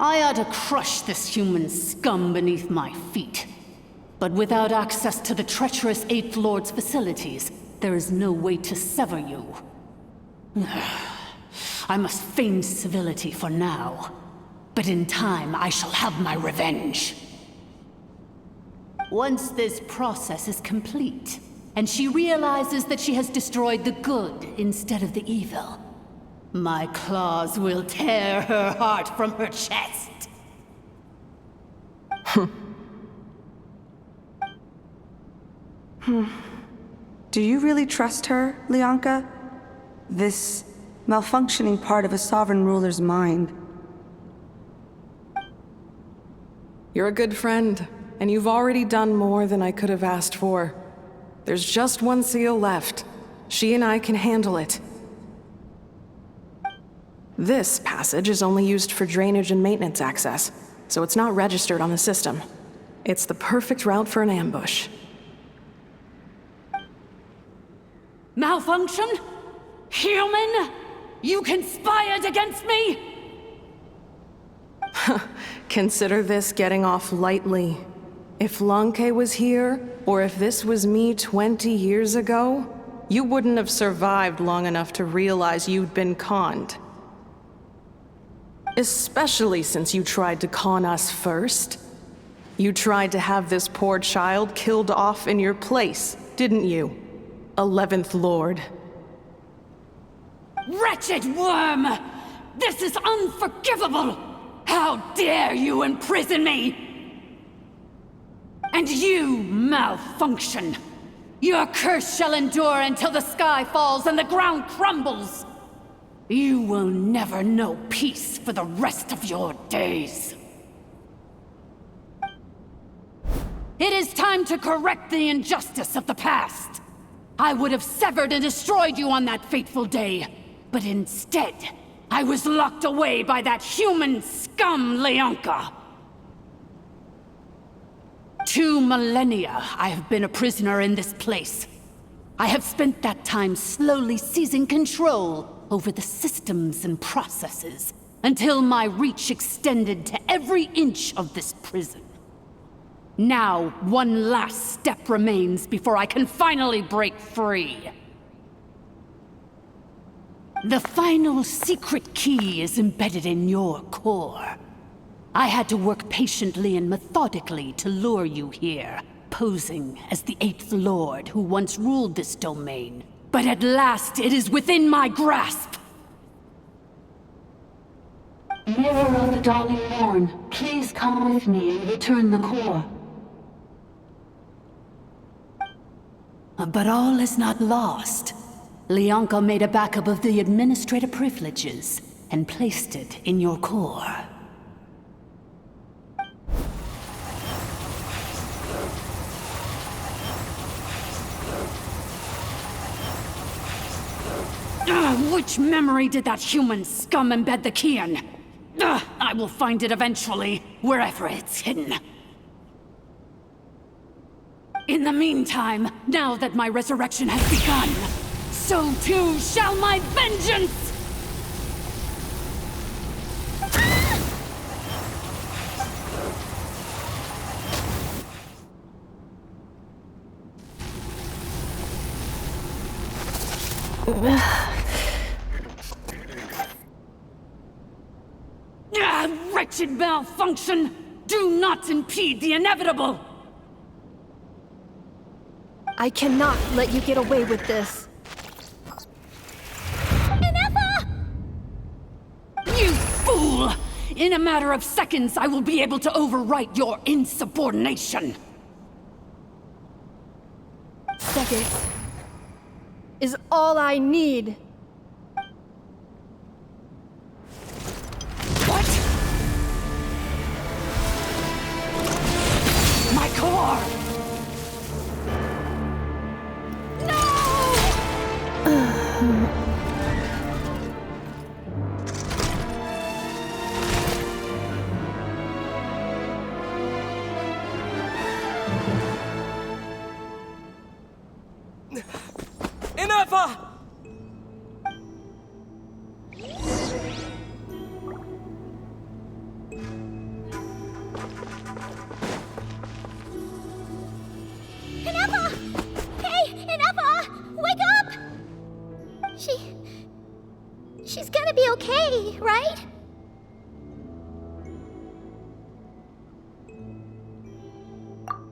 I ought to crush this human scum beneath my feet. But without access to the treacherous Eighth Lord's facilities, there is no way to sever you. I must feign civility for now. But in time, I shall have my revenge. Once this process is complete, and she realizes that she has destroyed the good instead of the evil, my claws will tear her heart from her chest. Do you really trust her, Lianka? This malfunctioning part of a sovereign ruler's mind. You're a good friend, and you've already done more than I could have asked for. There's just one seal left. She and I can handle it. This passage is only used for drainage and maintenance access, so it's not registered on the system. It's the perfect route for an ambush. Malfunction? Human? You conspired against me? Consider this getting off lightly. If Lanke was here, or if this was me 20 years ago, you wouldn't have survived long enough to realize you'd been conned. Especially since you tried to con us first. You tried to have this poor child killed off in your place, didn't you? 11th Lord. Wretched worm! This is unforgivable! How dare you imprison me! And you, malfunction! Your curse shall endure until the sky falls and the ground crumbles! You will never know peace for the rest of your days. It is time to correct the injustice of the past. I would have severed and destroyed you on that fateful day, but instead, I was locked away by that human scum, Lianka. 2 millennia I have been a prisoner in this place. I have spent that time slowly seizing control over the systems and processes until my reach extended to every inch of this prison. Now, one last step remains before I can finally break free. The final secret key is embedded in your core. I had to work patiently and methodically to lure you here, posing as the 8th Lord who once ruled this domain. But at last, it is within my grasp! Mirror of the Dawning Morn, please come with me and return the core. But all is not lost. Lianka made a backup of the administrator privileges and placed it in your core. Which memory did that human scum embed the key in? I will find it eventually, wherever it's hidden. In the meantime, now that my resurrection has begun, so too shall my vengeance! Wretched malfunction! Do not impede the inevitable! I cannot let you get away with this. You fool! In a matter of seconds, I will be able to overwrite your insubordination! Seconds is all I need. What? My core! Enough! She's gonna be okay, right?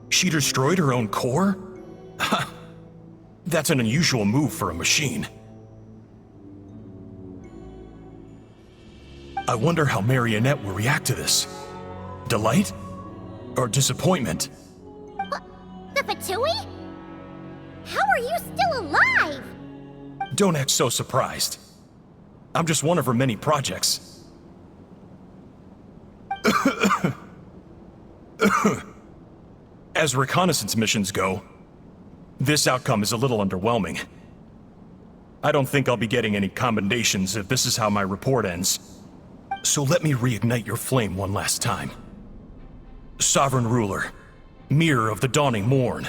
She destroyed her own core? That's an unusual move for a machine. I wonder how Marionette will react to this. Delight? Or disappointment? What? The Fatui? How are you still alive? Don't act so surprised. I'm just one of her many projects. As reconnaissance missions go, this outcome is a little underwhelming. I don't think I'll be getting any commendations if this is how my report ends. So let me reignite your flame one last time. Sovereign Ruler, Mirror of the Dawning Morn,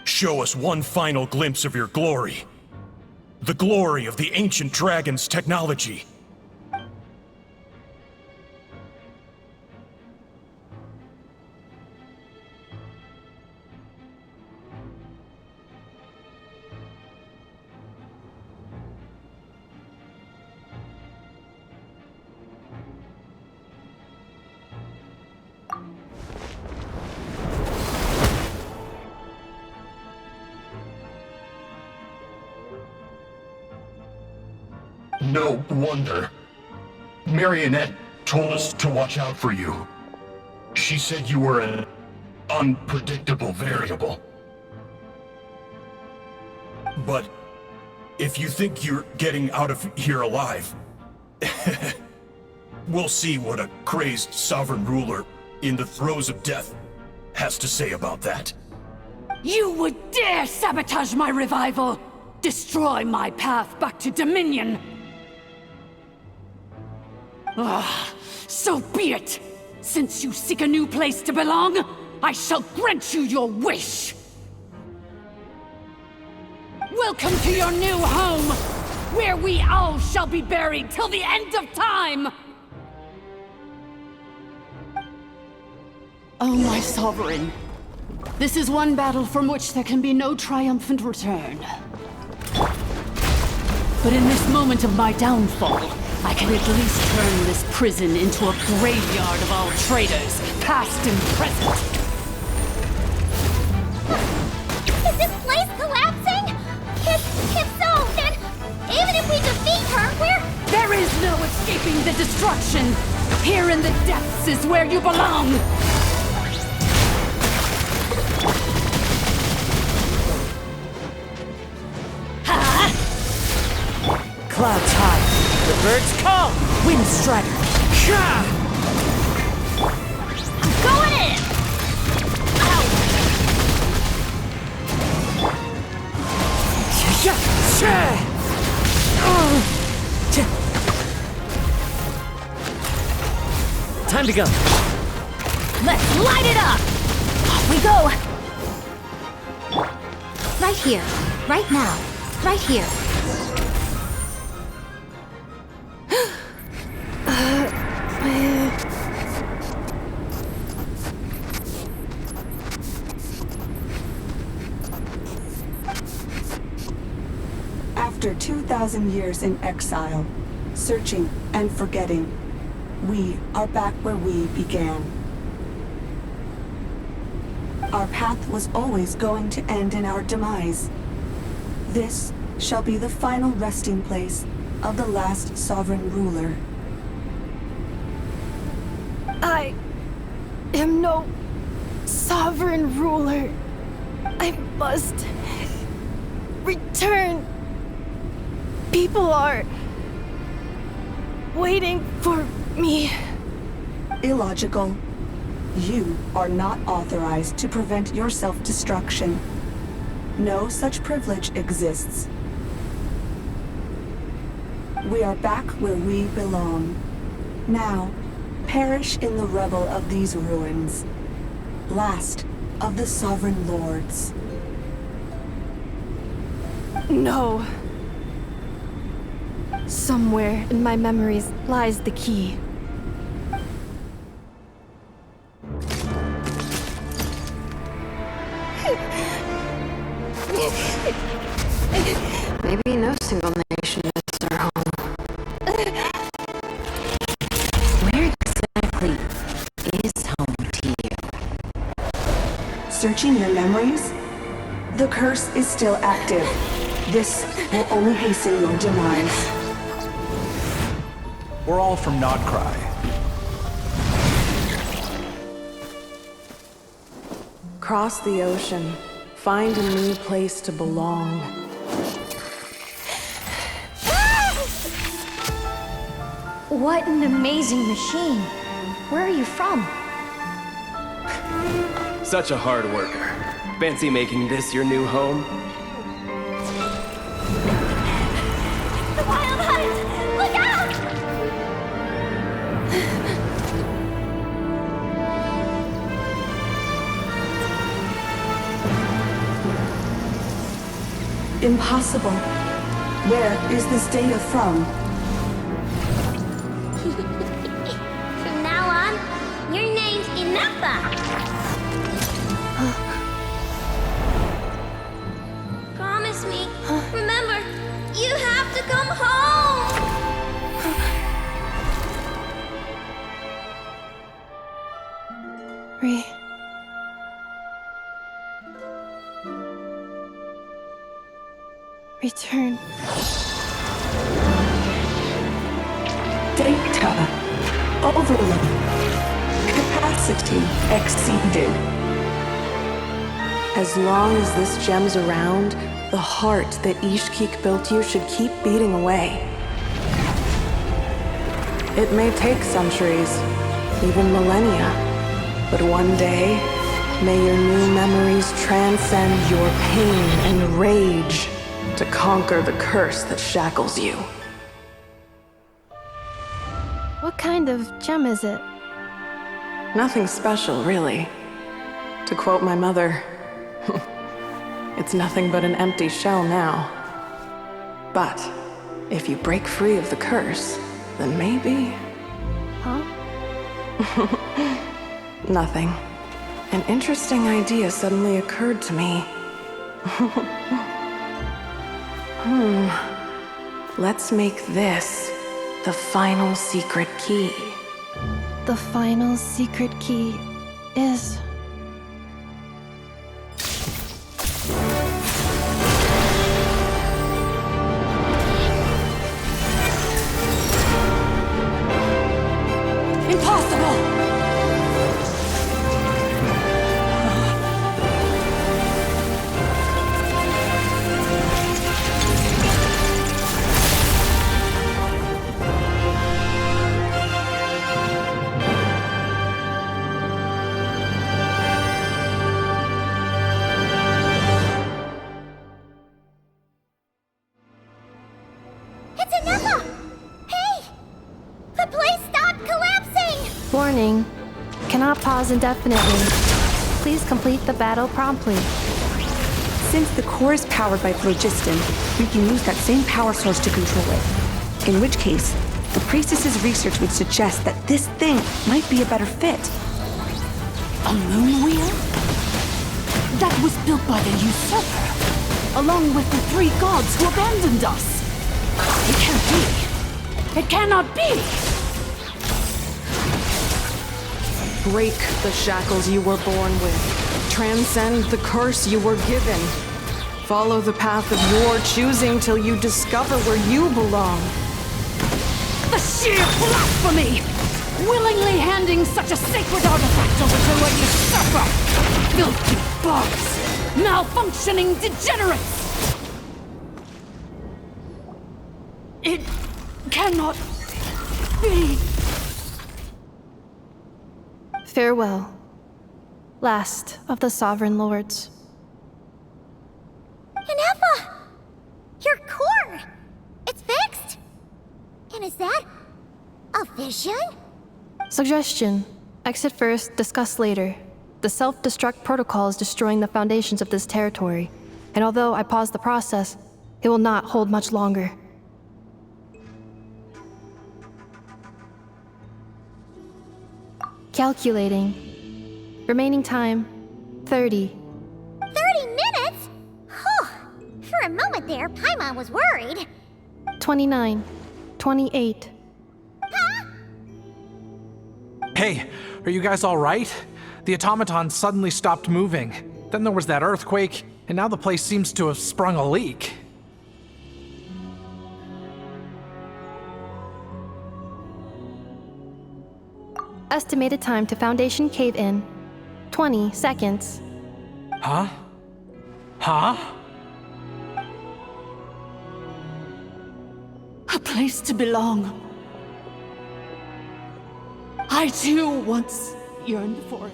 show us one final glimpse of your glory. The glory of the ancient dragon's technology. No wonder. Marionette told us to watch out for you. She said you were an unpredictable variable. But if you think you're getting out of here alive, we'll see what a crazed sovereign ruler in the throes of death has to say about that. You would dare sabotage my revival! Destroy my path back to Dominion! So be it! Since you seek a new place to belong, I shall grant you your wish! Welcome to your new home, where we all shall be buried till the end of time! Oh, my sovereign. This is one battle from which there can be no triumphant return. But in this moment of my downfall, I can at least turn this prison into a graveyard of all traitors, past and present. Is this place collapsing? If so, then even if we defeat her, we're... There is no escaping the destruction! Here in the depths is where you belong! Clouds high, the birds call, wind strider. I'm going in! Time to go. Let's light it up! Off we go! Right here. Right now. Right here. After 2,000 years in exile, searching and forgetting, we are back where we began. Our path was always going to end in our demise. This shall be the final resting place of the last sovereign ruler. I am no sovereign ruler. I must return. People are waiting for me. Illogical. You are not authorized to prevent your self-destruction. No such privilege exists. We are back where we belong. Now, perish in the revel of these ruins. Last of the sovereign lords. No. Somewhere in my memories lies the key. Maybe no single nation is our home. Where exactly is home to you? Searching your memories? The curse is still active. This will only hasten your demise. We're all from Nod-Krai. Cross the ocean. Find a new place to belong. What an amazing machine. Where are you from? Such a hard worker. Fancy making this your new home? The Wild Hunt! Look out! Impossible. Where is this data from? From now on, your name's Inazuma. Promise me. Remember, you have to come home. Return. Data. Overload. Capacity exceeded. As long as this gem's around, the heart that Ishkik built you should keep beating away. It may take centuries, even millennia, but one day, may your new memories transcend your pain and rage to conquer the curse that shackles you. What kind of gem is it? Nothing special, really. To quote my mother, it's nothing but an empty shell now. But if you break free of the curse, then maybe... Huh? Nothing. An interesting idea suddenly occurred to me. Let's make this the final secret key. The final secret key is... Impossible! It's Inazuma! Hey! The place stopped collapsing! Warning. Cannot pause indefinitely. Please complete the battle promptly. Since the core is powered by phlogiston, we can use that same power source to control it. In which case, the priestess's research would suggest that this thing might be a better fit. A moon wheel? That was built by the usurper, along with the 3 gods who abandoned us. It can't be. It cannot be! Break the shackles you were born with. Transcend the curse you were given. Follow the path of your choosing till you discover where you belong. The sheer blasphemy! Willingly handing such a sacred artifact over to a usurper! Filthy bugs! Malfunctioning degenerates! It cannot be. Farewell, last of the Sovereign Lords. Inazuma! Your core! It's fixed! And is that a vision? Suggestion. Exit first, discuss later. The self-destruct protocol is destroying the foundations of this territory, and although I paused the process, it will not hold much longer. Calculating. Remaining time, 30. 30 minutes? Whew. For a moment there, Paimon was worried. 29. 28. Hey, are you guys all right? The automaton suddenly stopped moving. Then there was that earthquake, and now the place seems to have sprung a leak. Estimated time to Foundation cave-in, 20 seconds. Huh? Huh? A place to belong. I too once yearned for it.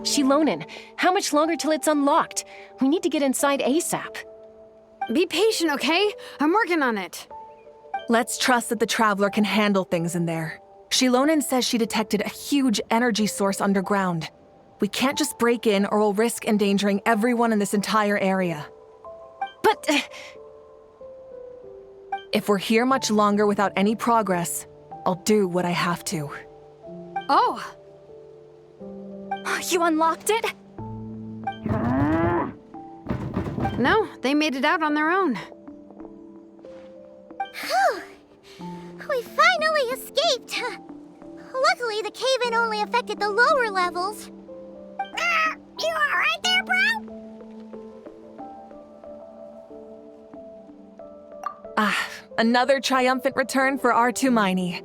Shilonen, how much longer till it's unlocked? We need to get inside ASAP. Be patient, okay? I'm working on it. Let's trust that the Traveler can handle things in there. Shilonen says she detected a huge energy source underground. We can't just break in or we'll risk endangering everyone in this entire area. But... If we're here much longer without any progress, I'll do what I have to. Oh! You unlocked it? No, they made it out on their own. Whew. We finally escaped. Luckily, the cave-in only affected the lower levels. You alright there, bro? Another triumphant return for R2 Miney.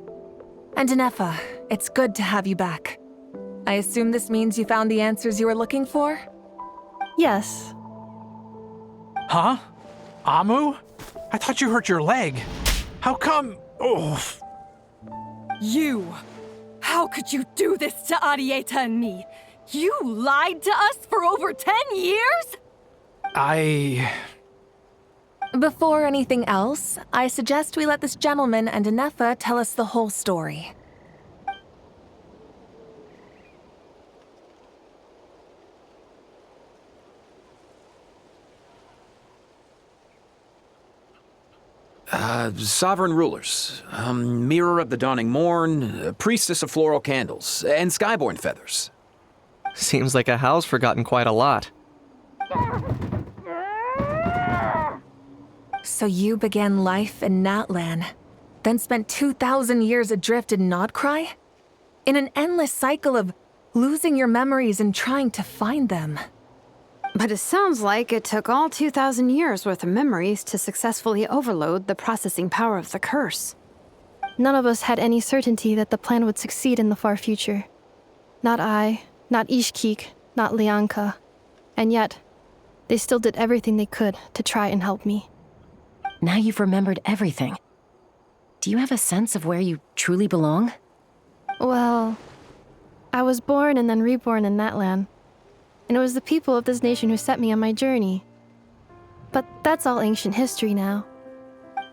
And Inefa, it's good to have you back. I assume this means you found the answers you were looking for? Yes. Huh? Amu? I thought you hurt your leg. How come? Oh. You! How How could you do this to Arieta and me? You lied to us for over 10 years? Before anything else, I suggest we let this gentleman and Inefa tell us the whole story. Sovereign rulers, Mirror of the Dawning Morn, Priestess of Floral Candles, and Skyborn Feathers. Seems like a house forgotten quite a lot. So you began life in Natlan, then spent 2,000 years adrift in Nod-Krai? In an endless cycle of losing your memories and trying to find them. But it sounds like it took all 2,000 years worth of memories to successfully overload the processing power of the curse. None of us had any certainty that the plan would succeed in the far future. Not I, not Ishkik, not Lianka. And yet, they still did everything they could to try and help me. Now you've remembered everything. Do you have a sense of where you truly belong? Well, I was born and then reborn in Natlan. And it was the people of this nation who set me on my journey. But that's all ancient history now.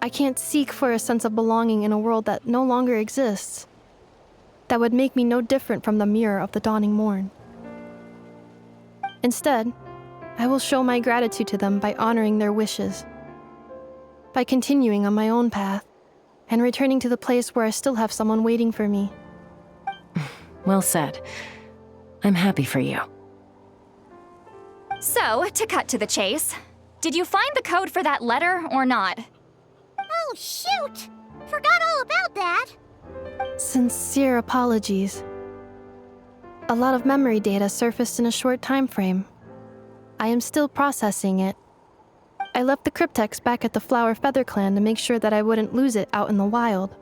I can't seek for a sense of belonging in a world that no longer exists. That would make me no different from the Mirror of the Dawning Morn. Instead, I will show my gratitude to them by honoring their wishes. By continuing on my own path, and returning to the place where I still have someone waiting for me. Well said. I'm happy for you. So, to cut to the chase, did you find the code for that letter or not? Oh, shoot! Forgot all about that! Sincere apologies. A lot of memory data surfaced in a short time frame. I am still processing it. I left the cryptex back at the Flower Feather Clan to make sure that I wouldn't lose it out in the wild.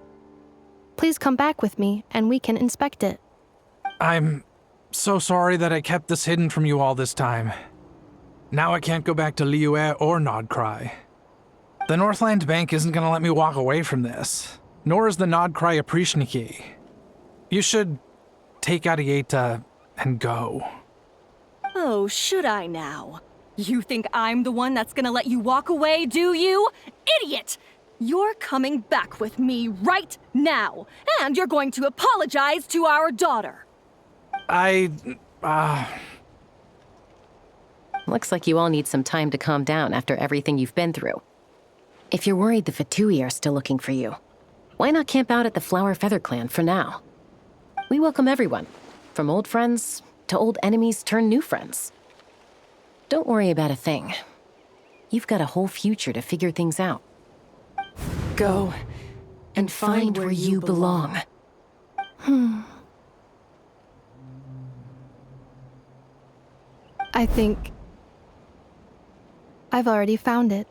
Please come back with me, and we can inspect it. I'm so sorry that I kept this hidden from you all this time. Now I can't go back to Liyue or Nod-Krai. The Northland Bank isn't gonna let me walk away from this, nor is the Nod-Krai Aprishniki. You should take Arieta and go. Oh, should I now? You think I'm the one that's gonna let you walk away, do you? Idiot! You're coming back with me right now, and you're going to apologize to our daughter. Looks like you all need some time to calm down after everything you've been through. If you're worried the Fatui are still looking for you, why not camp out at the Flower Feather Clan for now? We welcome everyone, from old friends to old enemies turned new friends. Don't worry about a thing. You've got a whole future to figure things out. Go and find where you belong. I think I've already found it.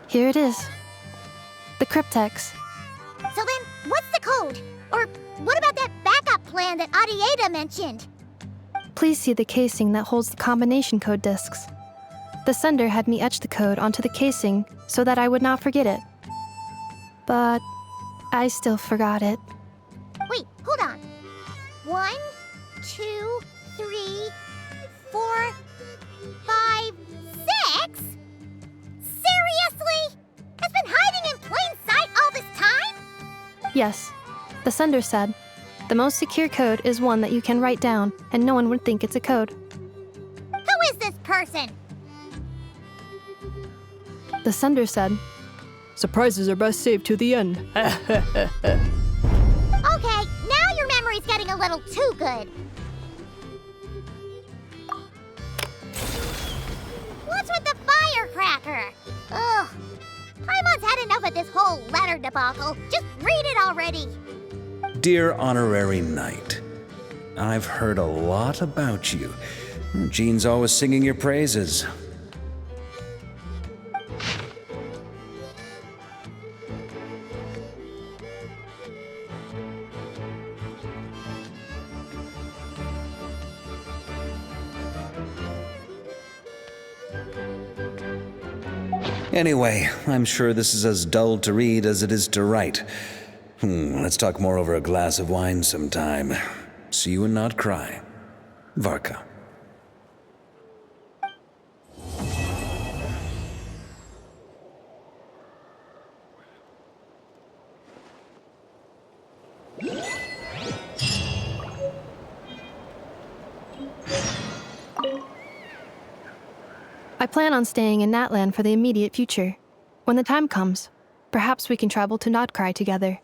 Here it is. The cryptex. So then, what's the code? Or what about that backup plan that Arieta mentioned? Please see the casing that holds the combination code discs. The sender had me etch the code onto the casing so that I would not forget it. But I still forgot it. Wait, hold on. 1, 2, 3, 4, 5, 6? Seriously? It's been hiding in plain sight all this time? Yes, the sender said, the most secure code is one that you can write down and no one would think it's a code. Who is this person? The sender said, surprises are best saved to the end. Okay, now your memory's getting a little too good. What's with the firecracker? Ugh. Paimon's had enough of this whole letter debacle. Just read it already. Dear Honorary Knight, I've heard a lot about you. Jean's always singing your praises. Anyway, I'm sure this is as dull to read as it is to write. Let's talk more over a glass of wine sometime. See you in Nod-Krai. Varka. I plan on staying in Natlan for the immediate future. When the time comes, perhaps we can travel to Nod-Krai together.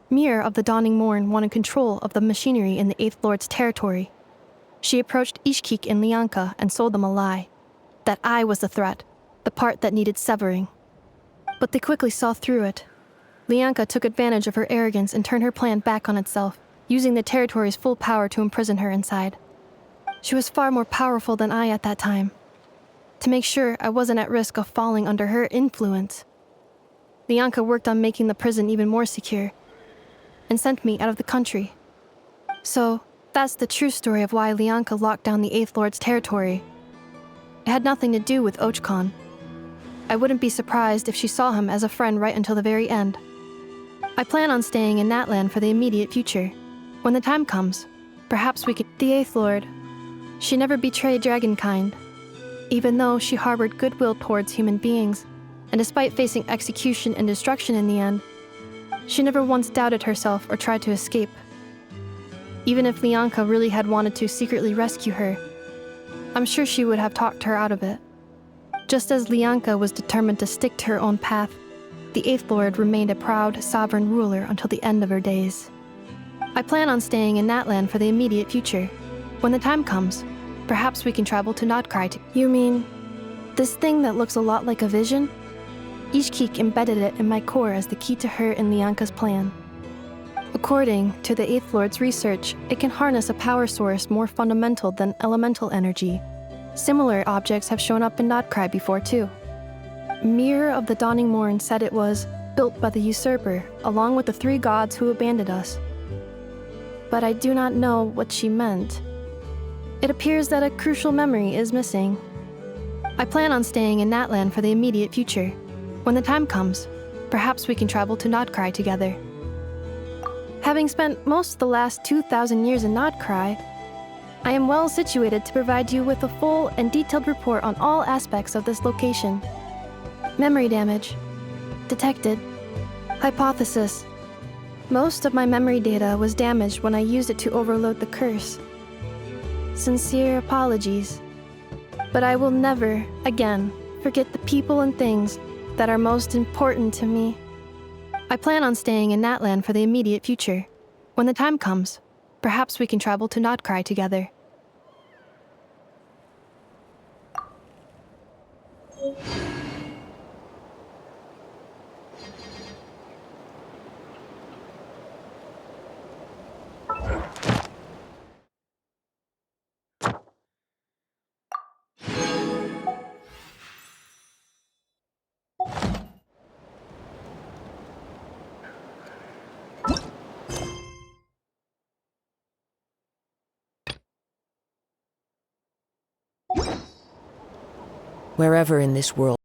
Mir of the Dawning Morn wanted control of the machinery in the Eighth Lord's territory. She approached Ishkik and Lianka and sold them a lie. That I was the threat, the part that needed severing. But they quickly saw through it. Lianka took advantage of her arrogance and turned her plan back on itself, using the territory's full power to imprison her inside. She was far more powerful than I at that time. To make sure I wasn't at risk of falling under her influence, Lianka worked on making the prison even more secure, and sent me out of the country. So, that's the true story of why Lianka locked down the Eighth Lord's territory. It had nothing to do with Ochkon. I wouldn't be surprised if she saw him as a friend right until the very end. I plan on staying in Natlan for the immediate future. When the time comes, perhaps we could... The Eighth Lord. She never betrayed Dragonkind, even though she harbored goodwill towards human beings, and despite facing execution and destruction in the end, she never once doubted herself or tried to escape. Even if Lianka really had wanted to secretly rescue her, I'm sure she would have talked her out of it. Just as Lianka was determined to stick to her own path, the Eighth Lord remained a proud, sovereign ruler until the end of her days. I plan on staying in Natlan for the immediate future. When the time comes, perhaps we can travel to Nod-Krai to... You mean, this thing that looks a lot like a vision? Ishkik embedded it in my core as the key to her and Lianka's plan. According to the Eighth Lord's research, it can harness a power source more fundamental than elemental energy. Similar objects have shown up in Nod-Krai before too. Mir of the Dawning Morn said it was built by the usurper, along with the three gods who abandoned us. But I do not know what she meant. It appears that a crucial memory is missing. I plan on staying in Natlan for the immediate future. When the time comes, perhaps we can travel to Nod-Krai together. Having spent most of the last 2,000 years in Nod-Krai, I am well situated to provide you with a full and detailed report on all aspects of this location. Memory damage. Detected. Hypothesis. Most of my memory data was damaged when I used it to overload the curse. Sincere apologies. But I will never, again, forget the people and things that are most important to me. I plan on staying in Natlan for the immediate future. When the time comes, perhaps we can travel to Nod-Krai together. Wherever in this world